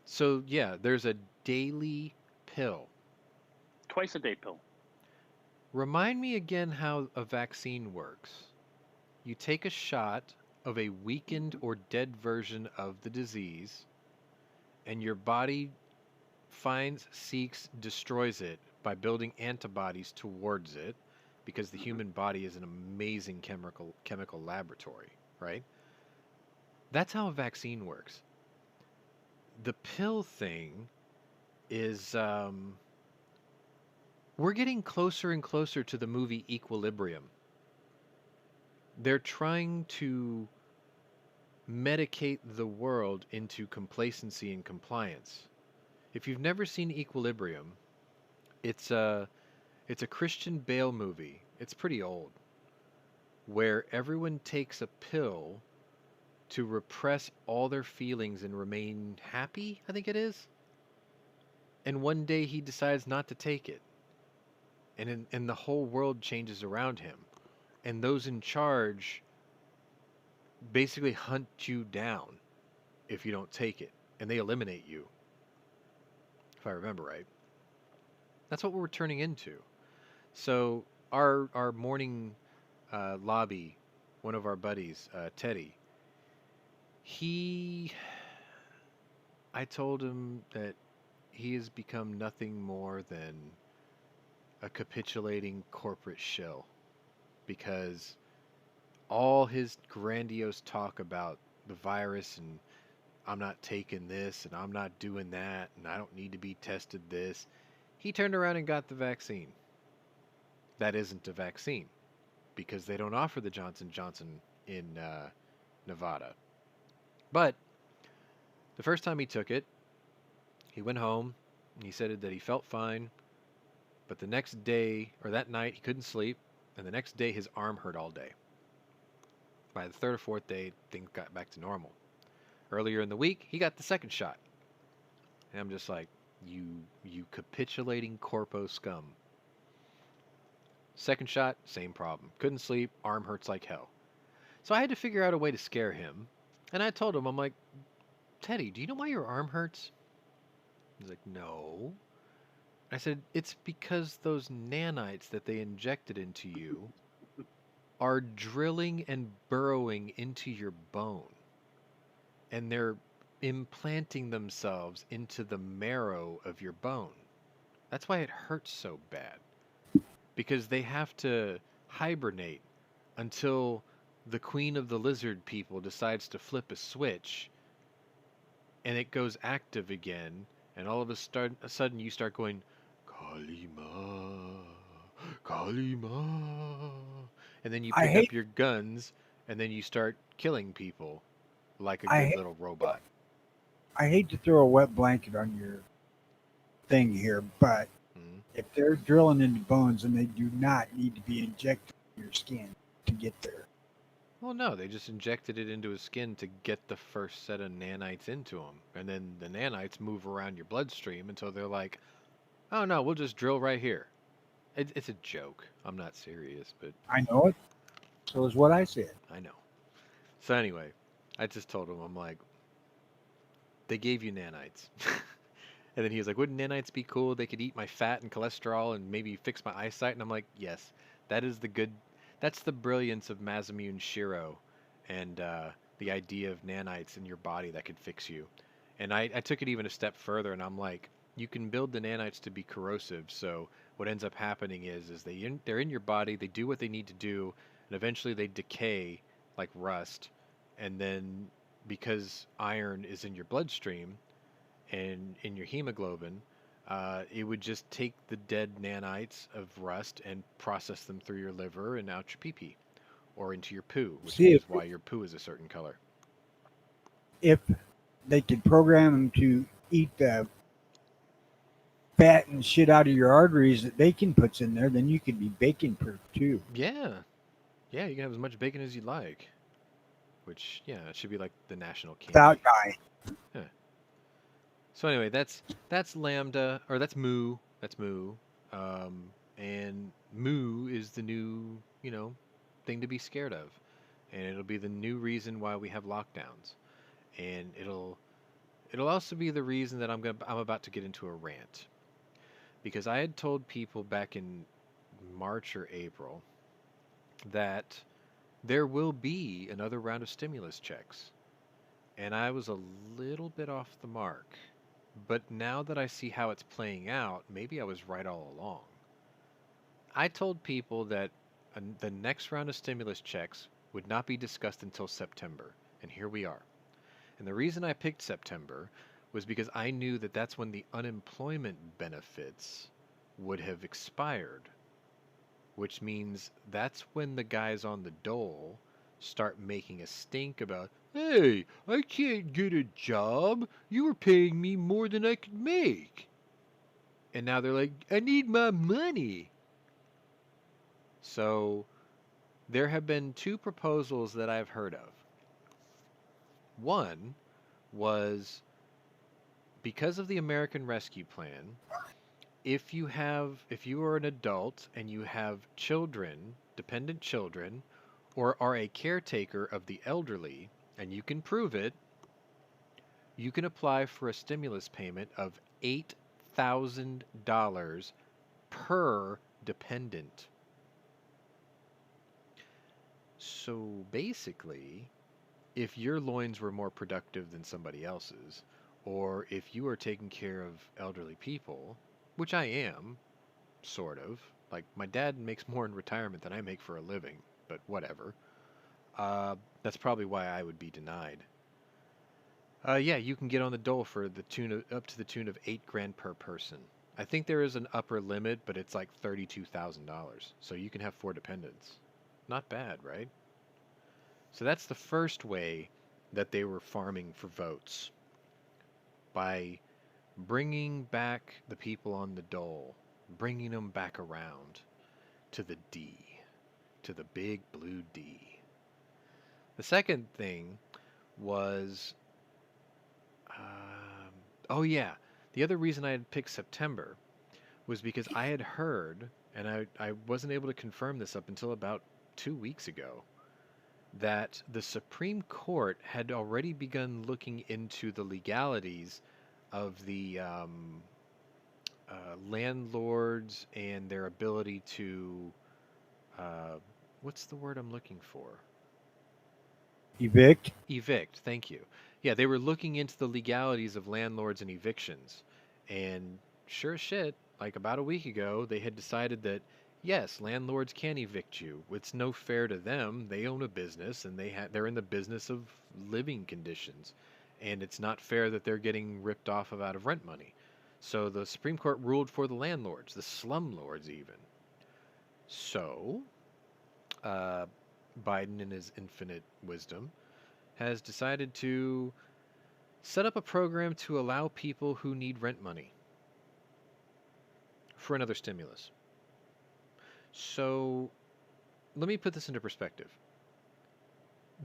[SPEAKER 1] So, yeah, there's a daily pill.
[SPEAKER 3] Twice a day pill.
[SPEAKER 1] Remind me again how a vaccine works. You take a shot of a weakened or dead version of the disease, and your body finds, seeks, destroys it by building antibodies towards it, because the human body is an amazing chemical laboratory, right? That's how a vaccine works. The pill thing is we're getting closer and closer to the movie Equilibrium. They're trying to medicate the world into complacency and compliance. If you've never seen Equilibrium, it's a Christian Bale movie. It's pretty old, where everyone takes a pill to repress all their feelings and remain happy, I think it is. And one day he decides not to take it. And the whole world changes around him. And those in charge basically hunt you down if you don't take it. And they eliminate you, if I remember right. That's what we're turning into. So our morning lobby, one of our buddies, Teddy, he, I told him that he has become nothing more than a capitulating corporate shill, because all his grandiose talk about the virus and I'm not taking this and I'm not doing that and I don't need to be tested this, he turned around and got the vaccine. That isn't a vaccine because they don't offer the Johnson Johnson in Nevada. But the first time he took it, he went home and he said that he felt fine, but the next day or that night he couldn't sleep, and the next day his arm hurt all day. By the third or fourth day, things got back to normal. Earlier in the week, he got the second shot. And I'm just like, you capitulating corpo scum. Second shot, same problem. Couldn't sleep, arm hurts like hell. So I had to figure out a way to scare him. And I told him, I'm like, Teddy, do you know why your arm hurts? He's like, no. I said, it's because those nanites that they injected into you are drilling and burrowing into your bone. And they're implanting themselves into the marrow of your bone. That's why it hurts so bad. Because they have to hibernate until the queen of the lizard people decides to flip a switch and it goes active again, and all of a sudden you start going, Kalima, Kalima. And then you
[SPEAKER 2] I
[SPEAKER 1] pick up
[SPEAKER 2] hate
[SPEAKER 1] your guns and then you start killing people like a
[SPEAKER 2] I
[SPEAKER 1] good
[SPEAKER 2] hate
[SPEAKER 1] little robot.
[SPEAKER 2] I hate to throw a wet blanket on your thing here, but
[SPEAKER 1] Mm.
[SPEAKER 2] if they're drilling into bones, and they do not need to be injected in your skin to get there.
[SPEAKER 1] Well, no, they just injected it into his skin to get the first set of nanites into him. And then the nanites move around your bloodstream until they're like, oh no, we'll just drill right here. It's a joke. I'm not serious, but
[SPEAKER 2] I know it. So is what I said.
[SPEAKER 1] I know. So anyway, I just told him, I'm like, they gave you nanites. And then he was like, wouldn't nanites be cool? They could eat my fat and cholesterol and maybe fix my eyesight. And I'm like, yes, that is that's the brilliance of Masamune Shiro and the idea of nanites in your body that could fix you. And I took it even a step further, and I'm like, you can build the nanites to be corrosive. So what ends up happening is they're in your body, they do what they need to do, and eventually they decay like rust. And then because iron is in your bloodstream, and in your hemoglobin, it would just take the dead nanites of rust and process them through your liver and out your pee pee, or into your poo, which
[SPEAKER 2] See
[SPEAKER 1] is why your poo is a certain color.
[SPEAKER 2] if they could program them to eat the fat and shit out of your arteries that bacon puts in there, then you could be bacon proof too.
[SPEAKER 1] Yeah, yeah, you can have as much bacon as you like, which yeah, it should be like the national
[SPEAKER 2] Without
[SPEAKER 1] candy.
[SPEAKER 2] dying.
[SPEAKER 1] Yeah. So anyway, that's lambda, or that's moo. That's moo. And moo is the new, thing to be scared of, and it'll be the new reason why we have lockdowns, and it'll also be the reason that I'm about to get into a rant, because I had told people back in March or April that there will be another round of stimulus checks, and I was a little bit off the mark But now that I see how it's playing out, maybe I was right all along. I told people that the next round of stimulus checks would not be discussed until September, and here we are. And the reason I picked September was because I knew that that's when the unemployment benefits would have expired, which means that's when the guys on the dole start making a stink about, hey, I can't get a job. You were paying me more than I could make. And now they're like, I need my money. So there have been two proposals that I've heard of. One was because of the American Rescue Plan, if you are an adult and you have children, dependent children, or are a caretaker of the elderly, and you can prove it, you can apply for a stimulus payment of $8,000 per dependent. So basically, if your loins were more productive than somebody else's, or if you are taking care of elderly people, which I am, sort of. Like, my dad makes more in retirement than I make for a living, but whatever. That's probably why I would be denied. Yeah, you can get on the dole for the tune of, up to the tune of $8 grand per person. I think there is an upper limit, but it's like $32,000. So you can have 4 dependents. Not bad, right? So that's the first way that they were farming for votes, by bringing back the people on the dole, bringing them back around to the D, to the big blue D. The second thing was, oh yeah, the other reason I had picked September was because I had heard, and I wasn't able to confirm this up until about 2 weeks ago, that the Supreme Court had already begun looking into the legalities of the landlords and their ability to, uh, what's the word I'm looking for?
[SPEAKER 2] Evict.
[SPEAKER 1] Evict, thank you. Yeah, they were looking into the legalities of landlords and evictions. And sure as shit, like about a week ago, they had decided that yes, landlords can evict you. It's no fair to them. They own a business and they're in the business of living conditions. And it's not fair that they're getting ripped off of out of rent money. So the Supreme Court ruled for the landlords, the slumlords even. So, uh, Biden, in his infinite wisdom, has decided to set up a program to allow people who need rent money for another stimulus. So let me put this into perspective.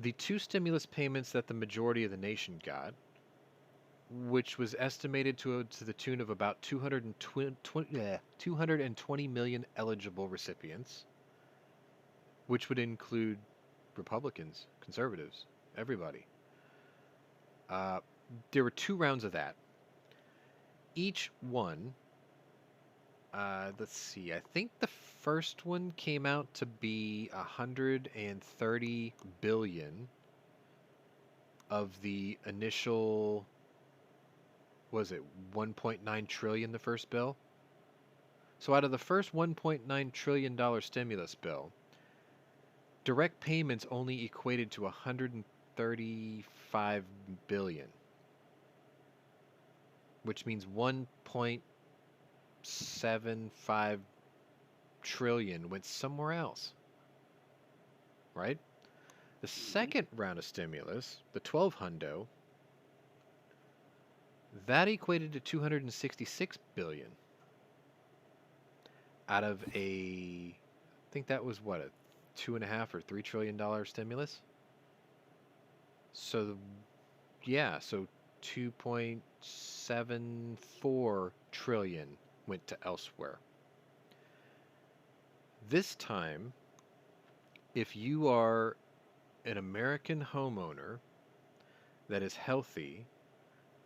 [SPEAKER 1] The two stimulus payments that the majority of the nation got, which was estimated to the tune of about 220 million eligible recipients, which would include Republicans, conservatives, everybody. Uh, there were 2 rounds of that. Each one, let's see, I think the first one came out to be 130 billion of the initial, was it 1.9 trillion, the first bill? So out of the first $1.9 trillion stimulus bill, direct payments only equated to 135 billion, which means 1.75 trillion went somewhere else, right? The second round of stimulus, the 12 hundo, that equated to 266 billion out of I think that was what, a $2.5 or $3 trillion stimulus. So yeah, so 2.74 trillion went to elsewhere. This time, if you are an American homeowner that is healthy,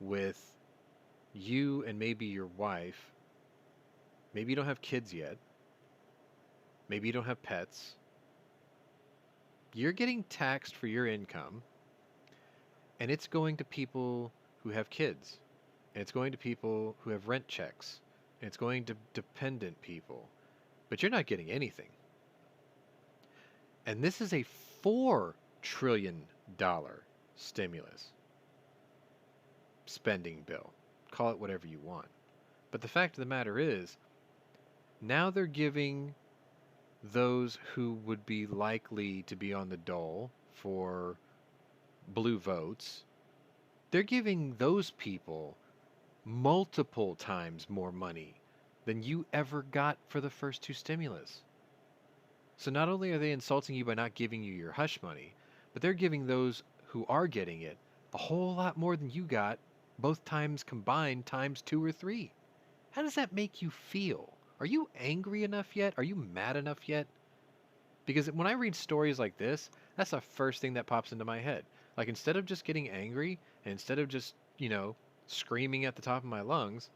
[SPEAKER 1] with you and maybe your wife, maybe you don't have kids yet, maybe you don't have pets, you're getting taxed for your income, and it's going to people who have kids. and it's going to people who have rent checks, and it's going to dependent people. But you're not getting anything. And this is a $4 trillion stimulus spending bill. Call it whatever you want. But the fact of the matter is, now they're giving those who would be likely to be on the dole for blue votes, they're giving those people multiple times more money than you ever got for the first two stimulus. So not only are they insulting you by not giving you your hush money, but they're giving those who are getting it a whole lot more than you got, both times combined times 2 or 3. How does that make you feel? Are you angry enough yet? Are you mad enough yet? Because when I read stories like this, that's the first thing that pops into my head. Like, instead of just getting angry, and instead of just, screaming at the top of my lungs,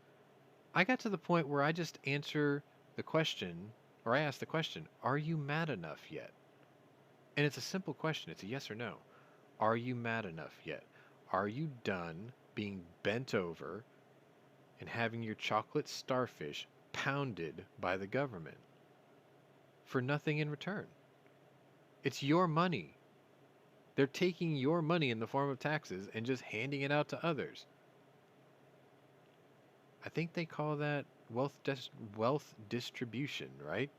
[SPEAKER 1] I got to the point where I just answer the question, or I ask the question, are you mad enough yet? And it's a simple question. It's a yes or no. Are you mad enough yet? Are you done being bent over and having your chocolate starfish pounded by the government for nothing in return? It's your money. They're taking your money in the form of taxes and just handing it out to others. I think they call that wealth distribution, right?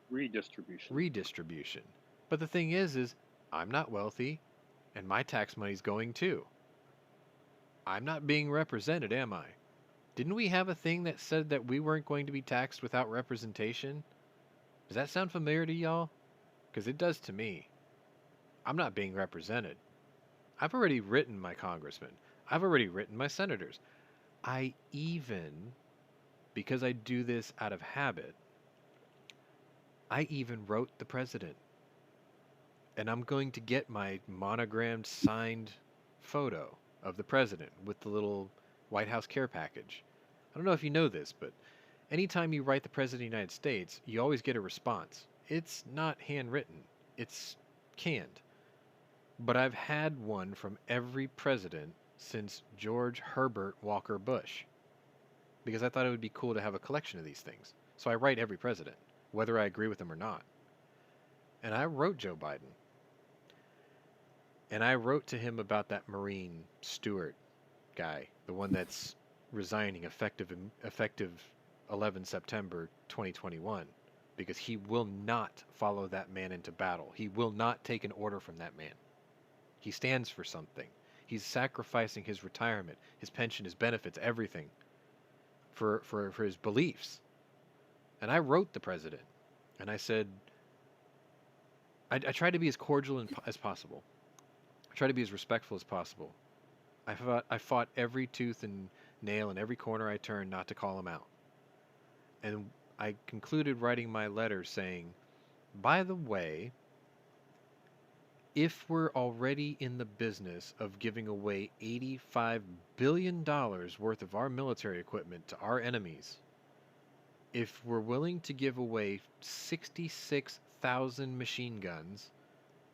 [SPEAKER 3] Redistribution.
[SPEAKER 1] Redistribution. But the thing is I'm not wealthy, and my tax money's going too. I'm not being represented, am I? Didn't we have a thing that said that we weren't going to be taxed without representation? Does that sound familiar to y'all? Because it does to me. I'm not being represented. I've already written my congressman. I've already written my senators. I even, because I do this out of habit, I even wrote the president. And I'm going to get my monogrammed signed photo of the president with the little White House care package. I don't know if you know this, but anytime you write the president of the United States, you always get a response. It's not handwritten. It's canned. But I've had one from every president since George Herbert Walker Bush, because I thought it would be cool to have a collection of these things. So I write every president, whether I agree with them or not. And I wrote Joe Biden. And I wrote to him about that Marine Stewart guy, the one that's resigning effective 11 September 2021, because he will not follow that man into battle. He will not take an order from that man. He stands for something. He's sacrificing his retirement, his pension, his benefits, everything for his beliefs. And I wrote the president, and I said, I tried to be as cordial as possible. I tried to be as respectful as possible. I fought every tooth and nail in every corner I turned not to call him out. And I concluded writing my letter saying, by the way, if we're already in the business of giving away $85 billion worth of our military equipment to our enemies, if we're willing to give away 66,000 machine guns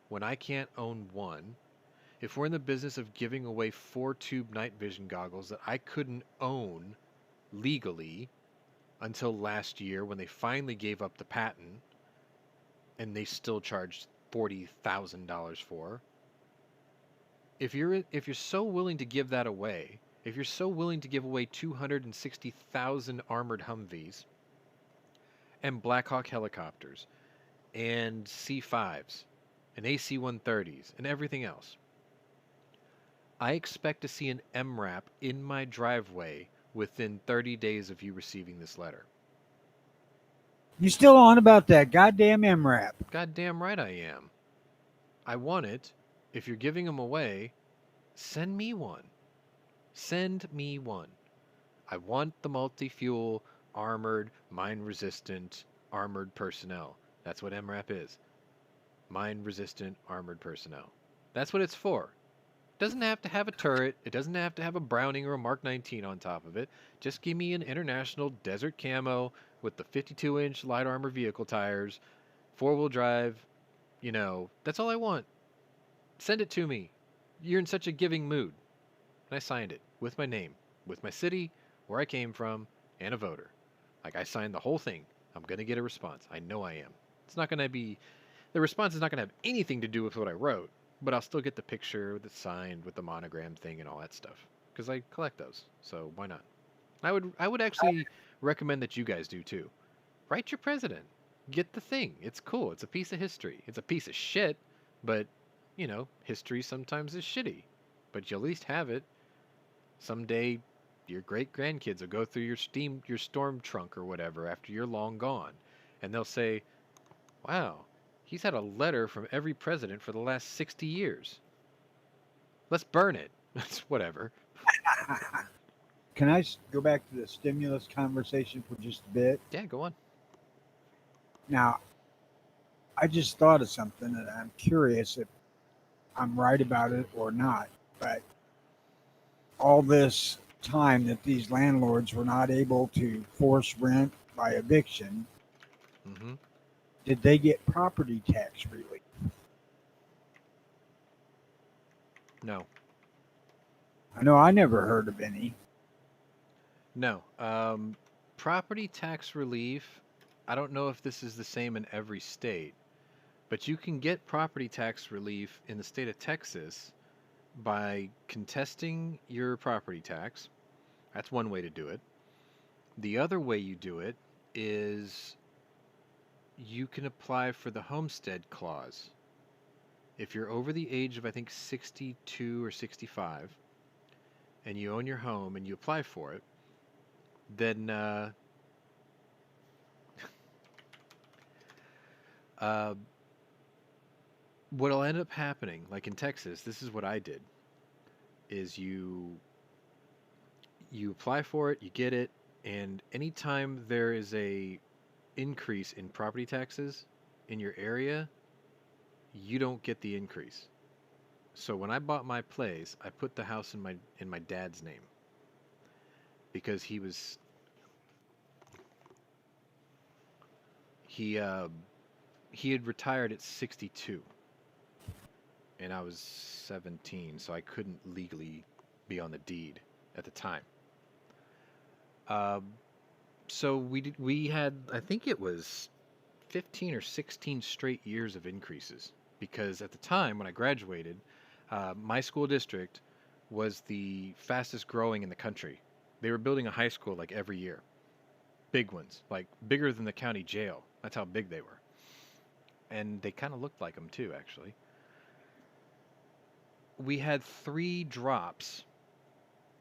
[SPEAKER 1] when I can't own one, if we're in the business of giving away 4-tube night vision goggles that I couldn't own legally until last year when they finally gave up the patent and they still charged $40,000 for. If you're so willing to give that away, if you're so willing to give away 260,000 armored Humvees and Black Hawk helicopters and C5s and AC-130s and everything else, I expect to see an MRAP in my driveway within 30 days of you receiving this letter.
[SPEAKER 2] You still on about that goddamn MRAP?
[SPEAKER 1] Goddamn right I am. I want it. If you're giving them away, send me one. Send me one. I want the multi-fuel, armored, mine-resistant, armored personnel. That's what MRAP is. Mine-resistant, armored personnel. That's what it's for. It doesn't have to have a turret. It doesn't have to have a Browning or a Mark 19 on top of it. Just give me an international desert camo with the 52-inch light armor vehicle tires, 4-wheel drive. That's all I want. Send it to me. You're in such a giving mood. And I signed it with my name. with my city, where I came from, and a voter. Like I signed the whole thing. I'm going to get a response. I know I am. It's not going to be, the response is not going to have anything to do with what I wrote, but I'll still get the picture that's signed with the monogram thing and all that stuff because I collect those. So why not? I would actually recommend that you guys do too. Write your president. Get the thing. It's cool. It's a piece of history. It's a piece of shit, but history sometimes is shitty. But you at least have it. Someday your great grandkids will go through your storm trunk or whatever after you're long gone. And they'll say, wow, he's had a letter from every president for the last 60 years. Let's burn it. That's whatever.
[SPEAKER 2] Can I go back to the stimulus conversation for just a bit?
[SPEAKER 1] Yeah, go on.
[SPEAKER 2] Now, I just thought of something, and I'm curious if I'm right about it or not. But all this time that these landlords were not able to force rent by eviction,
[SPEAKER 1] Mm-hmm.
[SPEAKER 2] did they get property tax relief?
[SPEAKER 1] No.
[SPEAKER 2] I know I never heard of any.
[SPEAKER 1] No. Property tax relief, I don't know if this is the same in every state, but you can get property tax relief in the state of Texas by contesting your property tax. That's one way to do it. The other way you do it is you can apply for the homestead clause. If you're over the age of, I think, 62 or 65, and you own your home and you apply for it, then uh, what'll end up happening, like in Texas, this is what I did, is you apply for it, you get it, and anytime there is a increase in property taxes in your area, you don't get the increase. So when I bought my place, I put the house in my dad's name because he he had retired at 62 and I was 17, so I couldn't legally be on the deed at the time. Um, so we had, I think it was 15 or 16 straight years of increases because at the time when I graduated, my school district was the fastest growing in the country. They were building a high school like every year. Big ones, like bigger than the county jail. That's how big they were. And they kind of looked like them too, actually. We had 3 drops,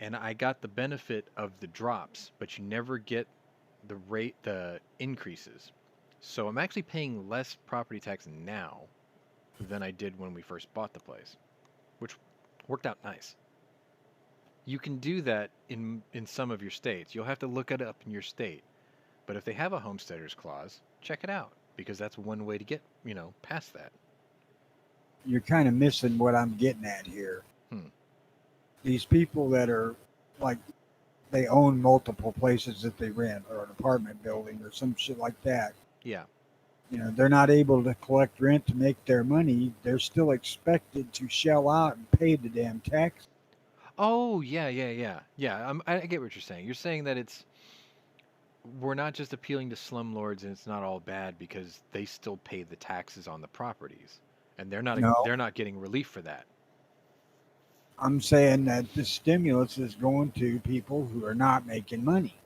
[SPEAKER 1] and I got the benefit of the drops, but you never get the increases. So I'm actually paying less property tax now than I did when we first bought the place, which worked out nice. You can do that in some of your states. You'll have to look it up in your state. But if they have a homesteader's clause, check it out because that's one way to get, past that.
[SPEAKER 2] You're kind of missing what I'm getting at here.
[SPEAKER 1] Hmm.
[SPEAKER 2] These people that are like, they own multiple places that they rent or an apartment building or some shit like that.
[SPEAKER 1] Yeah.
[SPEAKER 2] They're not able to collect rent to make their money. They're still expected to shell out and pay the damn tax.
[SPEAKER 1] Oh, yeah, yeah, yeah. Yeah, I get what you're saying. You're saying that we're not just appealing to slumlords and it's not all bad because they still pay the taxes on the properties and
[SPEAKER 2] No,
[SPEAKER 1] they're not getting relief for that.
[SPEAKER 2] I'm saying that the stimulus is going to people who are not making money.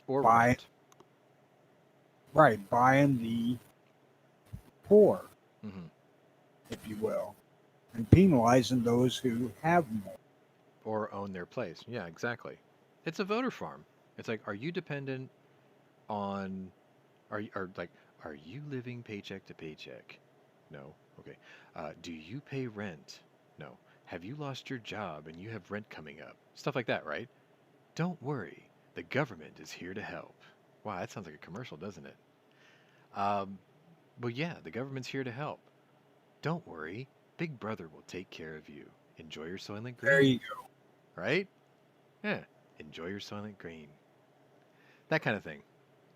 [SPEAKER 1] Or
[SPEAKER 2] Buy,
[SPEAKER 1] rent.
[SPEAKER 2] right, buying the poor,
[SPEAKER 1] Hmm.
[SPEAKER 2] if you will, and penalizing those who have more.
[SPEAKER 1] Or own their place. Yeah, exactly. It's a voter farm. It's like, are you dependent on, are you living paycheck to paycheck? No. Okay. Do you pay rent? No. Have you lost your job and you have rent coming up? Stuff like that, right? Don't worry. The government is here to help. Wow, that sounds like a commercial, doesn't it? Um, but yeah, the government's here to help. Don't worry. Big Brother will take care of you. Enjoy your Soylent
[SPEAKER 2] There
[SPEAKER 1] Green,
[SPEAKER 2] you go.
[SPEAKER 1] right? Yeah. Enjoy your Soylent Green. That kind of thing.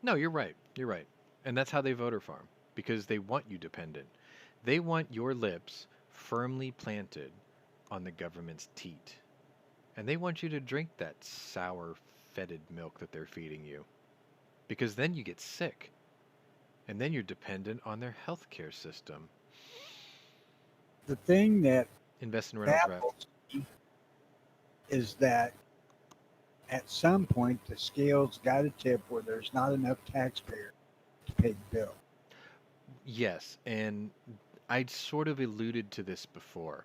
[SPEAKER 1] No, you're right. You're right. And that's how they voter farm because they want you dependent. They want your lips firmly planted on the government's teat. And they want you to drink that sour, fetid milk that they're feeding you. Because then you get sick. And then you're dependent on their healthcare system.
[SPEAKER 2] The thing that
[SPEAKER 1] Invest in Reynolds Wrap.
[SPEAKER 2] baffles me is that at some point the scales got to tip where there's not enough taxpayer to pay the bill.
[SPEAKER 1] Yes, and I'd sort of alluded to this before.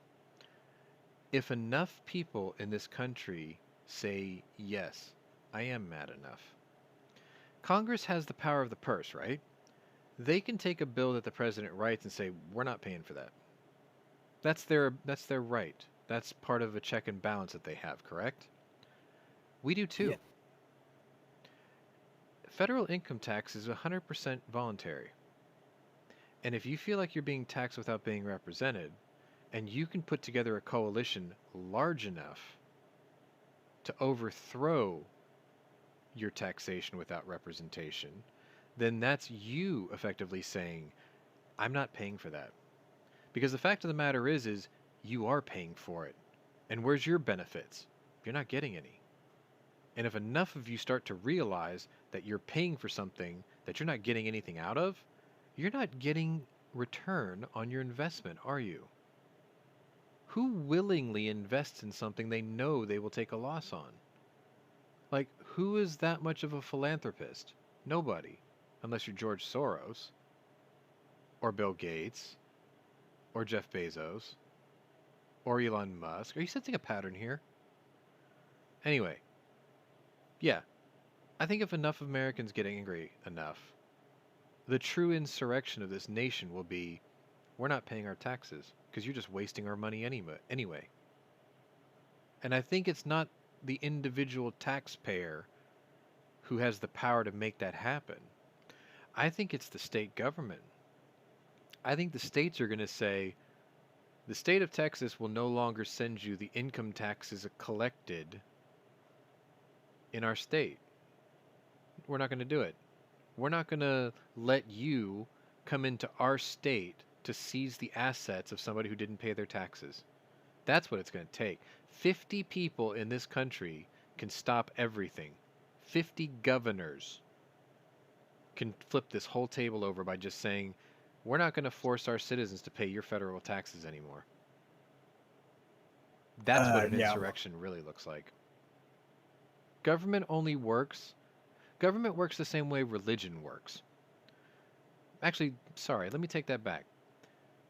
[SPEAKER 1] If enough people in this country say, yes, I am mad enough, Congress has the power of the purse, right? They can take a bill that the president writes and say, we're not paying for that. That's their right. That's part of a check and balance that they have, correct? We do too.
[SPEAKER 2] Yeah.
[SPEAKER 1] Federal income tax is 100% voluntary. And if you feel like you're being taxed without being represented, and you can put together a coalition large enough to overthrow your taxation without representation, then that's you effectively saying, I'm not paying for that. Because the fact of the matter is you are paying for it. And where's your benefits? You're not getting any. And if enough of you start to realize that you're paying for something that you're not getting anything out of, you're not getting return on your investment, are you? Who willingly invests in something they know they will take a loss on? Like, who is that much of a philanthropist? Nobody. Unless you're George Soros, or Bill Gates, or Jeff Bezos, or Elon Musk. Are you sensing a pattern here? Anyway, yeah, I think if enough Americans get angry enough, the true insurrection of this nation will be, we're not paying our taxes because you're just wasting our money anyway. And I think it's not the individual taxpayer who has the power to make that happen. I think it's the state government. I think the states are going to say, the state of Texas will no longer send you the income taxes collected in our state. We're not going to do it. We're not going to let you come into our state to seize the assets of somebody who didn't pay their taxes. That's what it's going to take. 50 people in this country can stop everything. 50 governors can flip this whole table over by just saying, we're not going to force our citizens to pay your federal taxes anymore. That's what an insurrection really looks like. Government works the same way religion works. Actually, sorry, let me take that back.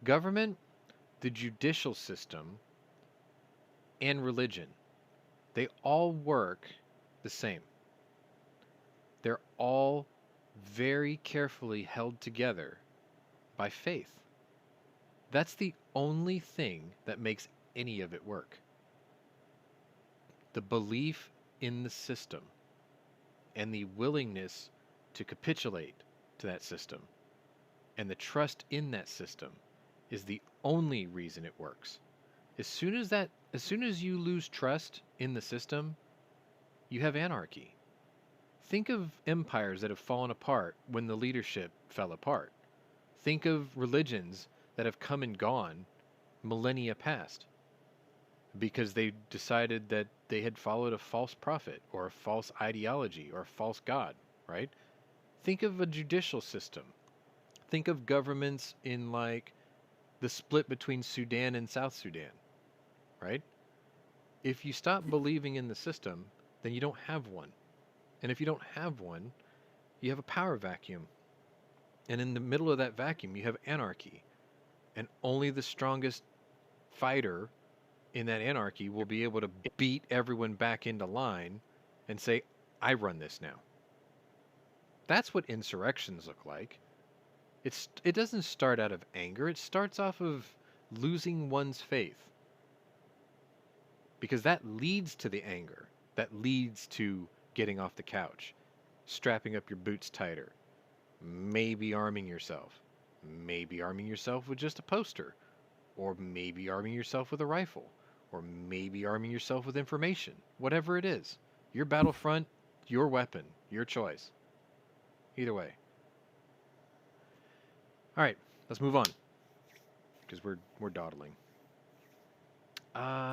[SPEAKER 1] Government, the judicial system, and religion, they all work the same. They're all very carefully held together by faith. That's the only thing that makes any of it work. The belief in the system and the willingness to capitulate to that system and the trust in that system is the only reason it works. As soon as you lose trust in the system, you have anarchy. Think of empires that have fallen apart when the leadership fell apart. Think of religions that have come and gone millennia past because they decided that they had followed a false prophet or a false ideology or a false god, right? Think of a judicial system. Think of governments in like the split between Sudan and South Sudan, right? If you stop believing in the system, then you don't have one. And if you don't have one, you have a power vacuum. And in the middle of that vacuum, you have anarchy. And only the strongest fighter in that anarchy will be able to beat everyone back into line and say, I run this now. That's what insurrections look like. It doesn't start out of anger. It starts off of losing one's faith. Because that leads to the anger. That leads to getting off the couch, strapping up your boots tighter, maybe arming yourself. Maybe arming yourself with just a poster. Or maybe arming yourself with a rifle. Or maybe arming yourself with information. Whatever it is. Your battlefront, your weapon, your choice. Either way. All right, let's move on. Because we're dawdling.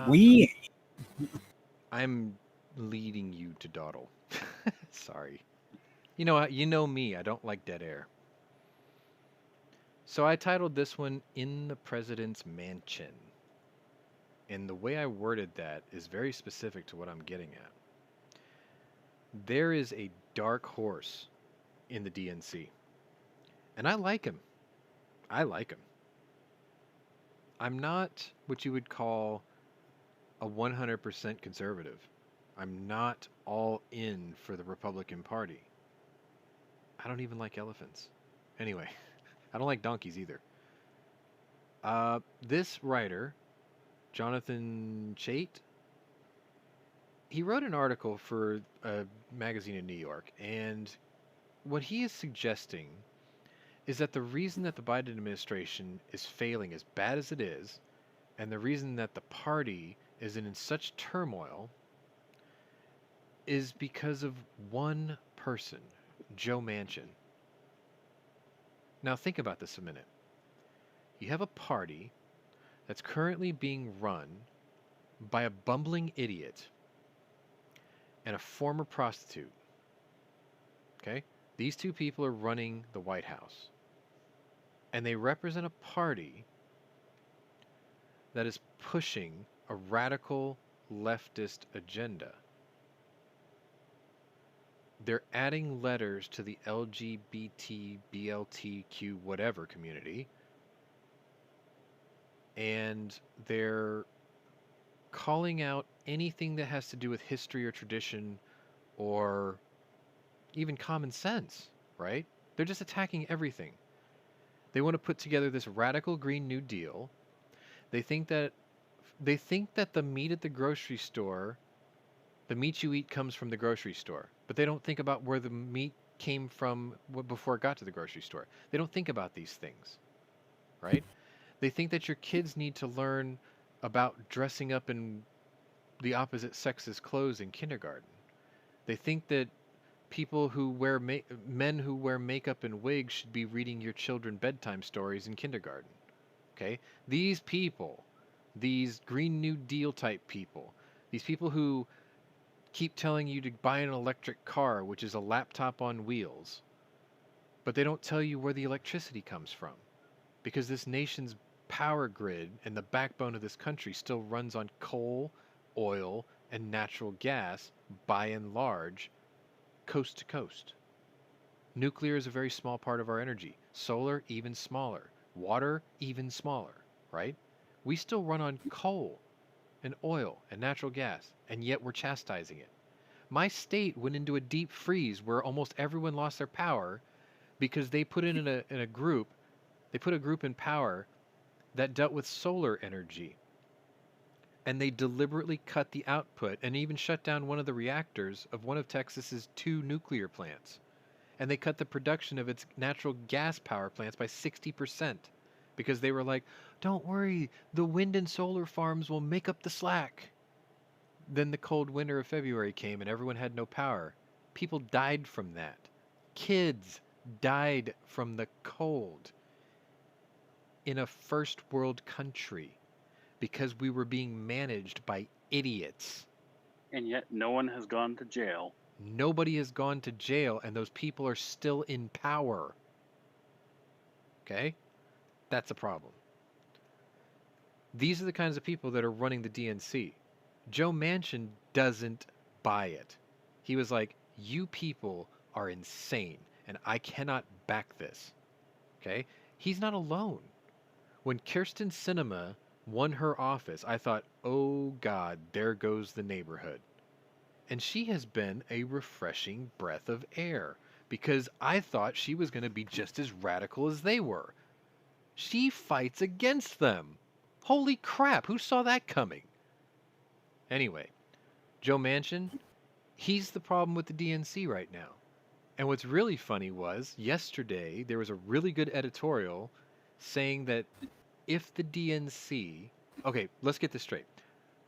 [SPEAKER 2] We
[SPEAKER 1] I'm leading you to dawdle. Sorry. You know me. I don't like dead air. So I titled this one "In the President's Mansion," and the way I worded that is very specific to what I'm getting at. There is a dark horse in the DNC, and I like him. I like him. I'm not what you would call a 100% conservative. I'm not all in for the Republican Party. I don't even like elephants. Anyway, I don't like donkeys either. This writer, Jonathan Chait, he wrote an article for a magazine in New York, and what he is suggesting is that the reason that the Biden administration is failing as bad as it is, and the reason that the party is in such turmoil, is because of one person, Joe Manchin. Now think about this a minute. You have a party that's currently being run by a bumbling idiot and a former prostitute. Okay? These two people are running the White House. And they represent a party that is pushing a radical leftist agenda. They're adding letters to the LGBT, BLTQ, whatever community, and they're calling out anything that has to do with history or tradition or even common sense, right? They're just attacking everything. They want to put together this radical Green New Deal. They think that the meat at the grocery store, the meat you eat comes from the grocery store, but they don't think about where the meat came from before it got to the grocery store. They don't think about these things, right? They think that your kids need to learn about dressing up in the opposite sex's clothes in kindergarten. They think that people who wear men who wear makeup and wigs should be reading your children bedtime stories in kindergarten. Okay? These people, these Green New Deal type people, these people who keep telling you to buy an electric car, which is a laptop on wheels, but they don't tell you where the electricity comes from, because this nation's power grid and the backbone of this country still runs on coal, oil, and natural gas, by and large, coast to coast. Nuclear is a very small part of our energy. Solar, even smaller. Water, even smaller, right? We still run on coal and oil and natural gas, and yet we're chastising it. My state went into a deep freeze where almost everyone lost their power because they put in a group, they put a group in power that dealt with solar energy. And they deliberately cut the output and even shut down one of the reactors of one of Texas's 2 nuclear plants. And they cut the production of its natural gas power plants by 60% because they were like, don't worry, the wind and solar farms will make up the slack. Then the cold winter of February came and everyone had no power. People died from that. Kids died from the cold in a first world country because we were being managed by idiots.
[SPEAKER 3] And yet no one has gone to jail.
[SPEAKER 1] Nobody has gone to jail, and those people are still in power. Okay? That's a problem. These are the kinds of people that are running the DNC. Joe Manchin doesn't buy it. He was like, you people are insane, and I cannot back this. Okay? He's not alone. When Kirsten Sinema won her office, I thought, oh God, there goes the neighborhood. And she has been a refreshing breath of air because I thought she was going to be just as radical as they were. She fights against them. Holy crap, who saw that coming? Anyway, Joe Manchin, he's the problem with the DNC right now. And what's really funny was yesterday there was a really good editorial saying that if the DNC, okay, let's get this straight.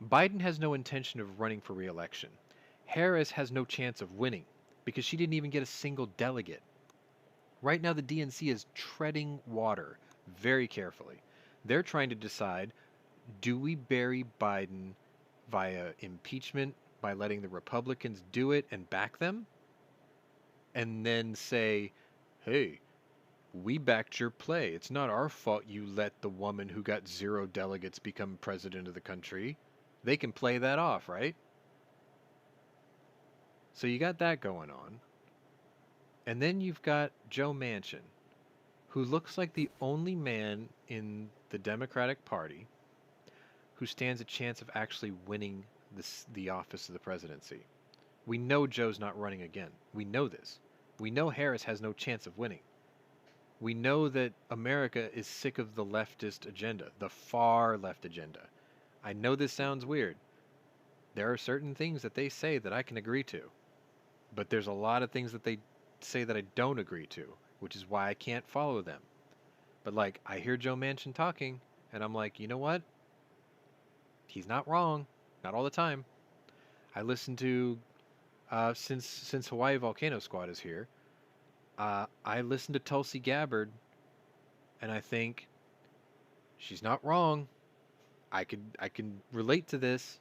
[SPEAKER 1] Biden has no intention of running for re-election. Harris has no chance of winning because she didn't even get a single delegate. Right now, the DNC is treading water very carefully. They're trying to decide, do we bury Biden via impeachment, by letting the Republicans do it and back them, and then say, hey, we backed your play. It's not our fault you let the woman who got 0 delegates become president of the country. They can play that off, right? So you got that going on. And then you've got Joe Manchin, who looks like the only man in the Democratic Party who stands a chance of actually winning the office of the presidency. We know Joe's not running again. We know this. We know Harris has no chance of winning. We know that America is sick of the leftist agenda, the far left agenda. I know this sounds weird. There are certain things that they say that I can agree to, but there's a lot of things that they say that I don't agree to, which is why I can't follow them. But like, I hear Joe Manchin talking, and I'm like, you know what? He's not wrong. Not all the time. I listen to, since Hawaii Volcano Squad is here, I listen to Tulsi Gabbard, and I think she's not wrong. I can relate to this.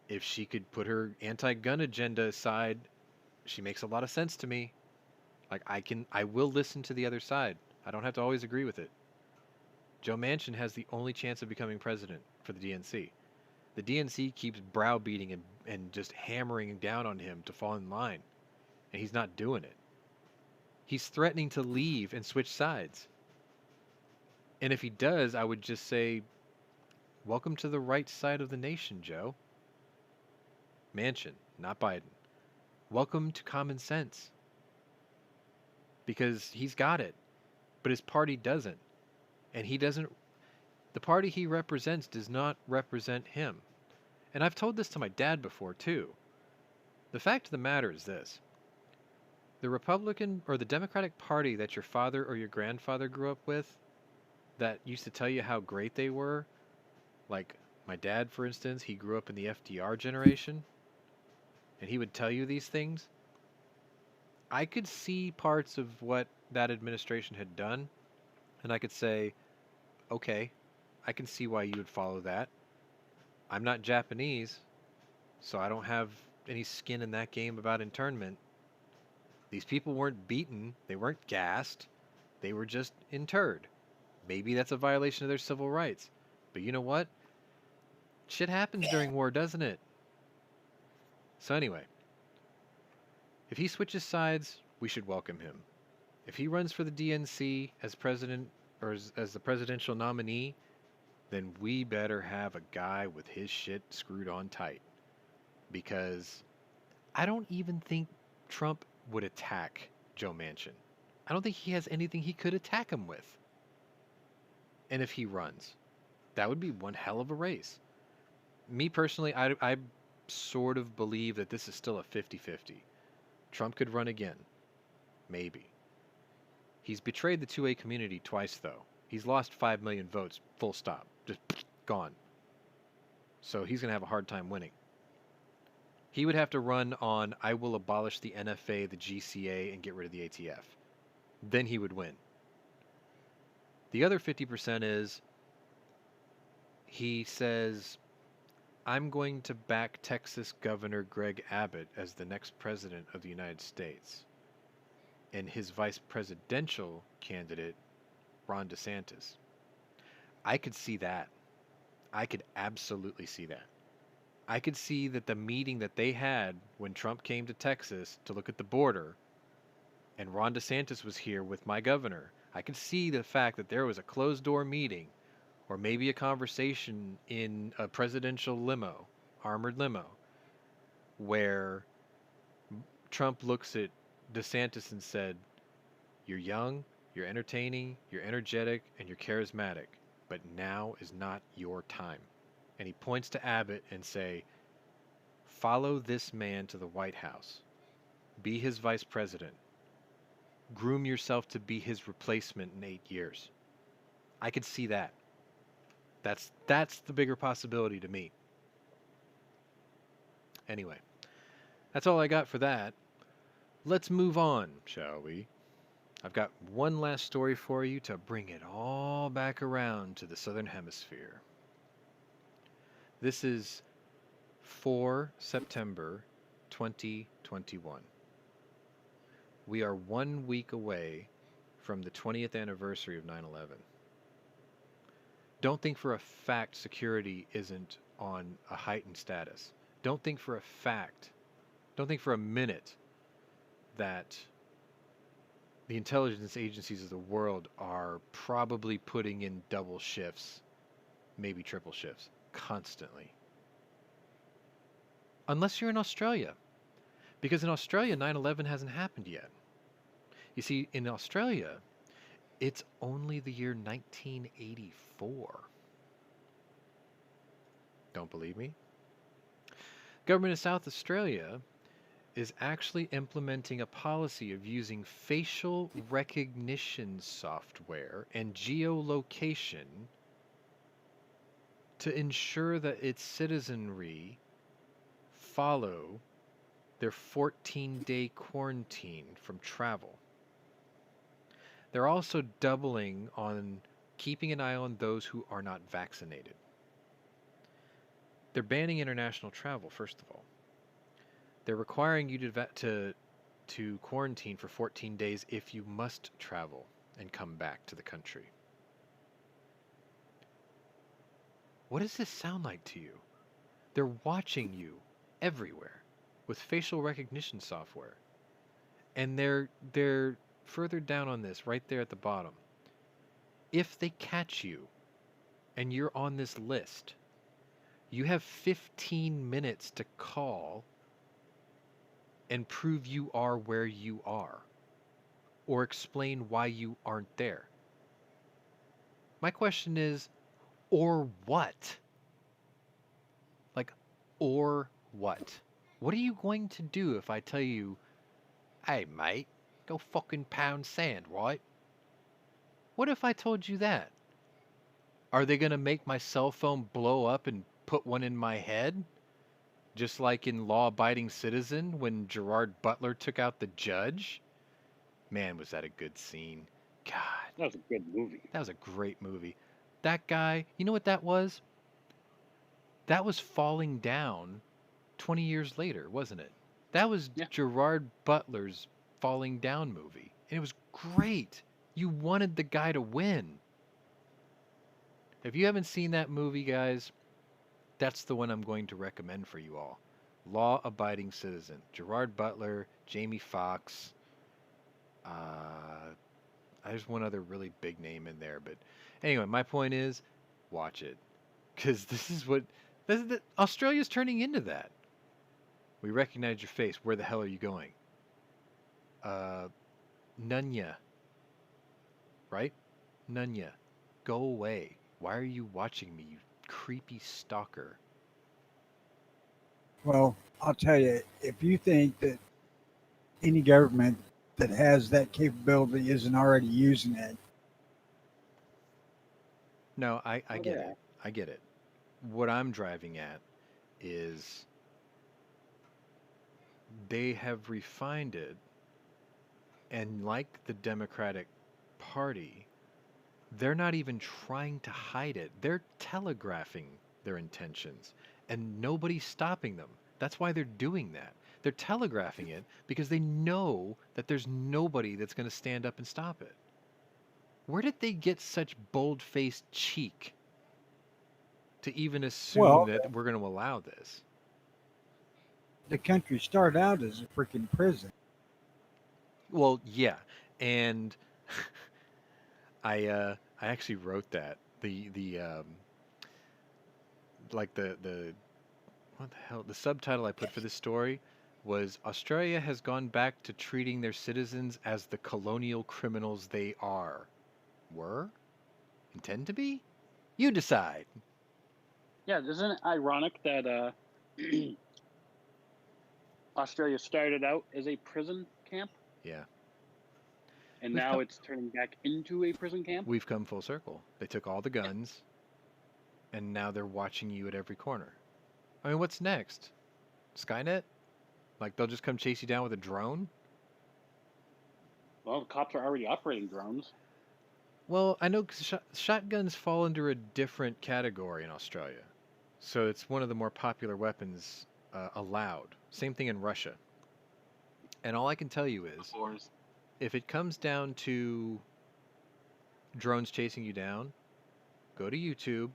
[SPEAKER 1] If she could put her anti-gun agenda aside, she makes a lot of sense to me. Like, I will listen to the other side. I don't have to always agree with it. Joe Manchin has the only chance of becoming president for the DNC. The DNC keeps browbeating and just hammering down on him to fall in line, and he's not doing it. He's threatening to leave and switch sides. And if he does, I would just say, welcome to the right side of the nation, Joe. Manchin, not Biden. Welcome to common sense. Because he's got it, but his party doesn't. And he doesn't, the party he represents does not represent him. And I've told this to my dad before, too. The fact of the matter is this. The Republican or the Democratic Party that your father or your grandfather grew up with, that used to tell you how great they were, like my dad, for instance, he grew up in the FDR generation, and he would tell you these things. I could see parts of what that administration had done, and I could say, okay, I can see why you would follow that. I'm not Japanese, so I don't have any skin in that game about internment. These people weren't beaten, they weren't gassed, they were just interred. Maybe that's a violation of their civil rights. But you know what? Shit happens during war, doesn't it? So anyway, if he switches sides, we should welcome him. If he runs for the DNC as president or as the presidential nominee, then we better have a guy with his shit screwed on tight. Because I don't even think Trump would attack Joe Manchin. I don't think he has anything he could attack him with. And if he runs, that would be one hell of a race. Me personally, I sort of believe that this is still a 50-50. Trump could run again. Maybe. He's betrayed the 2A community twice, though. He's lost 5 million votes, full stop. Just gone. So he's going to have a hard time winning. He would have to run on, I will abolish the NFA, the GCA, and get rid of the ATF. Then he would win. The other 50% is, he says, I'm going to back Texas Governor Greg Abbott as the next president of the United States. And his vice presidential candidate, Ron DeSantis. I could see that. I could absolutely see that. I could see that the meeting that they had when Trump came to Texas to look at the border, and Ron DeSantis was here with my governor, I could see the fact that there was a closed-door meeting, or maybe a conversation in a presidential limo, armored limo, where Trump looks at DeSantis and said, you're young, you're entertaining, you're energetic, and you're charismatic, but now is not your time. And he points to Abbott and say, follow this man to the White House. Be his vice president. Groom yourself to be his replacement in 8 years. I could see that. That's the bigger possibility to me. Anyway, that's all I got for that. Let's move on, shall we? I've got one last story for you to bring it all back around to the Southern Hemisphere. This is 4 September 2021. We are 1 week away from the 20th anniversary of 9/11. Don't think for a fact security isn't on a heightened status. Don't think for a fact, don't think for a minute that the intelligence agencies of the world are probably putting in double shifts, maybe triple shifts, constantly. Unless you're in Australia. Because in Australia, 9/11 hasn't happened yet. You see, in Australia, it's only the year 1984. Don't believe me? Government of South Australia is actually implementing a policy of using facial recognition software and geolocation to ensure that its citizenry follow their 14-day quarantine from travel. They're also doubling on keeping an eye on those who are not vaccinated. They're banning international travel, first of all. They're requiring you to quarantine for 14 days if you must travel and come back to the country. What does this sound like to you? They're watching you everywhere with facial recognition software. And they're further down on this, right there at the bottom. If they catch you and you're on this list, you have 15 minutes to call and prove you are where you are, or explain why you aren't there. My question is, or what? Like, or what? What are you going to do if I tell you, hey mate, go fucking pound sand, right? What if I told you that? Are they going to make my cell phone blow up and put one in my head? Just like in Law Abiding Citizen when Gerard Butler took out the judge? Man, was that a good scene. God,
[SPEAKER 3] That was a good movie.
[SPEAKER 1] that was a great movie. That guy, you know what that was? That was Falling Down 20 years later, wasn't it? That was
[SPEAKER 3] Yeah.
[SPEAKER 1] Gerard Butler's Falling Down movie. And it was great. You wanted the guy to win. If you haven't seen that movie, guys, that's the one I'm going to recommend for you all. Law Abiding Citizen. Gerard Butler, Jamie Foxx. There's one other really big name in there, but anyway, my point is, watch it, because Australia's turning into that. We recognize your face. Where the hell are you going? Nunya, right? Nunya, go away. Why are you watching me, you creepy stalker?
[SPEAKER 2] Well, I'll tell you, if you think that any government that has that capability isn't already using it,
[SPEAKER 1] No, I
[SPEAKER 3] Oh,
[SPEAKER 1] get
[SPEAKER 3] yeah.
[SPEAKER 1] it. I get it. What I'm driving at is they have refined it, and like the Democratic Party, they're not even trying to hide it. They're telegraphing their intentions, and nobody's stopping them. That's why they're doing that. They're telegraphing it because they know that there's nobody that's going to stand up and stop it. Where did they get such bold-faced cheek to even assume
[SPEAKER 2] well,
[SPEAKER 1] that we're going to allow this?
[SPEAKER 2] the country started out as a freaking prison.
[SPEAKER 1] Well, yeah, and I actually wrote that the like the what the hell, the subtitle I put for this story was Australia has gone back to treating their citizens as the colonial criminals they were intend to be. You decide.
[SPEAKER 3] Yeah, isn't it ironic that Australia started out as a prison camp
[SPEAKER 1] Yeah,
[SPEAKER 3] and
[SPEAKER 1] we've
[SPEAKER 3] now
[SPEAKER 1] come
[SPEAKER 3] it's turning back into a prison camp?
[SPEAKER 1] we've come full circle. They took all the guns, and now they're watching you at every corner. I mean, what's next? Skynet? Like they'll just come chase you down with a drone?
[SPEAKER 3] Well, the cops are already operating drones.
[SPEAKER 1] Well, I know 'cause shotguns fall under a different category in Australia. So it's one of the more popular weapons allowed. Same thing in Russia. And all I can tell you
[SPEAKER 3] Of
[SPEAKER 1] is,
[SPEAKER 3] course.
[SPEAKER 1] if it comes down to drones chasing you down, go to YouTube,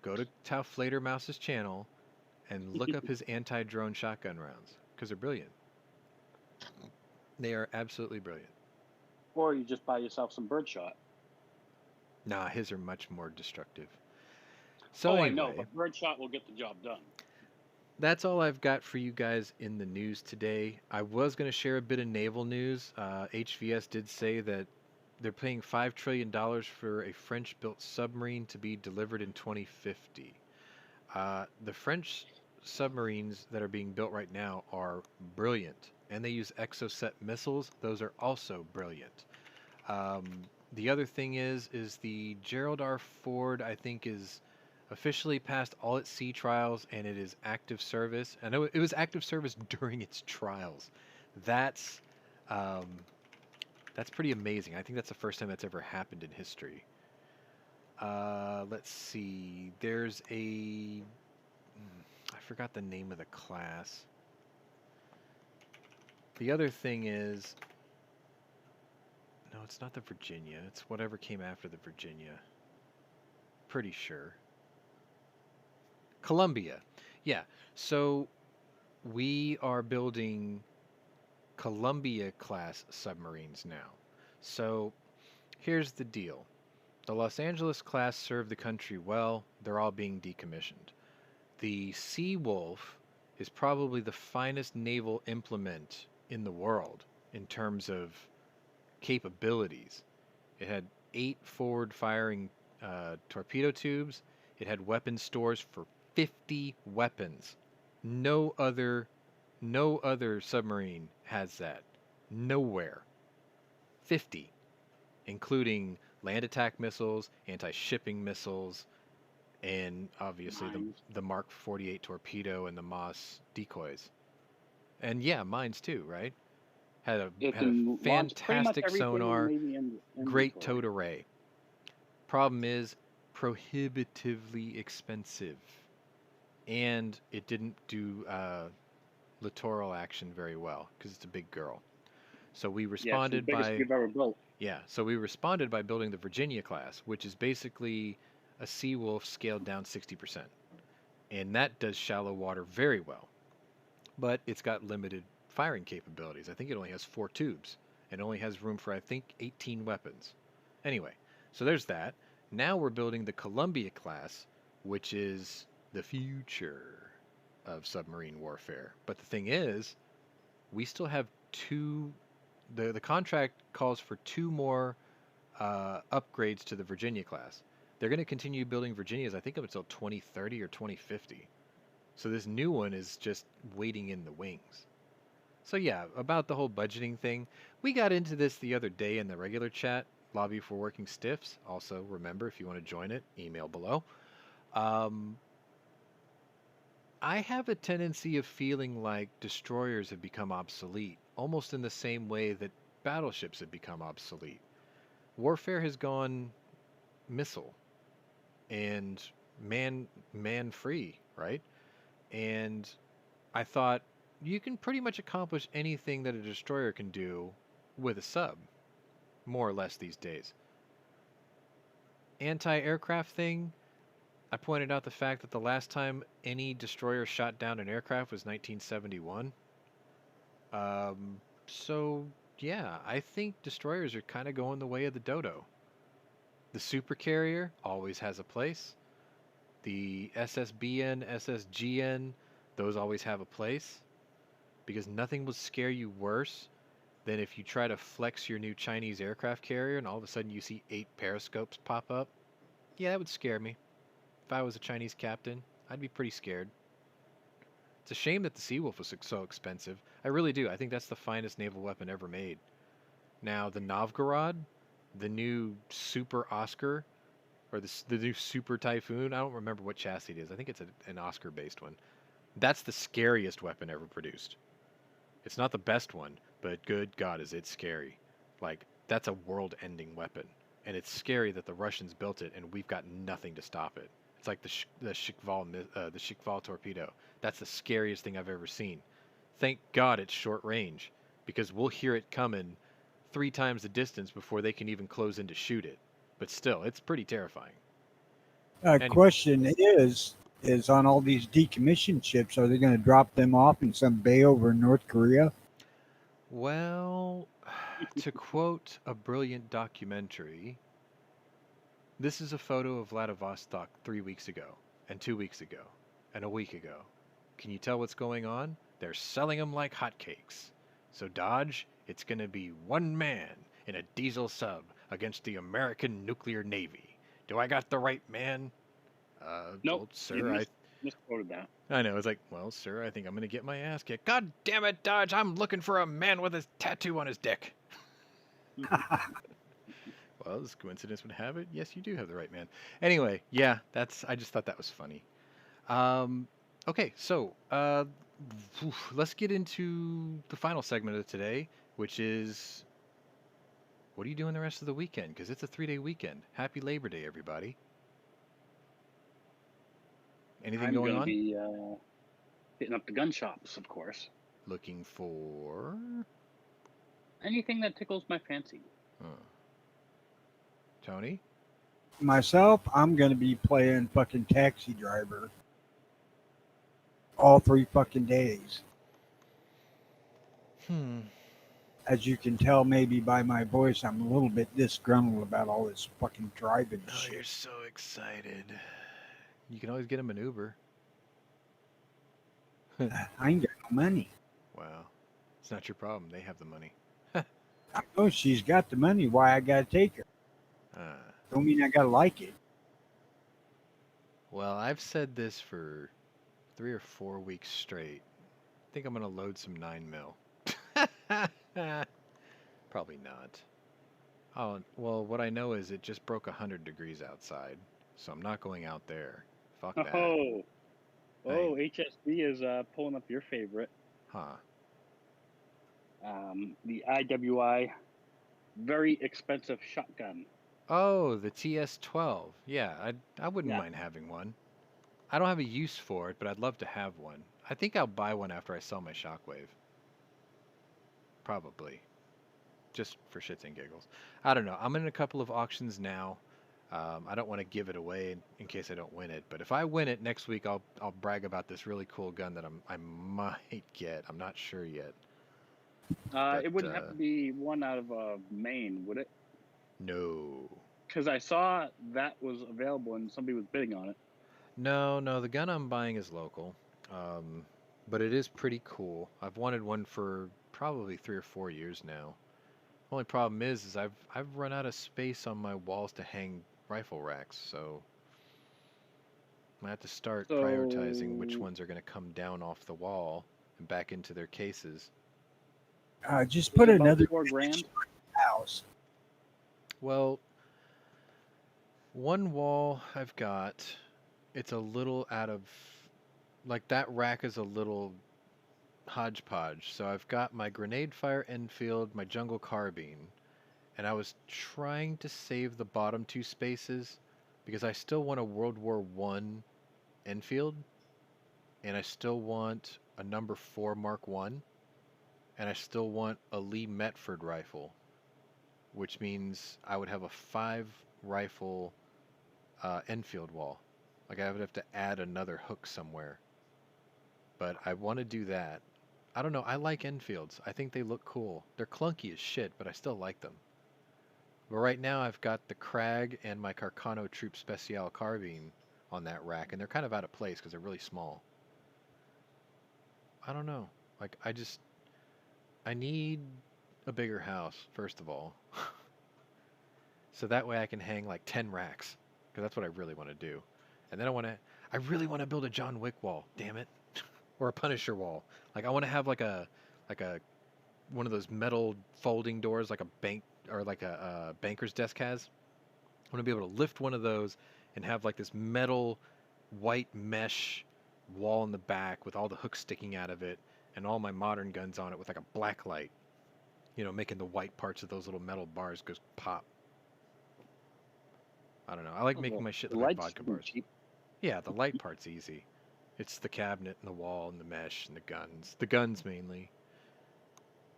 [SPEAKER 1] go to Tau Flatermouse's channel, and look up his anti-drone shotgun rounds because they're brilliant. They are absolutely brilliant.
[SPEAKER 3] Or you just buy yourself some birdshot.
[SPEAKER 1] Nah, his are much more destructive. So
[SPEAKER 3] I know,
[SPEAKER 1] anyway,
[SPEAKER 3] but birdshot will get the job done.
[SPEAKER 1] that's all I've got for you guys in the news today. I was going to share a bit of naval news. HVS did say that they're paying $5 trillion for a French-built submarine to be delivered in 2050. The French submarines that are being built right now are brilliant, and they use exocet missiles. Those are also brilliant. Um, the other thing is the Gerald R. Ford, I think, is officially passed all its sea trials, and it is active service. I know it was active service during its trials. That's um, that's pretty amazing. I think that's the first time that's ever happened in history. Let's see. There's I forgot the name of the class. The other thing is, no, it's not the Virginia. It's whatever came after the Virginia. Pretty sure. Columbia. Yeah. So we are building Columbia class submarines now. So here's the deal. The Los Angeles class served the country well. They're all being decommissioned. The Seawolf is probably the finest naval implement in the world in terms of capabilities. It had 8 forward firing torpedo tubes. It had weapon stores for 50 weapons. No other no other submarine has that. Nowhere. 50, including land attack missiles, anti-shipping missiles, and obviously
[SPEAKER 3] Mines.
[SPEAKER 1] the Mark 48 torpedo and the Moss decoys. And yeah, mines too, right?
[SPEAKER 3] It
[SPEAKER 1] Had a
[SPEAKER 3] can launch pretty much
[SPEAKER 1] fantastic
[SPEAKER 3] everything in the
[SPEAKER 1] sonar,
[SPEAKER 3] Navy
[SPEAKER 1] great
[SPEAKER 3] inventory.
[SPEAKER 1] towed array. Problem is prohibitively expensive, and it didn't do littoral action very well because it's a big girl. So we
[SPEAKER 3] Yeah, it's the
[SPEAKER 1] responded
[SPEAKER 3] biggest
[SPEAKER 1] by
[SPEAKER 3] we've ever built.
[SPEAKER 1] building the Virginia class, which is basically a Seawolf scaled down 60%. And that does shallow water very well. But it's got limited firing capabilities. I think it only has 4 tubes and only has room for, I think, 18 weapons. Anyway, so there's that. Now we're building the Columbia class, which is the future of submarine warfare. But the thing is, we still have the contract calls for 2 more upgrades to the Virginia class. They're going to continue building Virginias, I think, up until 2030 or 2050. So this new one is just waiting in the wings. So yeah, about the whole budgeting thing, we got into this the other day in the regular chat, Lobby for Working Stiffs. Also, remember, if you want to join it, email below. Um, I have a tendency of feeling like destroyers have become obsolete, almost in the same way that battleships have become obsolete. Warfare has gone missile and man free, right? And I thought you can pretty much accomplish anything that a destroyer can do with a sub, more or less these days. Anti-aircraft thing, I pointed out the fact that the last time any destroyer shot down an aircraft was 1971. So yeah, I think destroyers are kind of going the way of the dodo. The supercarrier always has a place. The SSBN, SSGN, those always have a place because nothing will scare you worse than if you try to flex your new Chinese aircraft carrier and all of a sudden you see 8 periscopes pop up. Yeah, that would scare me. If I was a Chinese captain, I'd be pretty scared. It's a shame that the Seawolf was so expensive. I really do. I think that's the finest naval weapon ever made. Now, the Novgorod, the new Super Oscar, or the new Super Typhoon, I don't remember what chassis it is. I think it's an Oscar-based one. That's the scariest weapon ever produced. It's not the best one, but good God, is it scary. Like, that's a world-ending weapon. And it's scary that the Russians built it and we've got nothing to stop it. It's like the Shikval torpedo. That's the scariest thing I've ever seen. Thank God it's short range, because we'll hear it coming 3 times the distance before they can even close in to shoot it. But still, it's pretty terrifying. Anyway,
[SPEAKER 2] Question is on all these decommissioned ships, are they going to drop them off in some bay over in North Korea?
[SPEAKER 1] well, to quote a brilliant documentary, this is a photo of Vladivostok 3 weeks ago, and 2 weeks ago, and a week ago. Can you tell what's going on? They're selling them like hotcakes. So Dodge, it's going to be one man in a diesel sub against the American nuclear navy. Do I got the right man?
[SPEAKER 3] Nope,
[SPEAKER 1] Well,
[SPEAKER 3] you
[SPEAKER 1] sir,
[SPEAKER 3] misquoted that.
[SPEAKER 1] I know. It's like, well, sir, I think I'm going to get my ass kicked. God damn it, Dodge! I'm looking for a man with a tattoo on his dick. Well, as coincidence would have it, yes, you do have the right man. Anyway, yeah, I just thought that was funny. Okay, so let's get into the final segment of today, which is what are you doing the rest of the weekend? Because it's a 3-day weekend. Happy Labor Day, everybody. Anything
[SPEAKER 3] I'm
[SPEAKER 1] going
[SPEAKER 3] going to
[SPEAKER 1] on?
[SPEAKER 3] be hitting up the gun shops, of course.
[SPEAKER 1] Looking for
[SPEAKER 3] Anything that tickles my fancy.
[SPEAKER 1] Tony?
[SPEAKER 2] Myself, I'm going to be playing fucking taxi driver all 3 fucking days. As you can tell maybe by my voice, I'm a little bit disgruntled about all this fucking driving
[SPEAKER 1] Oh,
[SPEAKER 2] shit.
[SPEAKER 1] you're so excited. You can always get him an Uber.
[SPEAKER 2] I ain't got no money.
[SPEAKER 1] Wow. It's not your problem. They have the money.
[SPEAKER 2] I know she's got the money. Why I got to take her? Don't mean I got to like it.
[SPEAKER 1] Well, I've said this for 3 or 4 weeks straight. I think I'm going to load some 9mm. Probably not. Oh, well, what I know is it just broke 100 degrees outside, so I'm not going out there. Fuck that.
[SPEAKER 3] Oh, HSB is pulling up your favorite.
[SPEAKER 1] Huh.
[SPEAKER 3] The IWI, very expensive shotgun.
[SPEAKER 1] Oh, the TS-12. Yeah, I wouldn't mind having one. I don't have a use for it, but I'd love to have one. I think I'll buy one after I sell my Shockwave. Probably. Just for shits and giggles. I don't know. I'm in a couple of auctions now. I don't want to give it away in case I don't win it. But if I win it next week, I'll brag about this really cool gun that I might get. I'm not sure yet.
[SPEAKER 3] It wouldn't have to be one out of Maine, would it?
[SPEAKER 1] No.
[SPEAKER 3] Because I saw that was available and somebody was bidding on it.
[SPEAKER 1] No. The gun I'm buying is local. But it is pretty cool. I've wanted one for probably 3 or 4 years now. Only problem is I've run out of space on my walls to hang rifle racks, so I have to start prioritizing which ones are going to come down off the wall and back into their cases.
[SPEAKER 2] Just put another
[SPEAKER 3] $4,000
[SPEAKER 2] house.
[SPEAKER 1] Well, one wall I've got, it's a little out of, like that rack is a little hodgepodge. So I've got my grenade fire Enfield, my jungle carbine, and I was trying to save the bottom 2 spaces because I still want a World War One Enfield, and I still want a number 4 Mark 1, and I still want a Lee Metford rifle, which means I would have a 5 rifle Enfield wall. Like I would have to add another hook somewhere. But I want to do that. I don't know. I like Enfields. I think they look cool. They're clunky as shit, but I still like them. But right now I've got the Krag and my Carcano Troop Special carbine on that rack, and they're kind of out of place because they're really small. I don't know. Like I need a bigger house, first of all. So that way I can hang like 10 racks, because that's what I really want to do. And then I really want to build a John Wick wall, damn it. Or a Punisher wall. Like I want to have like a one of those metal folding doors like a bank or like a banker's desk has. I want to be able to lift one of those and have like this metal white mesh wall in the back with all the hooks sticking out of it and all my modern guns on it with like a black light. You know, making the white parts of those little metal bars goes pop. I don't know. I like making my shit look like vodka bars.
[SPEAKER 3] Cheap.
[SPEAKER 1] Yeah, the light part's easy. It's the cabinet and the wall and the mesh and the guns. The guns mainly,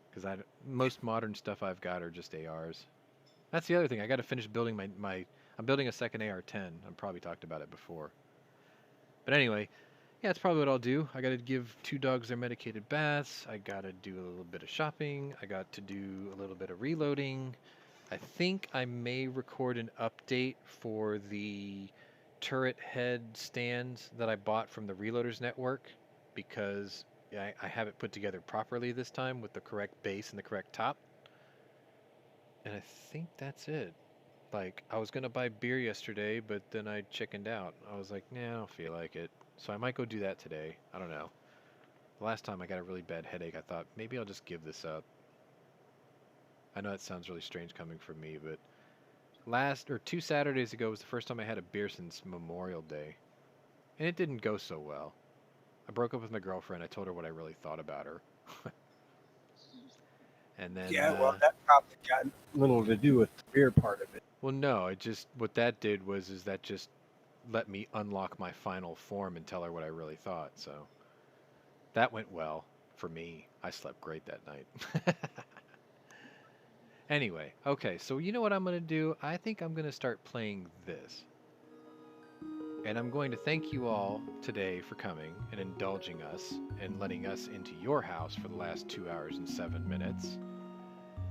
[SPEAKER 1] because most modern stuff I've got are just ARs. That's the other thing. I got to finish building my. I'm building a second AR-10. I've probably talked about it before. But anyway, yeah, that's probably what I'll do. I got to give 2 dogs their medicated baths. I got to do a little bit of shopping. I got to do a little bit of reloading. I think I may record an update for the turret head stands that I bought from the Reloaders Network because I have it put together properly this time with the correct base and the correct top. And I think that's it. Like, I was going to buy beer yesterday, but then I chickened out. I was like, nah, I don't feel like it. So I might go do that today. I don't know. The last time I got a really bad headache, I thought maybe I'll just give this up. I know that sounds really strange coming from me, but 2 Saturdays ago was the first time I had a beer since Memorial Day. And it didn't go so well. I broke up with my girlfriend. I told her what I really thought about her. And then,
[SPEAKER 2] Yeah, well, that probably got little to do with the beer part of it.
[SPEAKER 1] well, no, what that did is that just let me unlock my final form and tell her what I really thought. So that went well for me. I slept great that night. Anyway, okay, so you know what I'm going to do? I think I'm going to start playing this. And I'm going to thank you all today for coming and indulging us and letting us into your house for the last 2 hours and 7 minutes.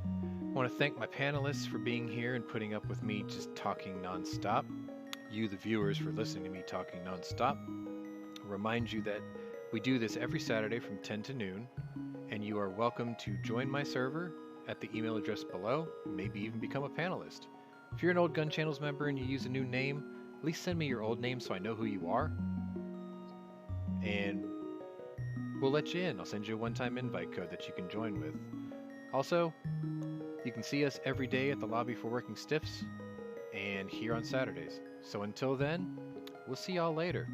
[SPEAKER 1] I want to thank my panelists for being here and putting up with me just talking nonstop. You, the viewers, for listening to me talking nonstop. Remind you that we do this every Saturday from 10 to noon, and you are welcome to join my server at the email address below, maybe even become a panelist. If you're an old Gun Channels member and you use a new name, at least send me your old name so I know who you are. And we'll let you in. I'll send you a one-time invite code that you can join with. Also, you can see us every day at the Lobby for Working Stiffs and here on Saturdays. So until then, we'll see y'all later.